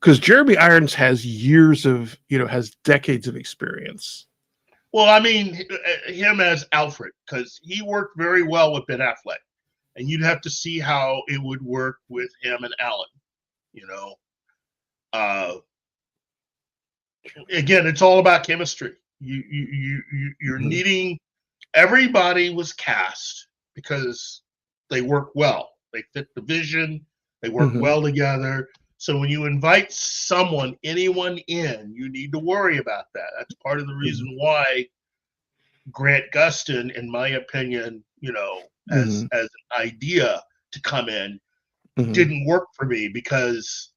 Speaker 6: Because Jeremy Irons has has decades of experience.
Speaker 5: Well, I mean, him as Alfred, because he worked very well with Ben Affleck, and you'd have to see how it would work with him and Alan. Again, it's all about chemistry. You're needing. Everybody was cast because they work well. They fit the vision. They work well together. So when you invite anyone in, you need to worry about that. That's part of the reason why Grant Gustin, in my opinion, as an idea to come in, didn't work for me because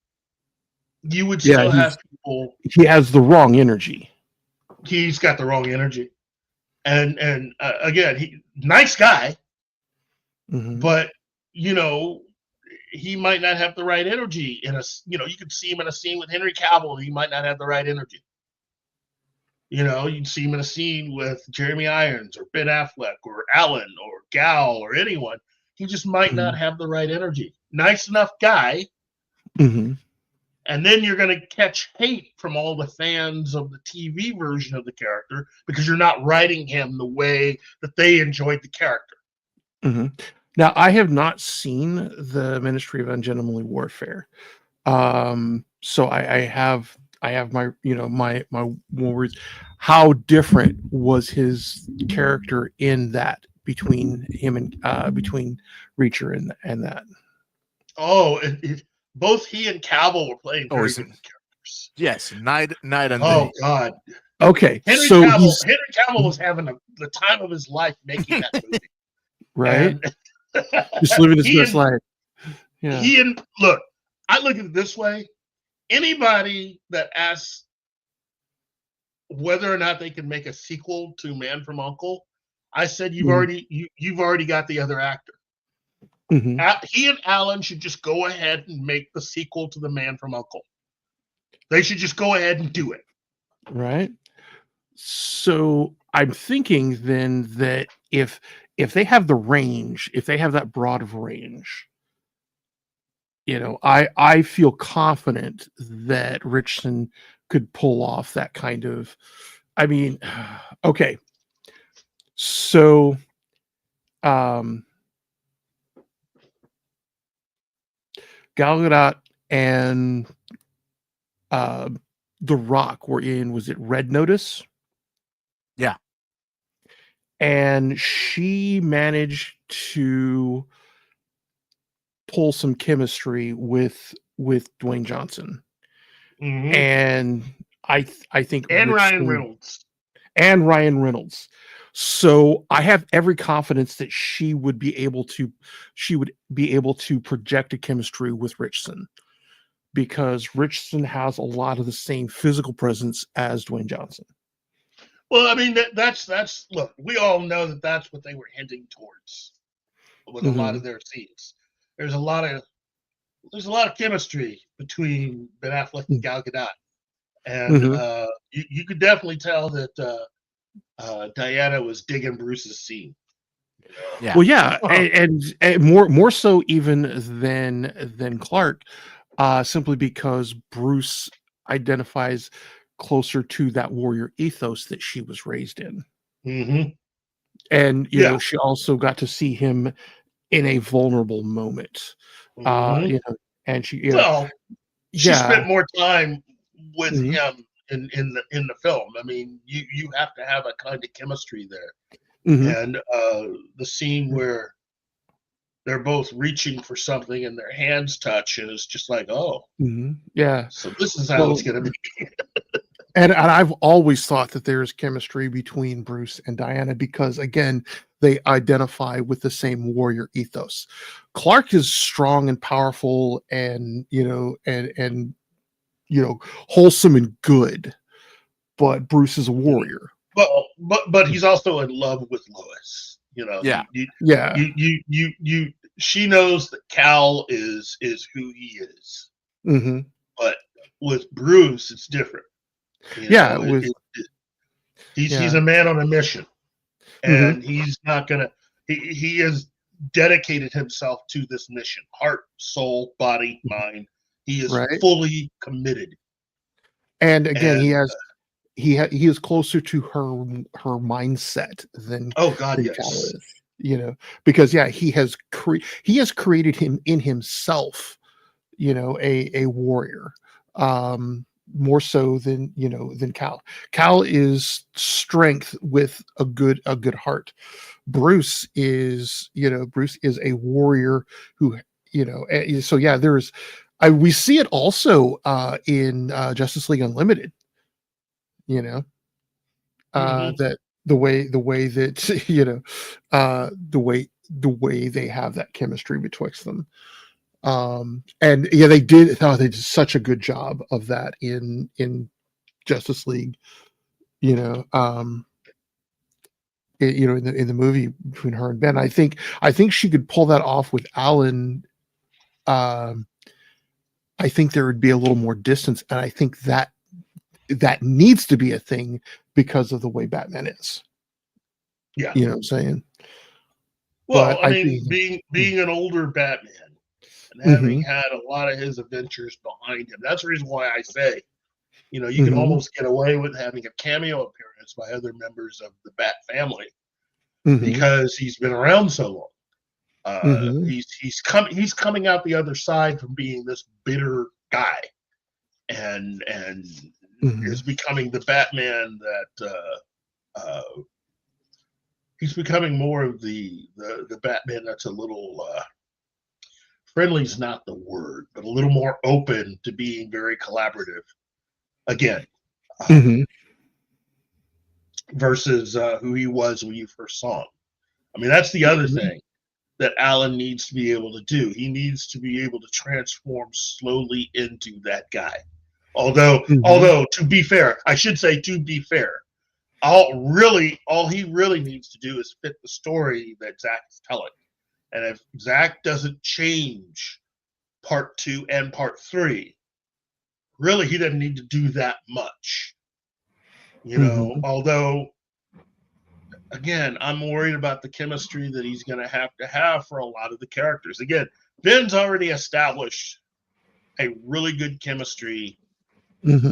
Speaker 5: you would still have people.
Speaker 6: He has the wrong energy.
Speaker 5: He's got the wrong energy, and again, nice guy, but he might not have the right energy you could see him in a scene with Henry Cavill. He might not have the right energy. You'd see him in a scene with Jeremy Irons or Ben Affleck or Alan or Gal or anyone. He just might not have the right energy. Nice enough guy. And then you're going to catch hate from all the fans of the TV version of the character because you're not writing him the way that they enjoyed the character.
Speaker 6: Now, I have not seen the Ministry of Ungentlemanly Warfare, so I have my my worries. How different was his character in that between him and between Reacher and that?
Speaker 5: Oh, both he and Cavill were playing very different characters.
Speaker 7: Yes, night and day.
Speaker 5: Oh God.
Speaker 6: Okay,
Speaker 5: Henry Cavill was having the time of his life making that movie.
Speaker 6: Right. Just living his best life. Yeah.
Speaker 5: Look, I look at it this way. Anybody that asks whether or not they can make a sequel to Man from U.N.C.L.E., I said you've already got the other actor. He and Alan should just go ahead and make the sequel to The Man from U.N.C.L.E. They should just go ahead and do it.
Speaker 6: Right. So I'm thinking then that if they have the range, if they have that broad of range, I feel confident that Richardson could pull off that kind of. I mean, okay. So, Gal Gadot and The Rock were in. Was it Red Notice?
Speaker 7: Yeah.
Speaker 6: And she managed to pull some chemistry with Dwayne Johnson. and I think
Speaker 5: Ryan Reynolds.
Speaker 6: and Ryan Reynolds. So I have every confidence that she would be able to project a chemistry with Richardson, because Richardson has a lot of the same physical presence as Dwayne Johnson.
Speaker 5: Well, I mean, that's look, we all know that that's what they were hinting towards with a lot of their scenes. There's a lot of chemistry between Ben Affleck and Gal Gadot, and you could definitely tell that Diana was digging Bruce's scene.
Speaker 6: Yeah. Well, yeah, and more so even than Clark, simply because Bruce identifies closer to that warrior ethos that she was raised in. And you know, she also got to see him in a vulnerable moment. You know, and she
Speaker 5: spent more time with him in the film. I mean, you have to have a kind of chemistry there. And the scene where they're both reaching for something and their hands touch, and it's just like, oh,
Speaker 6: yeah.
Speaker 5: So this is how it's going to be.
Speaker 6: And I've always thought that there's chemistry between Bruce and Diana because, again, they identify with the same warrior ethos. Clark is strong and powerful, and and wholesome and good, but Bruce is a warrior.
Speaker 5: But he's also in love with Lois. You know.
Speaker 6: Yeah.
Speaker 5: She knows that Cal is who he is. But with Bruce, it's different. He's a man on a mission, and he's not gonna. He has dedicated himself to this mission, heart, soul, body, mind. He is fully committed.
Speaker 6: And again, he is closer to her mindset than Cal is. You know, because he has created him in himself. You know, a warrior. More so than Cal. Cal is strength with a good heart. Bruce is a warrior who, so we see it also in Justice League Unlimited. That the way that the way they have that chemistry betwixt them. And they did such a good job of that in Justice League, in the movie between her and Ben. I think she could pull that off with Alan. I think there would be a little more distance, and I think that needs to be a thing because of the way Batman is. Yeah, you know what I'm saying.
Speaker 5: Well, I mean, being an older Batman. And having had a lot of his adventures behind him. That's the reason why I say, you can almost get away with having a cameo appearance by other members of the Bat family because he's been around so long. He's coming out the other side from being this bitter guy, and is becoming the Batman that he's becoming more of the Batman that's a little. Friendly's not the word, but a little more open to being very collaborative. Again, versus who he was when you first saw him. I mean, that's the other thing that Alan needs to be able to do. He needs to be able to transform slowly into that guy. Although, to be fair, all he really needs to do is fit the story that Zack is telling. And if Zack doesn't change part 2 and part 3, really he doesn't need to do that much. Although, again, I'm worried about the chemistry that he's going to have for a lot of the characters. Again, Ben's already established a really good chemistry with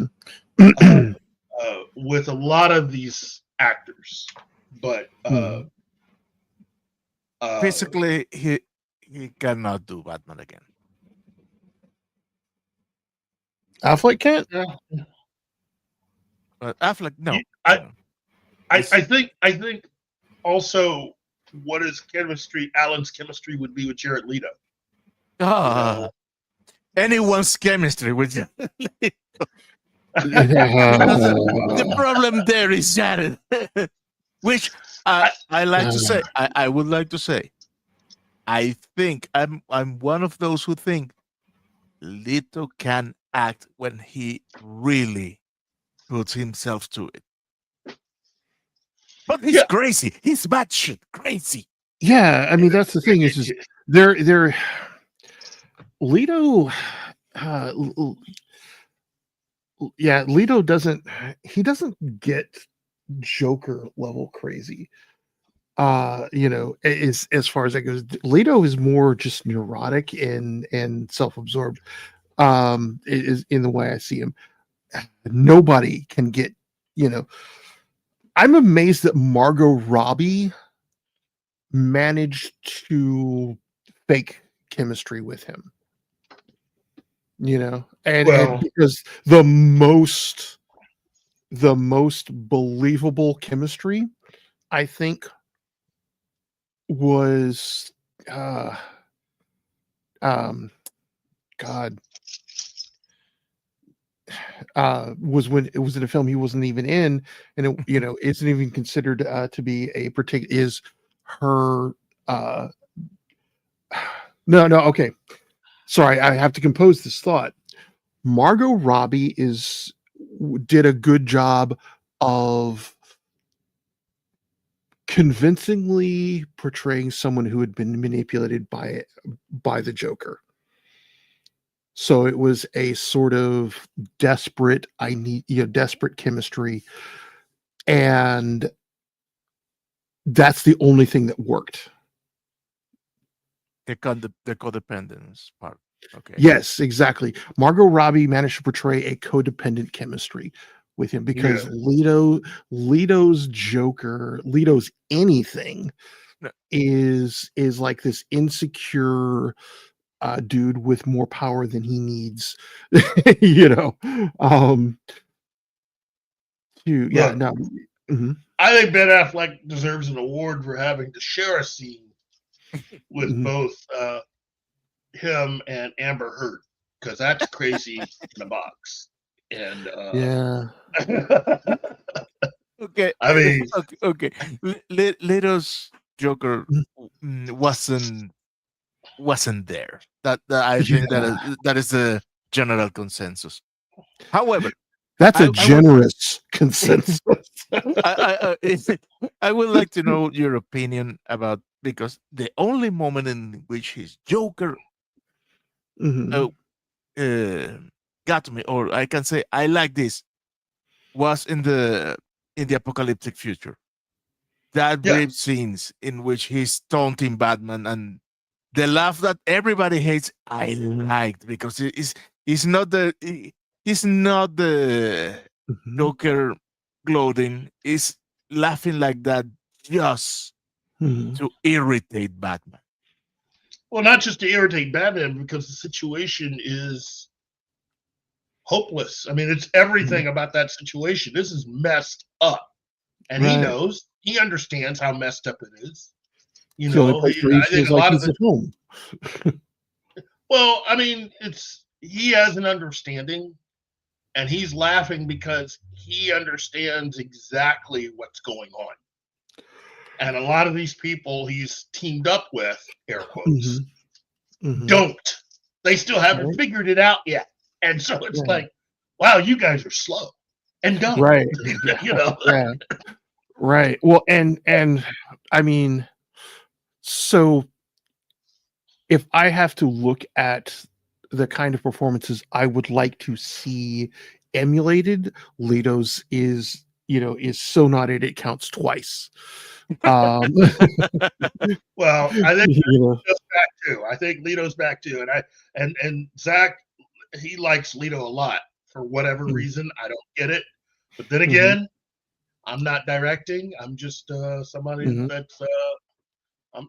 Speaker 5: a lot of these actors. But
Speaker 7: basically, he cannot do Batman again.
Speaker 6: Affleck can't.
Speaker 7: But Affleck, no.
Speaker 5: I think also what his chemistry, Alan's chemistry, would be with Jared Leto.
Speaker 7: anyone's chemistry with you. The
Speaker 6: Yeah.
Speaker 7: problem there is Jared, which I like to say. I would like to say. I think I'm one of those who think Leto can act when he really puts himself to it. But he's crazy. He's batshit crazy.
Speaker 6: Yeah, I mean that's the thing is just they're Leto. Yeah, Leto doesn't get Joker level crazy. As far as that goes, Leto is more just neurotic and self-absorbed. Is in the way I see him. Nobody can get, I'm amazed that Margot Robbie managed to fake chemistry with him. And because the most believable chemistry, I think, was was when it was in a film he wasn't even in, and it isn't even considered to be a particular is her no okay, sorry, I have to compose this thought. Margot Robbie did a good job of convincingly portraying someone who had been manipulated by the Joker. So it was a sort of desperate chemistry, and that's the only thing that worked.
Speaker 7: The codependence part. Okay.
Speaker 6: Yes, exactly. Margot Robbie managed to portray a codependent chemistry with him because Leto's Joker, Leto's anything is like this insecure dude with more power than he needs. I
Speaker 5: think Ben Affleck deserves an award for having to share a scene with both him and Amber Heard, because that's crazy in a box. And
Speaker 7: okay.
Speaker 5: I mean,
Speaker 7: okay. Leto's Joker wasn't there. That I think that is a general consensus. However,
Speaker 6: that's a generous consensus.
Speaker 7: I would like to know your opinion about, because the only moment in which his Joker got to me, or I can say I like this, was in the apocalyptic future. That brave scenes in which he's taunting Batman, and the laugh that everybody hates, I liked, because he's not the Joker gloating. He's laughing like that just to irritate Batman.
Speaker 5: Well, not just to irritate Batman, because the situation is hopeless. I mean, it's everything about that situation. This is messed up. And he understands how messed up it is. I think a lot of the home. Well, I mean, he has an understanding, and he's laughing because he understands exactly what's going on. And a lot of these people he's teamed up with, air quotes, don't. They still haven't figured it out yet. And so it's like, wow, you guys are slow and dumb.
Speaker 6: Right.
Speaker 5: Yeah.
Speaker 6: Right. Well, and I mean, so if I have to look at the kind of performances I would like to see emulated, Leto's is so not it counts twice.
Speaker 5: Well, I think Leto's back too. I think Leto's back too, and Zach, he likes Leto a lot for whatever reason. I don't get it, but then again, I'm not directing. I'm just somebody that's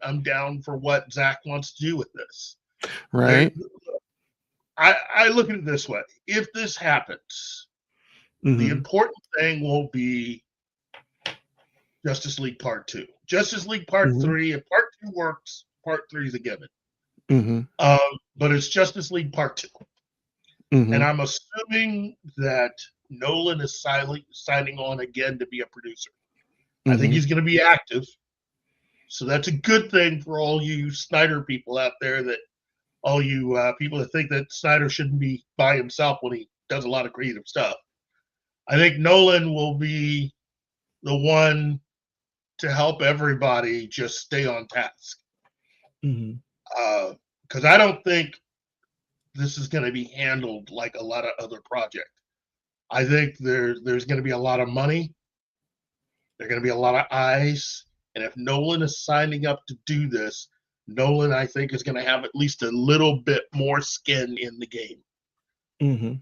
Speaker 5: I'm down for what Zach wants to do with this.
Speaker 6: Right.
Speaker 5: I look at it this way: if this happens, the important thing will be Justice League Part 2. Justice League Part 3, if Part 2 works, Part 3 is a given. But it's Justice League Part 2. and I'm assuming that Nolan is signing on again to be a producer. I think he's going to be active, so that's a good thing for all you Snyder people out there. That all you people that think that Snyder shouldn't be by himself when he does a lot of creative stuff. I think Nolan will be the one to help everybody just stay on task. Because I don't think this is going to be handled like a lot of other projects. I think there's going to be a lot of money. There are going to be a lot of eyes. And if Nolan is signing up to do this, Nolan, I think, is going to have at least a little bit more skin in the game,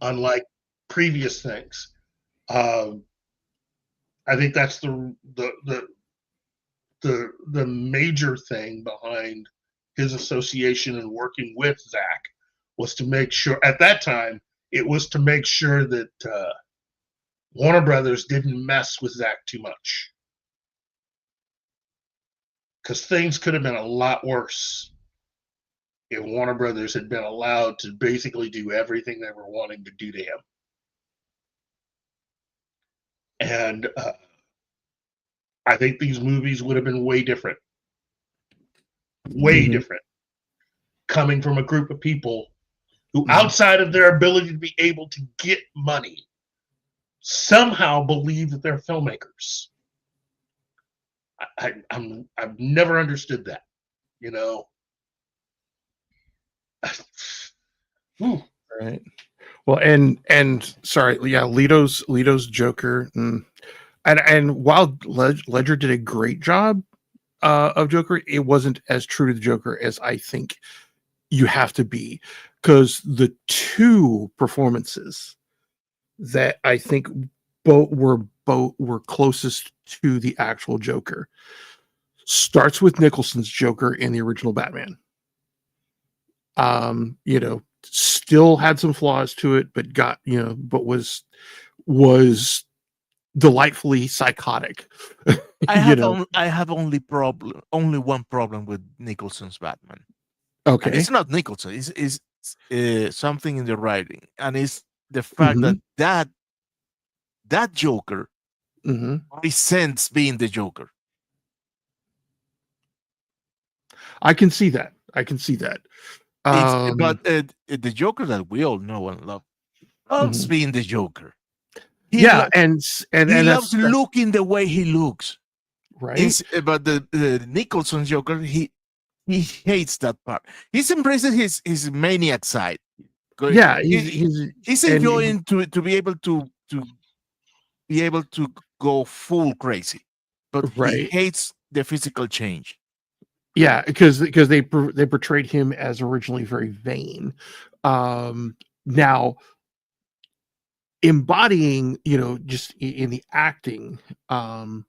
Speaker 5: unlike previous things. I think that's the major thing behind his association and working with Zack, was to make sure, at that time, it was to make sure that Warner Brothers didn't mess with Zack too much. Because things could have been a lot worse if Warner Brothers had been allowed to basically do everything they were wanting to do to him. And I think these movies would have been way different. Way different. Coming from a group of people who, outside of their ability to be able to get money, somehow believe that they're filmmakers. I've never understood that, you know.
Speaker 6: Right. Well, and sorry, yeah, Leto's Joker, and while Ledger did a great job of Joker, it wasn't as true to the Joker as I think you have to be, because the two performances that I think both were closest to the actual Joker starts with Nicholson's Joker in the original Batman. You know, still had some flaws to it, but but was delightfully psychotic.
Speaker 7: I have only one problem with Nicholson's Batman.
Speaker 6: Okay,
Speaker 7: and it's not Nicholson. It's something in the writing, and it's the fact that Joker resents being the Joker.
Speaker 6: I can see that.
Speaker 7: But the Joker that we all know and love loves being the Joker. He
Speaker 6: loves
Speaker 7: looking the way he looks.
Speaker 6: Right.
Speaker 7: But the Nicholson Joker, he hates that part. He embraces his maniac side.
Speaker 6: Yeah,
Speaker 7: he's enjoying to be able to go full crazy, but he hates the physical change.
Speaker 6: Yeah, because they portrayed him as originally very vain. Now embodying, just in the acting, I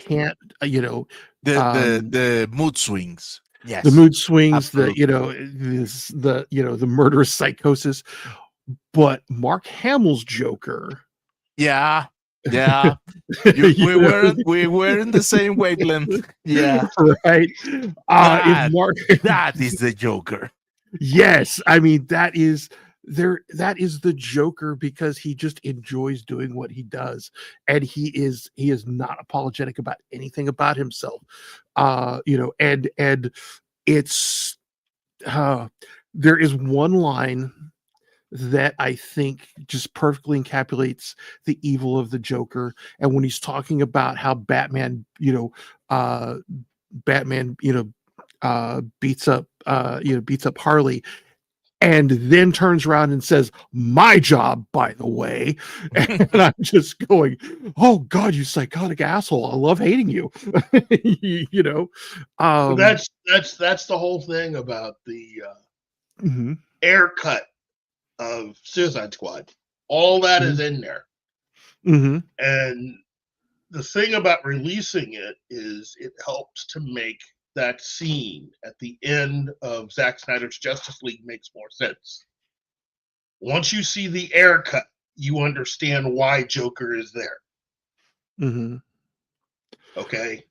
Speaker 6: can't,
Speaker 7: the mood swings. Yes,
Speaker 6: the mood swings,
Speaker 7: absolutely.
Speaker 6: the murderous psychosis. But Mark Hamill's Joker,
Speaker 7: we were in the same wavelength. Yeah,
Speaker 6: right.
Speaker 7: That is the Joker.
Speaker 6: Yes, I mean that is the Joker, because he just enjoys doing what he does, and he is not apologetic about anything about himself. And it's there is one line that I think just perfectly encapsulates the evil of the Joker. And when he's talking about how Batman, beats up Harley, and then turns around and says, "My job, by the way," and I'm just going, "Oh God, you psychotic asshole! I love hating you."
Speaker 5: So that's the whole thing about the air cut of Suicide Squad. All that is in there. And the thing about releasing it is it helps to make that scene at the end of Zack Snyder's Justice League makes more sense. Once you see the air cut, you understand why Joker is there. Okay.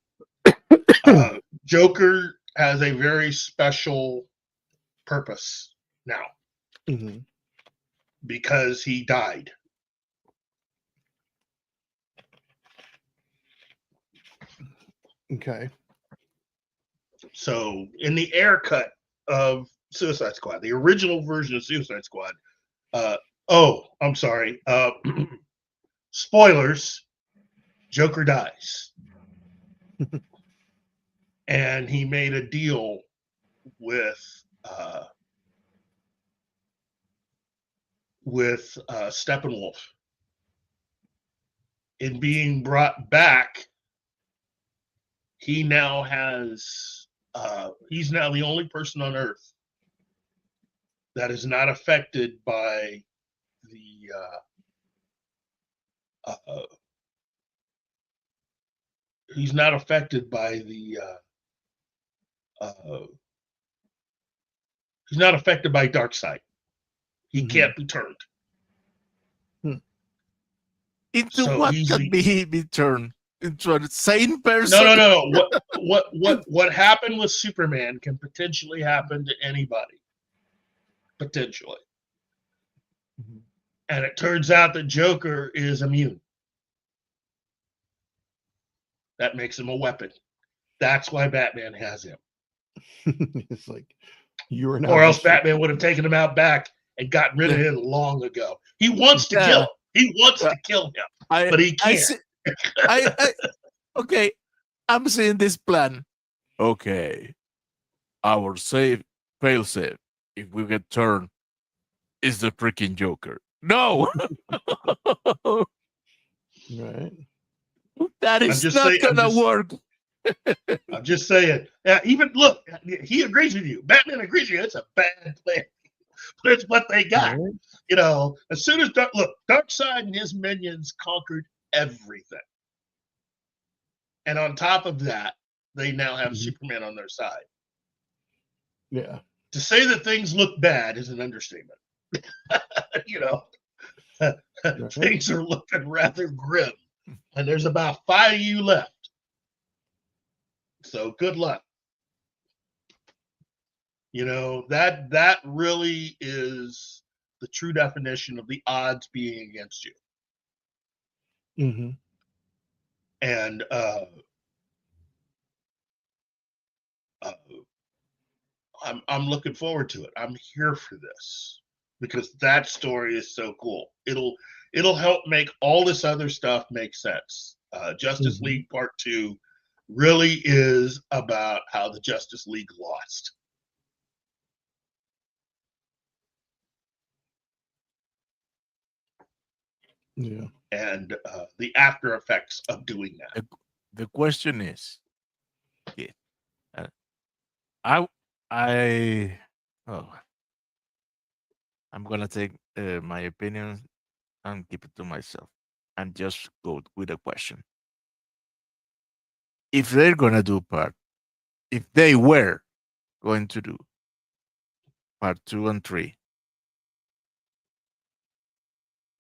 Speaker 5: Joker has a very special purpose now. because he died.
Speaker 6: Okay.
Speaker 5: So in the air cut of Suicide Squad, the original version of Suicide Squad, I'm sorry. Spoilers, Joker dies. And he made a deal with Steppenwolf. In being brought back, he now has he's now the only person on Earth that is not affected by the he's not affected by the he's not affected by Darkseid. He can't be turned.
Speaker 7: Into
Speaker 5: So
Speaker 7: what
Speaker 5: he's
Speaker 7: can be turned? Into a sane person?
Speaker 5: No. What happened with Superman can potentially happen to anybody. Potentially. And it turns out that Joker is immune. That makes him a weapon. That's why Batman has him.
Speaker 6: It's like you're not.
Speaker 5: Or else Batman would have taken him out back and gotten rid of him long ago. He wants to kill him. He wants to kill him, but he can't.
Speaker 7: Okay, I'm seeing this plan. Okay, our fail-safe, if we get turned, is the freaking Joker. No!
Speaker 6: Right.
Speaker 7: That is not gonna work.
Speaker 5: I'm just saying. Even look, he agrees with you. Batman agrees with you. It's a bad plan, but it's what they got.
Speaker 6: Right.
Speaker 5: You know, as soon as Darkseid and his minions conquered everything, and on top of that, they now have Superman on their side.
Speaker 6: Yeah.
Speaker 5: To say that things look bad is an understatement. You know, things are looking rather grim, and there's about 5 of you left. So good luck. You know, that really is the true definition of the odds being against you.
Speaker 6: Mm-hmm.
Speaker 5: And I'm looking forward to it. I'm here for this because that story is so cool. It'll help make all this other stuff make sense. Justice League Part 2 really is about how the Justice League lost.
Speaker 6: Yeah.
Speaker 5: And the after effects of doing that.
Speaker 7: The question is, I'm gonna take my opinion and keep it to myself and just go with a question. If they're gonna do if they were going to do part 2 and 3,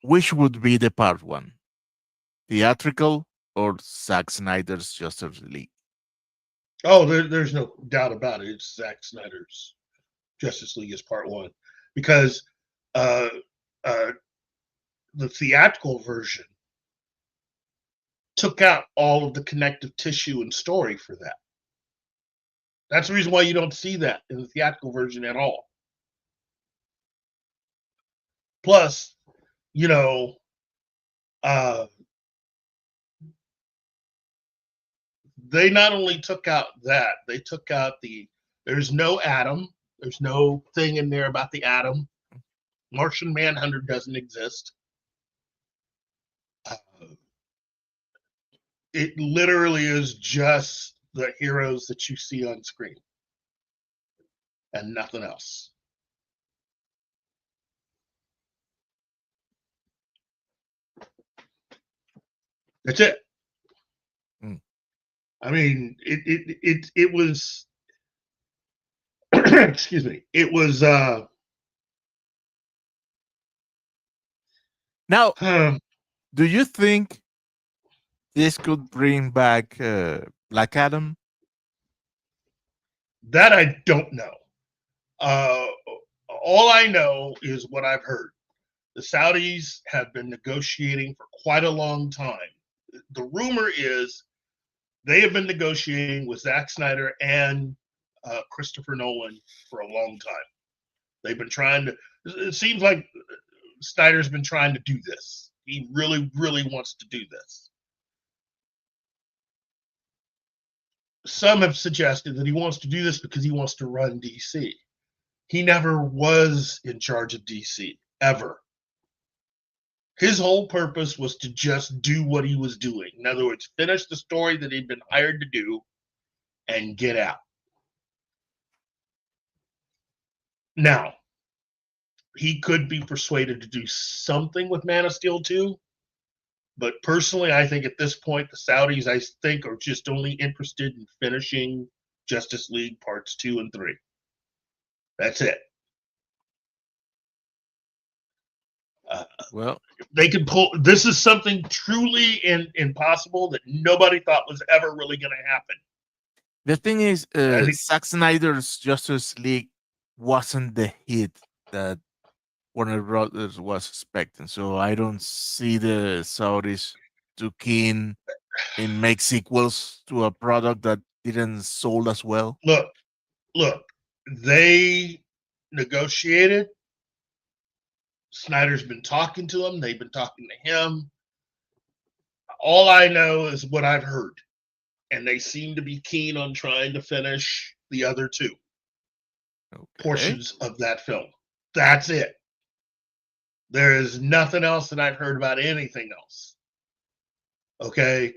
Speaker 7: which would be the part 1? Theatrical or Zack Snyder's Justice League?
Speaker 5: Oh, there's no doubt about it. It's Zack Snyder's Justice League is part 1 because the theatrical version took out all of the connective tissue and story for that. That's the reason why you don't see that in the theatrical version at all. Plus, you know, they not only took out that, they took out there's no Atom. There's no thing in there about the Atom. Martian Manhunter doesn't exist. It literally is just the heroes that you see on screen and nothing else. That's it. I mean, it was excuse me. It was
Speaker 7: now do you think this could bring back Black Adam?
Speaker 5: That I don't know. All I know is what I've heard. The Saudis have been negotiating for quite a long time. The rumor is they have been negotiating with Zack Snyder and Christopher Nolan for a long time. They've been trying to. It seems like Snyder's been trying to do this. He really, really wants to do this. Some have suggested that he wants to do this because he wants to run DC. He never was in charge of DC, ever. His whole purpose was to just do what he was doing. In other words, finish the story that he'd been hired to do and get out. Now, he could be persuaded to do something with Man of Steel 2, but personally, I think at this point, the Saudis, I think, are just only interested in finishing Justice League Parts 2 and 3. That's it.
Speaker 7: Well,
Speaker 5: they could pull. This is something truly impossible that nobody thought was ever really going to happen.
Speaker 7: the thing is, Zack Snyder's Justice League wasn't the hit that Warner Brothers was expecting, so I don't see the Saudis too keen in make sequels to a product that didn't sold as well.
Speaker 5: Look, they negotiated. Snyder's been talking to them. They've been talking to him. All I know is what I've heard. And they seem to be keen on trying to finish the other two portions of that film. That's it. There is nothing else that I've heard about anything else. Okay?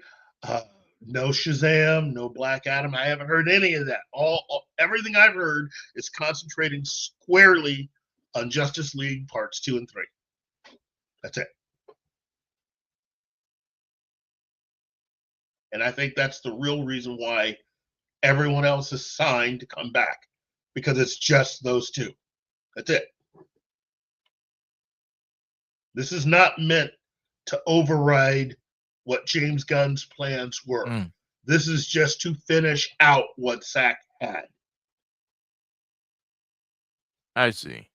Speaker 5: No Shazam, no Black Adam. I haven't heard any of that. Everything I've heard is concentrating squarely on Justice League Parts 2 and 3. That's it. And I think that's the real reason why everyone else is signed to come back, because it's just those two. That's it. This is not meant to override what James Gunn's plans were. This is just to finish out what Zack had.
Speaker 7: I see.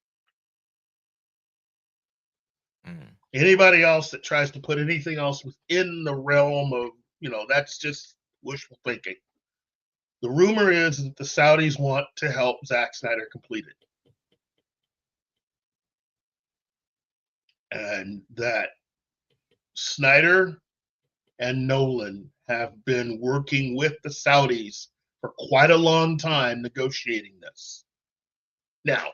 Speaker 5: Anybody else that tries to put anything else within the realm of, that's just wishful thinking. The rumor is that the Saudis want to help Zack Snyder complete it. And that Snyder and Nolan have been working with the Saudis for quite a long time negotiating this. Now,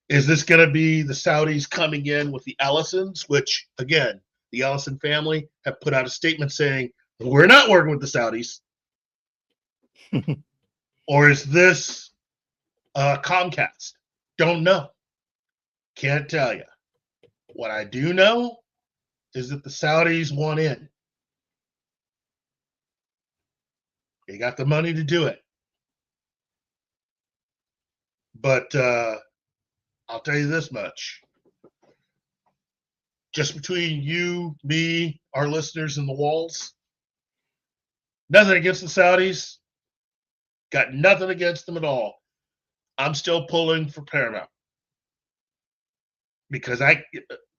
Speaker 5: is this going to be the Saudis coming in with the Ellisons, which, again, the Ellison family have put out a statement saying, we're not working with the Saudis? Or is this Comcast? Don't know. Can't tell you. What I do know is that the Saudis want in. They got the money to do it. But I'll tell you this much. Just between you, me, our listeners, and the walls, nothing against the Saudis. Got nothing against them at all. I'm still pulling for Paramount. Because I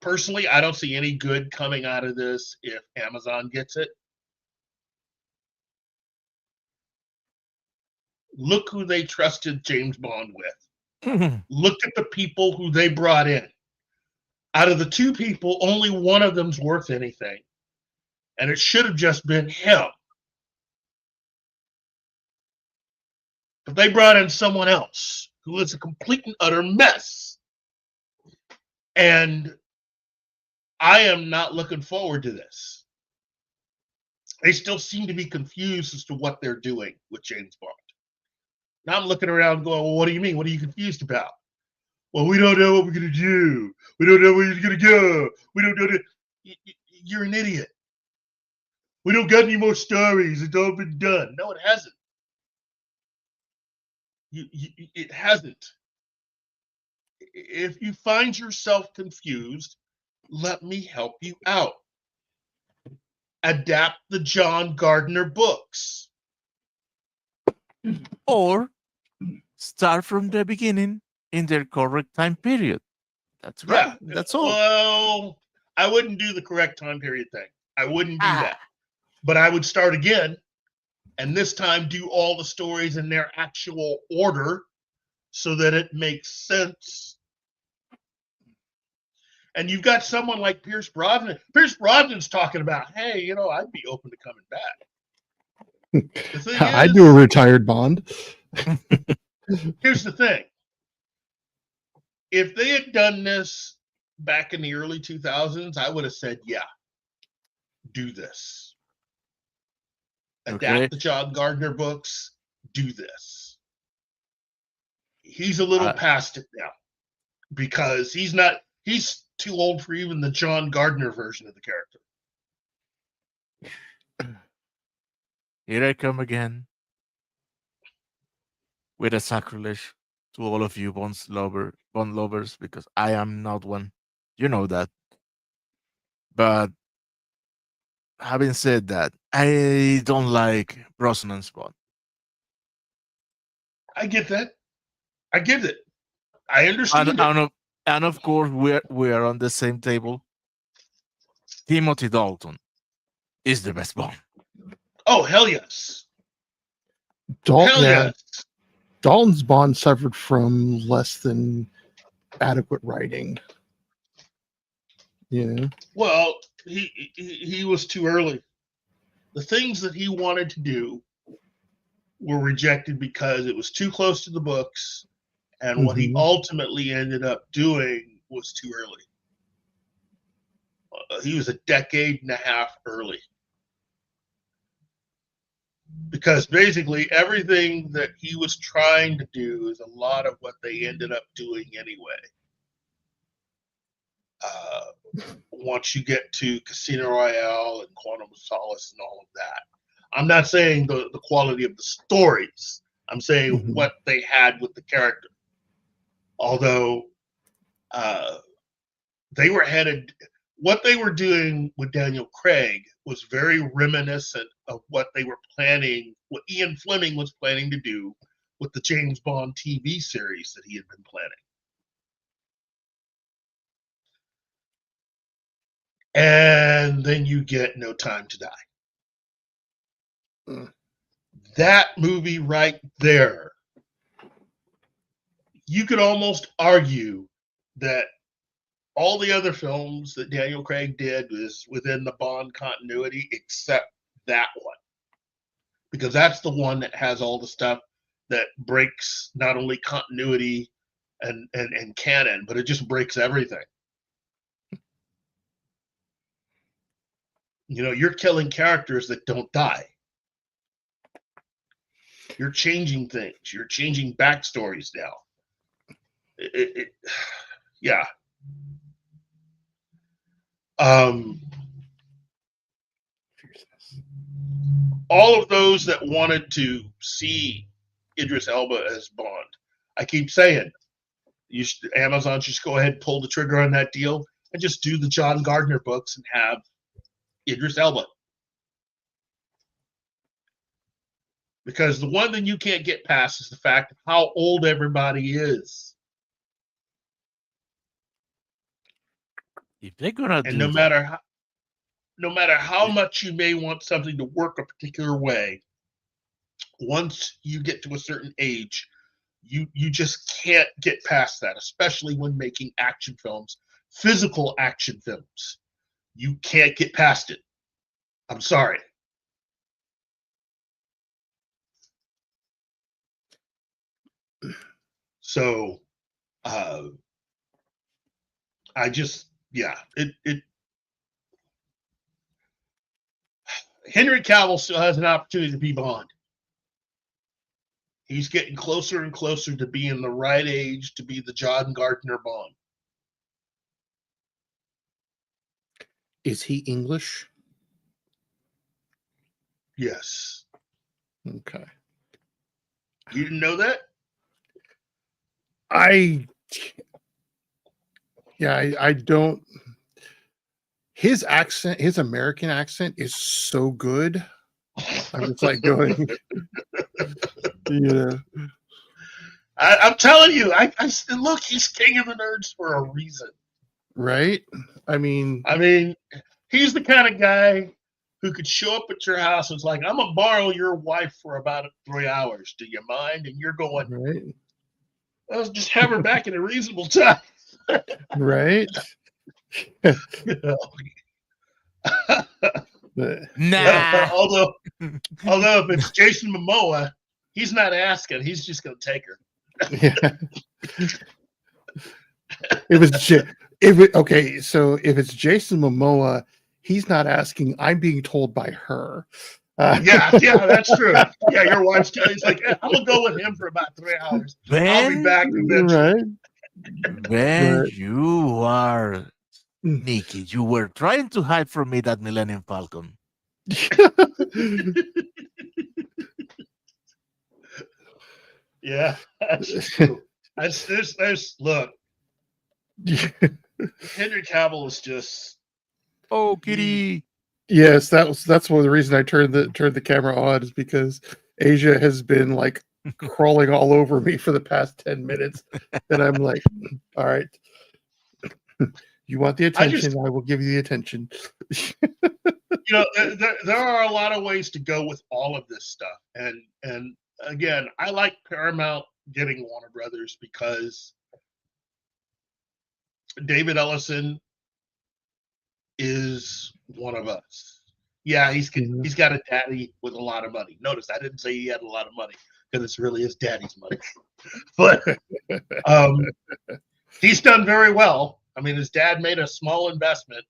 Speaker 5: don't see any good coming out of this if Amazon gets it. Look who they trusted James Bond with. Look at the people who they brought in. Out of the two people, only one of them's worth anything. And it should have just been him. But they brought in someone else who is a complete and utter mess. And I am not looking forward to this. They still seem to be confused as to what they're doing with James Bond. Now I'm looking around going, well, what do you mean? What are you confused about? Well, we don't know what we're going to do. We don't know where you're going to go. We don't know. You're an idiot. We don't got any more stories. It's all been done. No, it hasn't. It hasn't. If you find yourself confused, let me help you out. Adapt the John Gardner books.
Speaker 7: Or start from the beginning in their correct time period. That's right.
Speaker 5: Yeah.
Speaker 7: That's all.
Speaker 5: Well, I wouldn't do the correct time period thing. I wouldn't do
Speaker 7: Ah.
Speaker 5: that. But I would start again, and this time do all the stories in their actual order so that it makes sense. And you've got someone like Pierce Brosnan. Pierce Brosnan's talking about, hey, you know, I'd be open to coming back. The thing
Speaker 6: I'd
Speaker 5: is,
Speaker 6: do a retired Bond.
Speaker 5: here's the thing. If they had done this back in the early 2000s, I would have said, yeah, do this. Adapt the John Gardner books, do this. He's a little past it now because he's too old for even the John Gardner version of the character.
Speaker 7: Here I come again with a sacrilege to all of you Bond lovers, because I am not one. You know that. But having said that, I don't like Brosnan's Bond.
Speaker 5: I get that. I get it. I understand it.
Speaker 7: And of course, we are on the same table. Timothy Dalton is the best Bond.
Speaker 5: Oh, hell yes.
Speaker 6: Hell yes. Dalton's Bond suffered from less than adequate writing. Yeah.
Speaker 5: Well, he was too early. The things that he wanted to do were rejected because it was too close to the books, and what he ultimately ended up doing was too early. He was a decade and a half early. Because basically everything that he was trying to do is a lot of what they ended up doing anyway. Once you get to Casino Royale and Quantum of Solace and all of that. I'm not saying the quality of the stories. I'm saying what they had with the character. Although they were headed, what they were doing with Daniel Craig was very reminiscent of what they were planning, what Ian Fleming was planning to do with the James Bond TV series that he had been planning. And then you get No Time to Die. That movie right there, you could almost argue that all the other films that Daniel Craig did was within the Bond continuity except that one. Because that's the one that has all the stuff that breaks not only continuity and canon, but it just breaks everything. You know, you're killing characters that don't die. You're changing things. You're changing backstories now. Yeah. All of those that wanted to see Idris Elba as Bond, I keep saying, Amazon should just go ahead and pull the trigger on that deal and just do the John Gardner books and have Idris Elba. Because the one thing you can't get past is the fact of how old everybody is.
Speaker 7: If they're gonna
Speaker 5: and no matter how much you may want something to work a particular way, once you get to a certain age, you just can't get past that, especially when making action films, physical action films. You can't get past it. I'm sorry. So, I just, Henry Cavill still has an opportunity to be Bond. He's getting closer and closer to being the right age to be the John Gardner Bond.
Speaker 6: Is he English?
Speaker 5: Yes.
Speaker 6: Okay.
Speaker 5: You didn't know that?
Speaker 6: I don't. His accent, his American accent is so good. I'm just like going,
Speaker 5: I'm telling you, look, he's king of the nerds for a reason.
Speaker 6: Right? I mean,
Speaker 5: he's the kind of guy who could show up at your house and it's like, I'm gonna borrow your wife for about 3 hours. Do you mind? And you're going,
Speaker 6: right?
Speaker 5: let's just have her back in a reasonable time.
Speaker 6: Right?
Speaker 7: Nah.
Speaker 5: although if it's Jason Momoa, he's not asking. He's just gonna take her.
Speaker 6: Yeah. Okay, so if it's Jason Momoa, he's not asking. I'm being told by her.
Speaker 5: Yeah, that's true. Yeah, your wife's he's like, I'm gonna go with him for about 3 hours. I'll be back eventually.
Speaker 7: When
Speaker 6: Right.
Speaker 7: you are Nikki, you were trying to hide from me that Millennium Falcon.
Speaker 5: Yeah, that's true. There's look. Henry Cavill is just
Speaker 7: kitty.
Speaker 6: Yes, that's one of the reason I turned the camera on is because Asia has been like crawling all over me for the past 10 minutes, and I'm like, all right, you want the attention, I will give you the attention.
Speaker 5: There are a lot of ways to go with all of this stuff, and again, I like Paramount getting Warner Brothers because David Ellison is one of us. Yeah, he's got a daddy with a lot of money. Notice I didn't say he had a lot of money because it's really his daddy's money. But he's done very well. I mean, his dad made a small investment,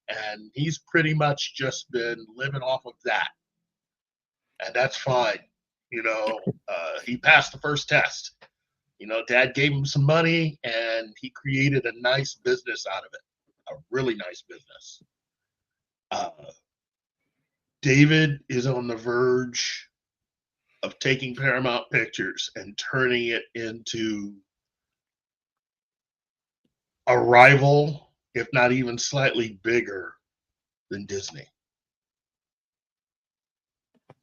Speaker 5: and he's pretty much just been living off of that. And that's fine. He passed the first test. Dad gave him some money, and he created a nice business out of it. A really nice business. David is on the verge of taking Paramount Pictures and turning it into a rival, if not even slightly bigger than Disney.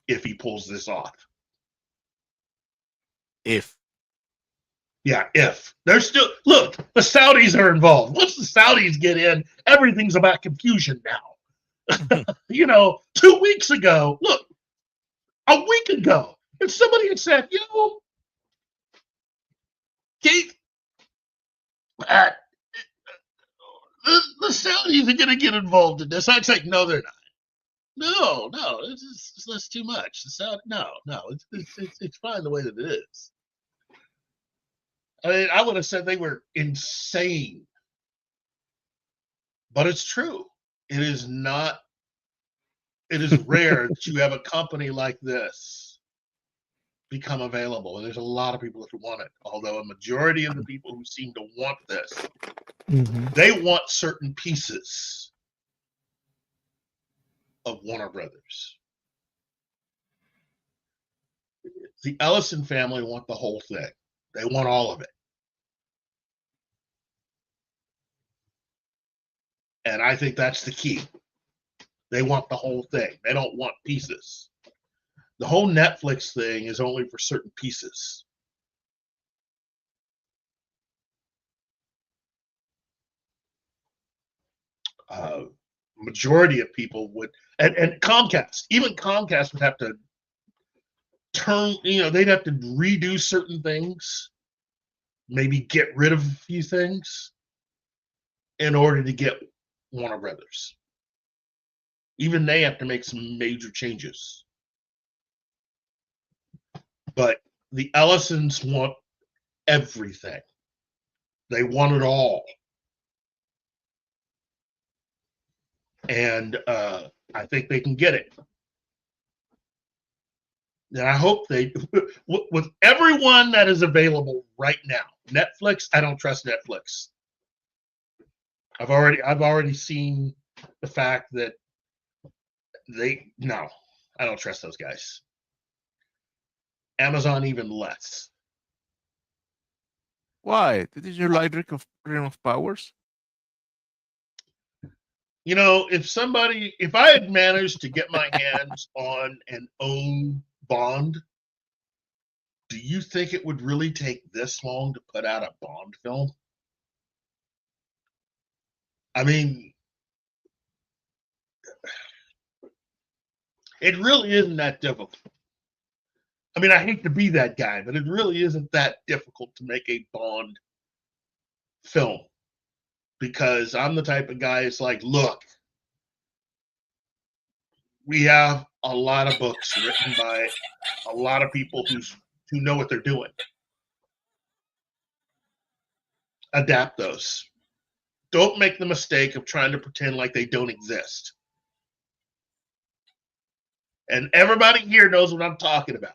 Speaker 5: If he pulls this off.
Speaker 7: If
Speaker 5: there's still look, the Saudis are involved. Once the Saudis get in, everything's about confusion now. 2 weeks ago, a week ago, if somebody had said, Keith, the Saudis are going to get involved in this, I'd say, no, they're not. No, that's too much. The Saudi, no, it's fine the way that it is. I mean, I would have said they were insane. But it's true. It is rare that you have a company like this become available. And there's a lot of people that want it. Although a majority of the people who seem to want this, they want certain pieces of Warner Brothers. The Ellison family want the whole thing. They want all of it. And I think that's the key. They want the whole thing. They don't want pieces. The whole Netflix thing is only for certain pieces. Majority of people would, and Comcast, even Comcast would have to they'd have to redo certain things, maybe get rid of a few things in order to get Warner Brothers. Even they have to make some major changes. But the Ellisons want everything. They want it all. And I think they can get it. And I hope they, with everyone that is available right now, Netflix, I don't trust Netflix. I've already seen the fact that I don't trust those guys. Amazon even less.
Speaker 7: Why? Did you like Ring of Powers?
Speaker 5: If I had managed to get my hands on an own Bond, do you think it would really take this long to put out a Bond film? I mean, it really isn't that difficult. I mean, I hate to be that guy, but it really isn't that difficult to make a Bond film, because I'm the type of guy that's like, look, we have a lot of books written by a lot of people who know what they're doing. Adapt those. Don't make the mistake of trying to pretend like they don't exist. And everybody here knows what I'm talking about,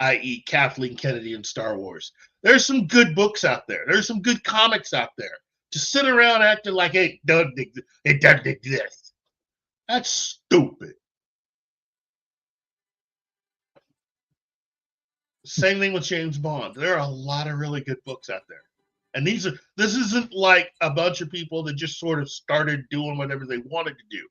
Speaker 5: i.e. Kathleen Kennedy and Star Wars. There's some good books out there. There's some good comics out there. To sit around acting like it doesn't exist. That's stupid. Same thing with James Bond. There are a lot of really good books out there. And this isn't like a bunch of people that just sort of started doing whatever they wanted to do.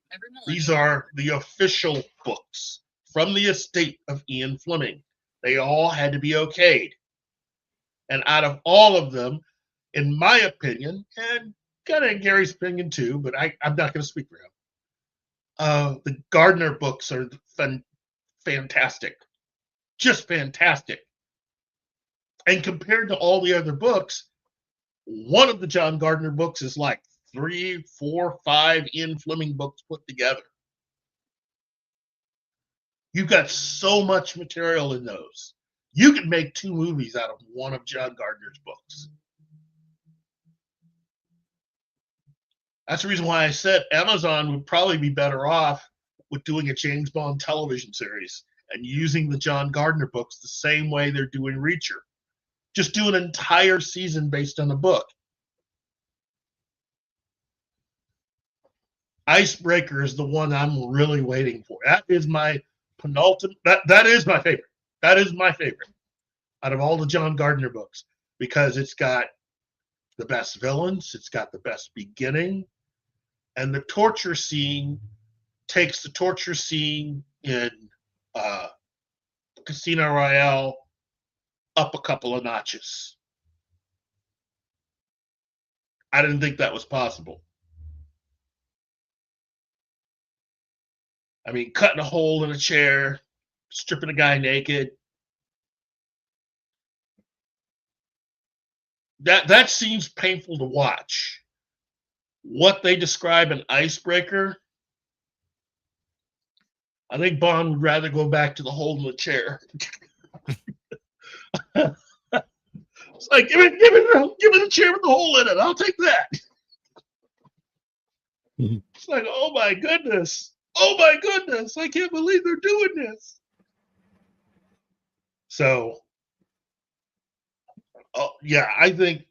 Speaker 5: These are the official books from the estate of Ian Fleming. They all had to be okayed. And out of all of them, in my opinion, and kind of Gary's opinion too, but I'm not going to speak for him, the Gardner books are fantastic. Just fantastic. And compared to all the other books, one of the John Gardner books is like 3, 4, 5 Ian Fleming books put together. You've got so much material in those. You could make 2 movies out of one of John Gardner's books. That's the reason why I said Amazon would probably be better off with doing a James Bond television series and using the John Gardner books the same way they're doing Reacher. Just do an entire season based on a book. Icebreaker is the one I'm really waiting for. That is my penultimate. That is my favorite. That is my favorite out of all the John Gardner books, because it's got the best villains, it's got the best beginning, and the torture scene takes the torture scene in Casino Royale up a couple of notches. I didn't think that was possible. I mean, cutting a hole in a chair, stripping a guy naked. That seems painful to watch. What they describe in Icebreaker, I think Bond would rather go back to the hole in the chair. It's like, give me the chair with the hole in it. I'll take that. It's like, oh my goodness. Oh my goodness. I can't believe they're doing this. So, yeah, I think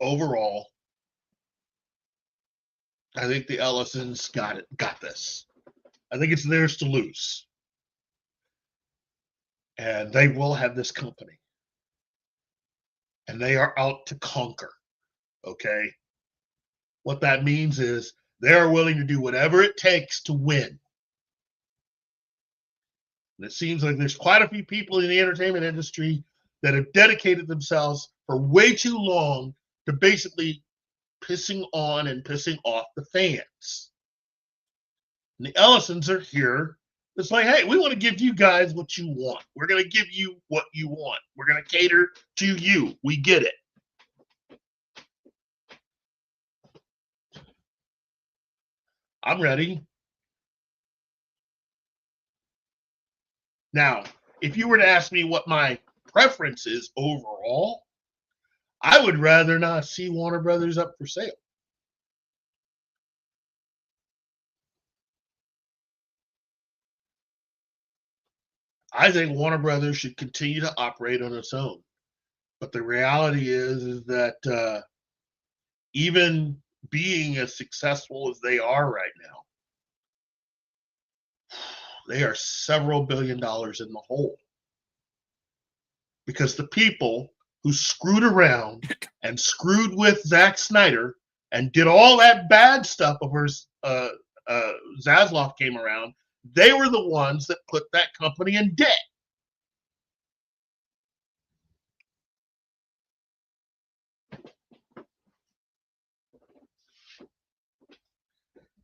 Speaker 5: overall, I think the Ellisons got this. I think it's theirs to lose. And they will have this company. And they are out to conquer. Okay? What that means is they're willing to do whatever it takes to win. And it seems like there's quite a few people in the entertainment industry that have dedicated themselves for way too long to basically pissing on and pissing off the fans. And the Ellisons are here. It's like, hey, we want to give you guys what you want. We're going to give you what you want. We're going to cater to you. We get it. I'm ready. Now, if you were to ask me what my preference is overall, I would rather not see Warner Brothers up for sale. I think Warner Brothers should continue to operate on its own. But the reality is that even being as successful as they are right now, they are several billion dollars in the hole. Because the people who screwed around and screwed with Zack Snyder and did all that bad stuff before Zaslav came around, they were the ones that put that company in debt.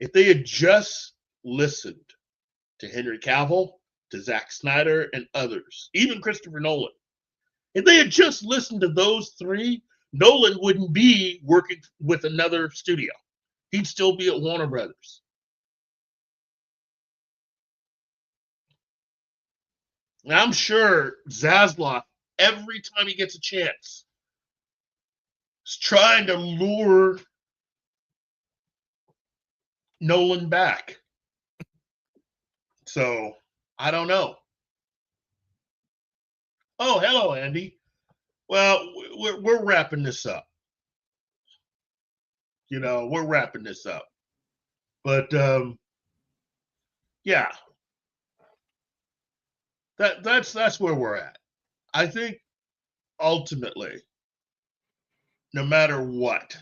Speaker 5: if they had just listened to Henry Cavill, to Zack Snyder, and others, even Christopher Nolan, if they had just listened to those three, Nolan wouldn't be working with another studio. He'd still be at Warner Brothers. And I'm sure Zaslav, every time he gets a chance, is trying to lure Nolan back. So I don't know. Oh, hello, Andy. Well, we're wrapping this up. We're wrapping this up. But yeah, that's where we're at. I think ultimately, no matter what,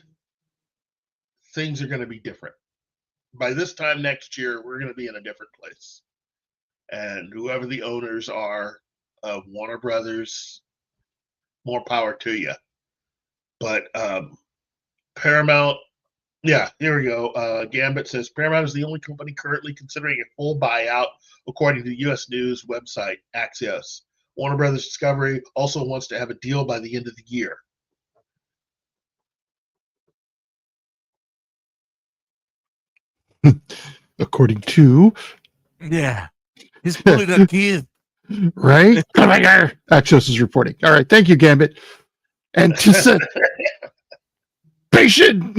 Speaker 5: things are going to be different. By this time next year, we're going to be in a different place. And whoever the owners are of Warner Brothers, more power to you. But Paramount, yeah, here we go. Gambit says Paramount is the only company currently considering a full buyout, according to the U.S. News website Axios. Warner Brothers Discovery also wants to have a deal by the end of the year.
Speaker 6: According to,
Speaker 7: Yeah. He's pulling a kid.
Speaker 6: right? Oh my God. Axios is reporting. All right. Thank you, Gambit. Patient.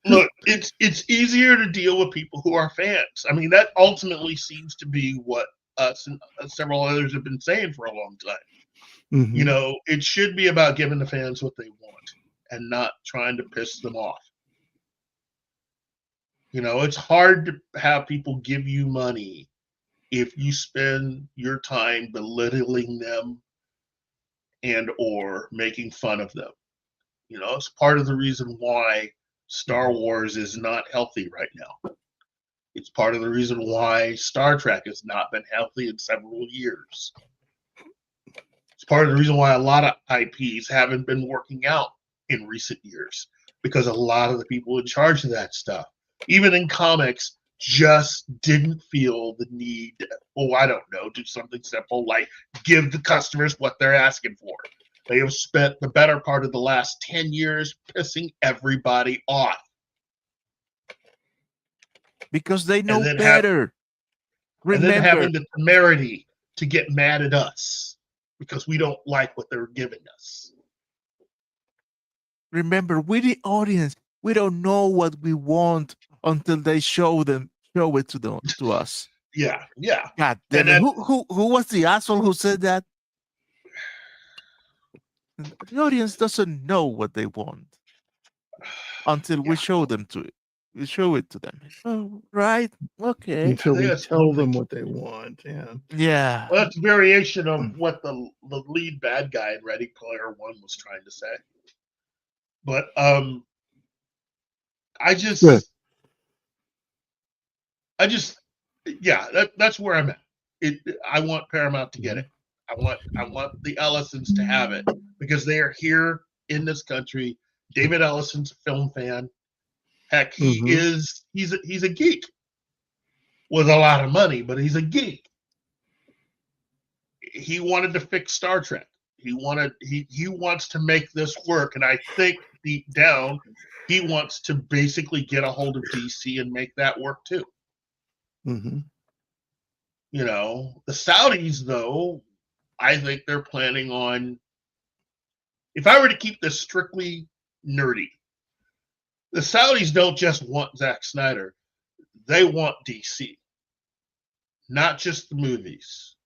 Speaker 5: Look, it's easier to deal with people who are fans. I mean, that ultimately seems to be what us and several others have been saying for a long time.
Speaker 6: Mm-hmm.
Speaker 5: It should be about giving the fans what they want and not trying to piss them off. It's hard to have people give you money if you spend your time belittling them and or making fun of them. It's part of the reason why Star Wars is not healthy right now. It's part of the reason why Star Trek has not been healthy in several years. It's part of the reason why a lot of IPs haven't been working out in recent years, because a lot of the people in charge of that stuff, even in comics, just didn't feel the need, I don't know, do something simple like give the customers what they're asking for. They have spent the better part of the last 10 years pissing everybody off.
Speaker 7: Because they know better.
Speaker 5: And then having the temerity to get mad at us because we don't like what they're giving us.
Speaker 7: Remember, we're the audience. We don't know what we want until they show it to us.
Speaker 5: Yeah.
Speaker 7: God damn it. Who was the asshole who said that? The audience doesn't know what they want until we show it to them. Oh, right. Okay.
Speaker 6: Until we tell them what they want.
Speaker 7: Yeah.
Speaker 5: Well, that's a variation of what the lead bad guy in Ready Player One was trying to say. But that's where I'm at. I want Paramount to get it. I want the Ellisons to have it because they are here in this country. David Ellison's a film fan. Heck, he's a geek with a lot of money, but he's a geek. He wanted to fix Star Trek. He wants to make this work, and I think deep down he wants to basically get a hold of DC and make that work too.
Speaker 6: Mm-hmm.
Speaker 5: The Saudis, though, I think they're planning on, if I were to keep this strictly nerdy, the Saudis don't just want Zack Snyder. They want DC. Not just the movies,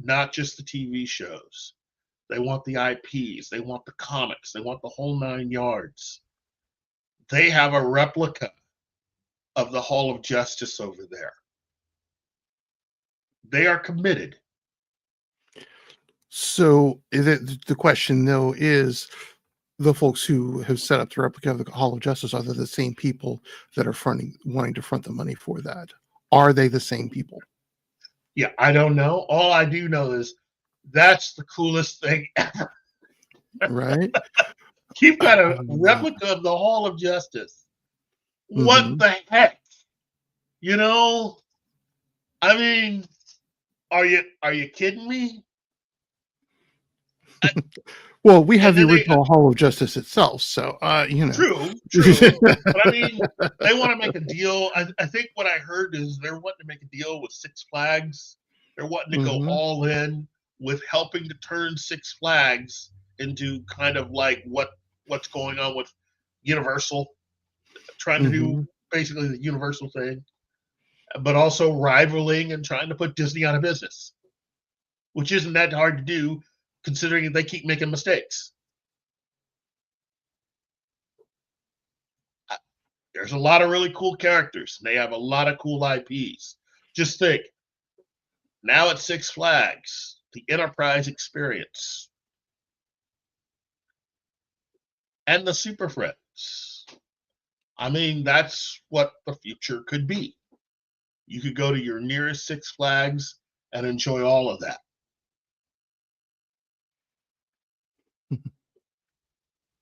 Speaker 5: not just the TV shows. They want the IPs. They want the comics. They want the whole 9 yards. They have a replica of the Hall of Justice over there. They are committed.
Speaker 6: So the question, though, is the folks who have set up the replica of the Hall of Justice, are they the same people that are wanting to front the money for that? Are they the same people?
Speaker 5: Yeah, I don't know. All I do know is that's the coolest thing ever.
Speaker 6: Right?
Speaker 5: You've got a replica of the Hall of Justice. What the heck? You know? I mean, are you kidding me?
Speaker 6: Well, we have
Speaker 5: And
Speaker 6: the
Speaker 5: then
Speaker 6: original Hall of Justice itself, so you know.
Speaker 5: True. But I mean, they want to make a deal. I think what I heard is they're wanting to make a deal with Six Flags. They're wanting to go all in with helping to turn Six Flags into kind of like what's going on with Universal, trying to do basically the Universal thing, but also rivaling and trying to put Disney out of business, which isn't that hard to do considering they keep making mistakes. There's a lot of really cool characters. They have a lot of cool IPs. Just think, now at Six Flags, the Enterprise experience and the Super Friends. I mean, that's what the future could be. You could go to your nearest Six Flags and enjoy all of that.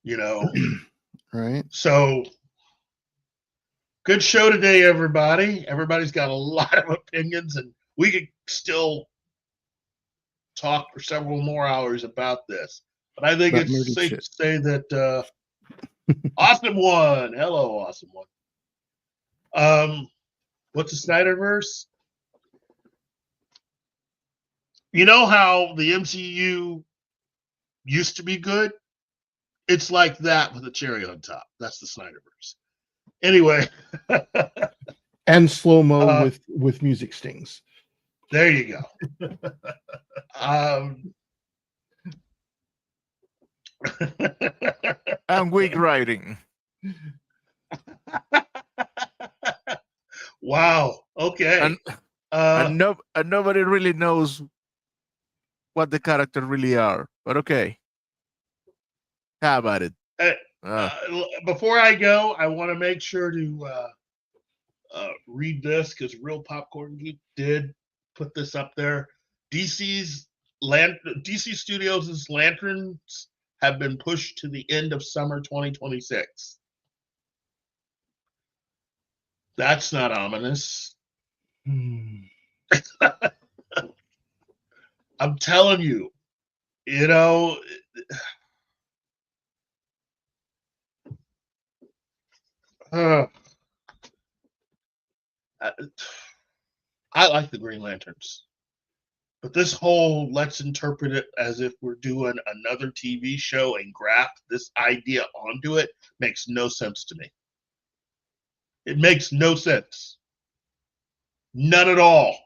Speaker 5: You know?
Speaker 6: Right.
Speaker 5: So, good show today, everybody. Everybody's got a lot of opinions, and we could still talk for several more hours about this. But I think
Speaker 6: About
Speaker 5: it's
Speaker 6: nerdy
Speaker 5: safe
Speaker 6: shit.
Speaker 5: to say that Awesome One. Hello, Awesome One. What's the Snyderverse? You know how the MCU used to be good? It's like that with a cherry on top. That's the Snyderverse. Anyway.
Speaker 6: And slow-mo with music stings.
Speaker 5: There you go.
Speaker 7: And weak writing.
Speaker 5: Wow. Okay.
Speaker 7: And nobody really knows what the character really are. But okay. How about it?
Speaker 5: Before I go, I want to make sure to read this because Real Popcorn Geek did put this up there. DC Studios' Lanterns have been pushed to the end of summer 2026. That's not ominous. I'm telling you, you know. I like the Green Lanterns, but this whole let's interpret it as if we're doing another TV show and graft this idea onto it makes no sense to me. It makes no sense. None at all.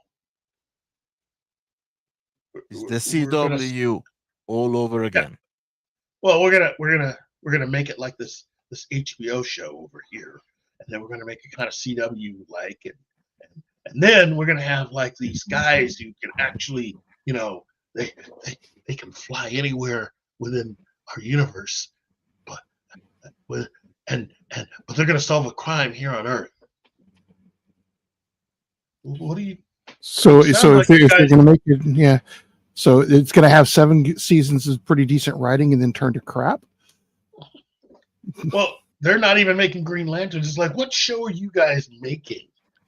Speaker 7: It's the CW all over again.
Speaker 5: Well, we're gonna make it like this HBO show over here, and then we're gonna make it kind of CW like, and then we're gonna have like these guys who can actually, you know, they can fly anywhere within our universe, but they're gonna solve a crime here on Earth. What do you?
Speaker 6: So
Speaker 5: like
Speaker 6: if they're going to make it, yeah. So it's going to have 7 seasons of pretty decent writing and then turn to crap.
Speaker 5: Well, they're not even making Green Lanterns. It's like, what show are you guys making?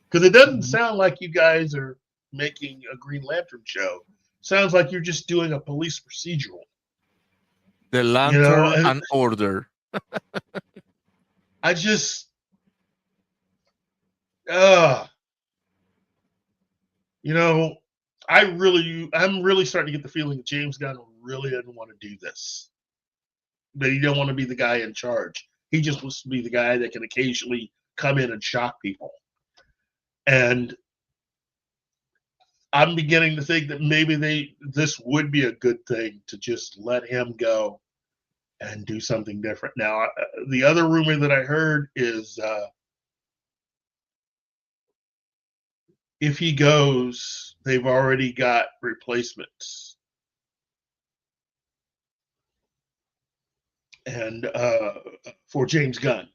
Speaker 5: Because it doesn't sound like you guys are making a Green Lantern show. Sounds like you're just doing a police procedural.
Speaker 7: The Lantern and Order.
Speaker 5: I just, you know, I'm really starting to get the feeling that James Gunn really doesn't want to do this. That he don't want to be the guy in charge. He just wants to be the guy that can occasionally come in and shock people. And I'm beginning to think that maybe this would be a good thing to just let him go and do something different. Now, the other rumor that I heard is if he goes, they've already got replacements. And for James Gunn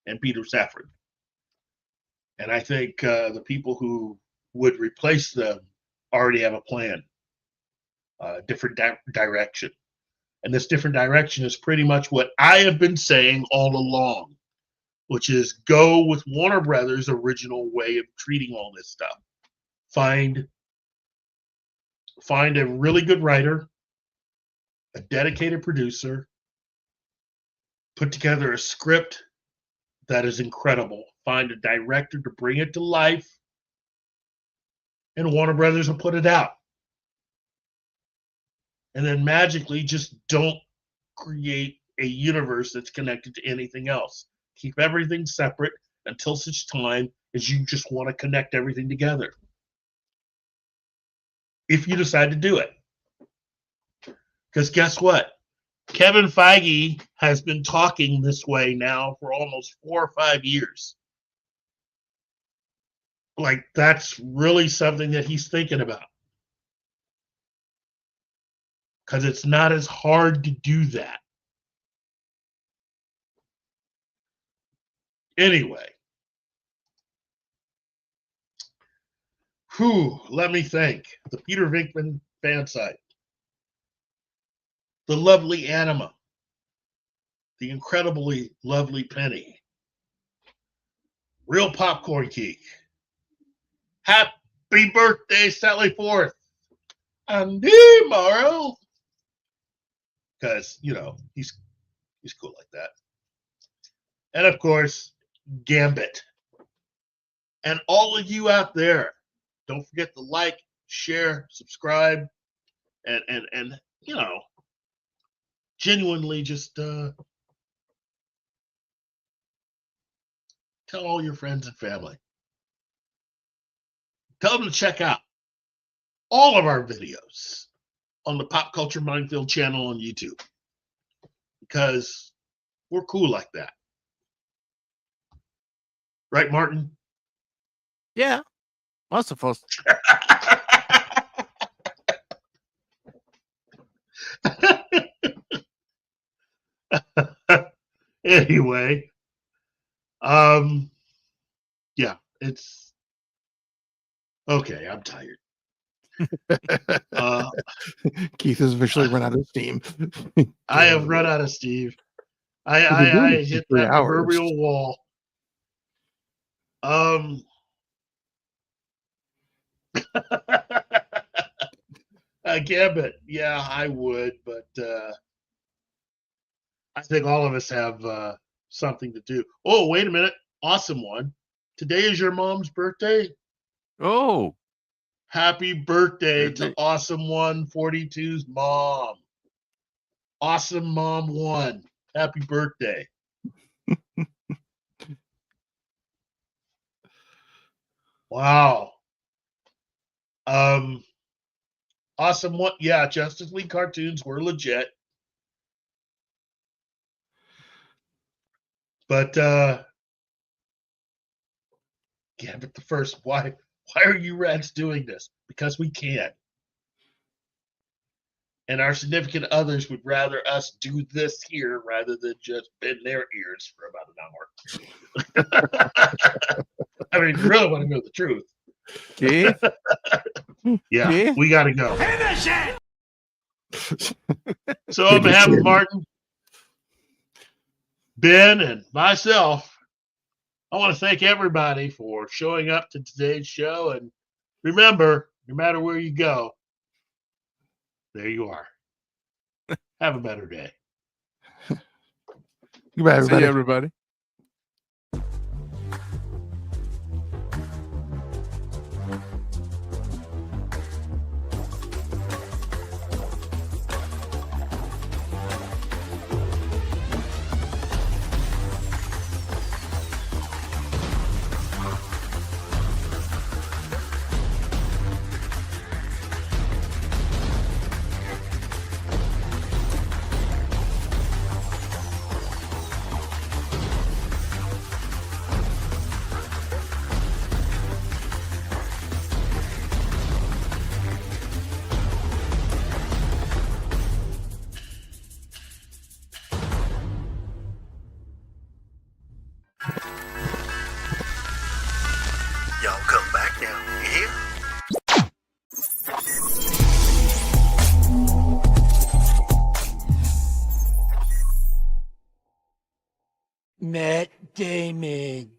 Speaker 5: and Peter Safran. And I think the people who would replace them already have a plan, different direction. And this different direction is pretty much what I have been saying all along. which is go with Warner Brothers' original way of treating all this stuff. Find a really good writer, a dedicated producer, put together a script that is incredible. Find a director to bring it to life, and Warner Brothers will put it out. And then magically just don't create a universe that's connected to anything else. Keep everything separate until such time as you just want to connect everything together. If you decide to do it. Because guess what? Kevin Feige has been talking this way now for almost 4 or 5 years. Like, that's really something that he's thinking about. Because it's not as hard to do that. Anyway. Let me think. The Peter Venkman fan site. The lovely Anima. The incredibly lovely Penny. Real Popcorn Geek. Happy birthday, Sally Forth. Andy Morrow. Because, you know, he's cool like that. And of course, Gambit. And all of you out there, don't forget to like, share, subscribe, and you know, genuinely just tell all your friends and family. Tell them to check out all of our videos on the Pop Culture Minefield channel on YouTube, because we're cool like that. Right, Martin?
Speaker 7: Yeah, most of us.
Speaker 5: Anyway, yeah, it's okay. I'm tired.
Speaker 6: Keith has officially run out of steam.
Speaker 5: I have run out of Steve. I hit that proverbial wall. Gambit, yeah, I would, but I think all of us have something to do. Oh, wait a minute. Awesome one. Today is your mom's birthday.
Speaker 7: Oh.
Speaker 5: Happy birthday to Awesome 142's mom. Awesome Mom 1. Happy birthday. Wow. Awesome one. Yeah, Justice League cartoons were legit. But Gambit the First, why are you rats doing this? Because we can. And our significant others would rather us do this here rather than just bend their ears for about an hour. I mean, you really want to know the truth.
Speaker 7: Okay.
Speaker 5: Yeah,
Speaker 7: okay.
Speaker 5: We got to go. So on behalf of Martin, Ben, and myself, I want to thank everybody for showing up to today's show. And remember, no matter where you go, there you are. Have a better day.
Speaker 6: Goodbye, everybody.
Speaker 7: See you, everybody.
Speaker 10: Y'all come back now, you hear?
Speaker 11: Matt Damon.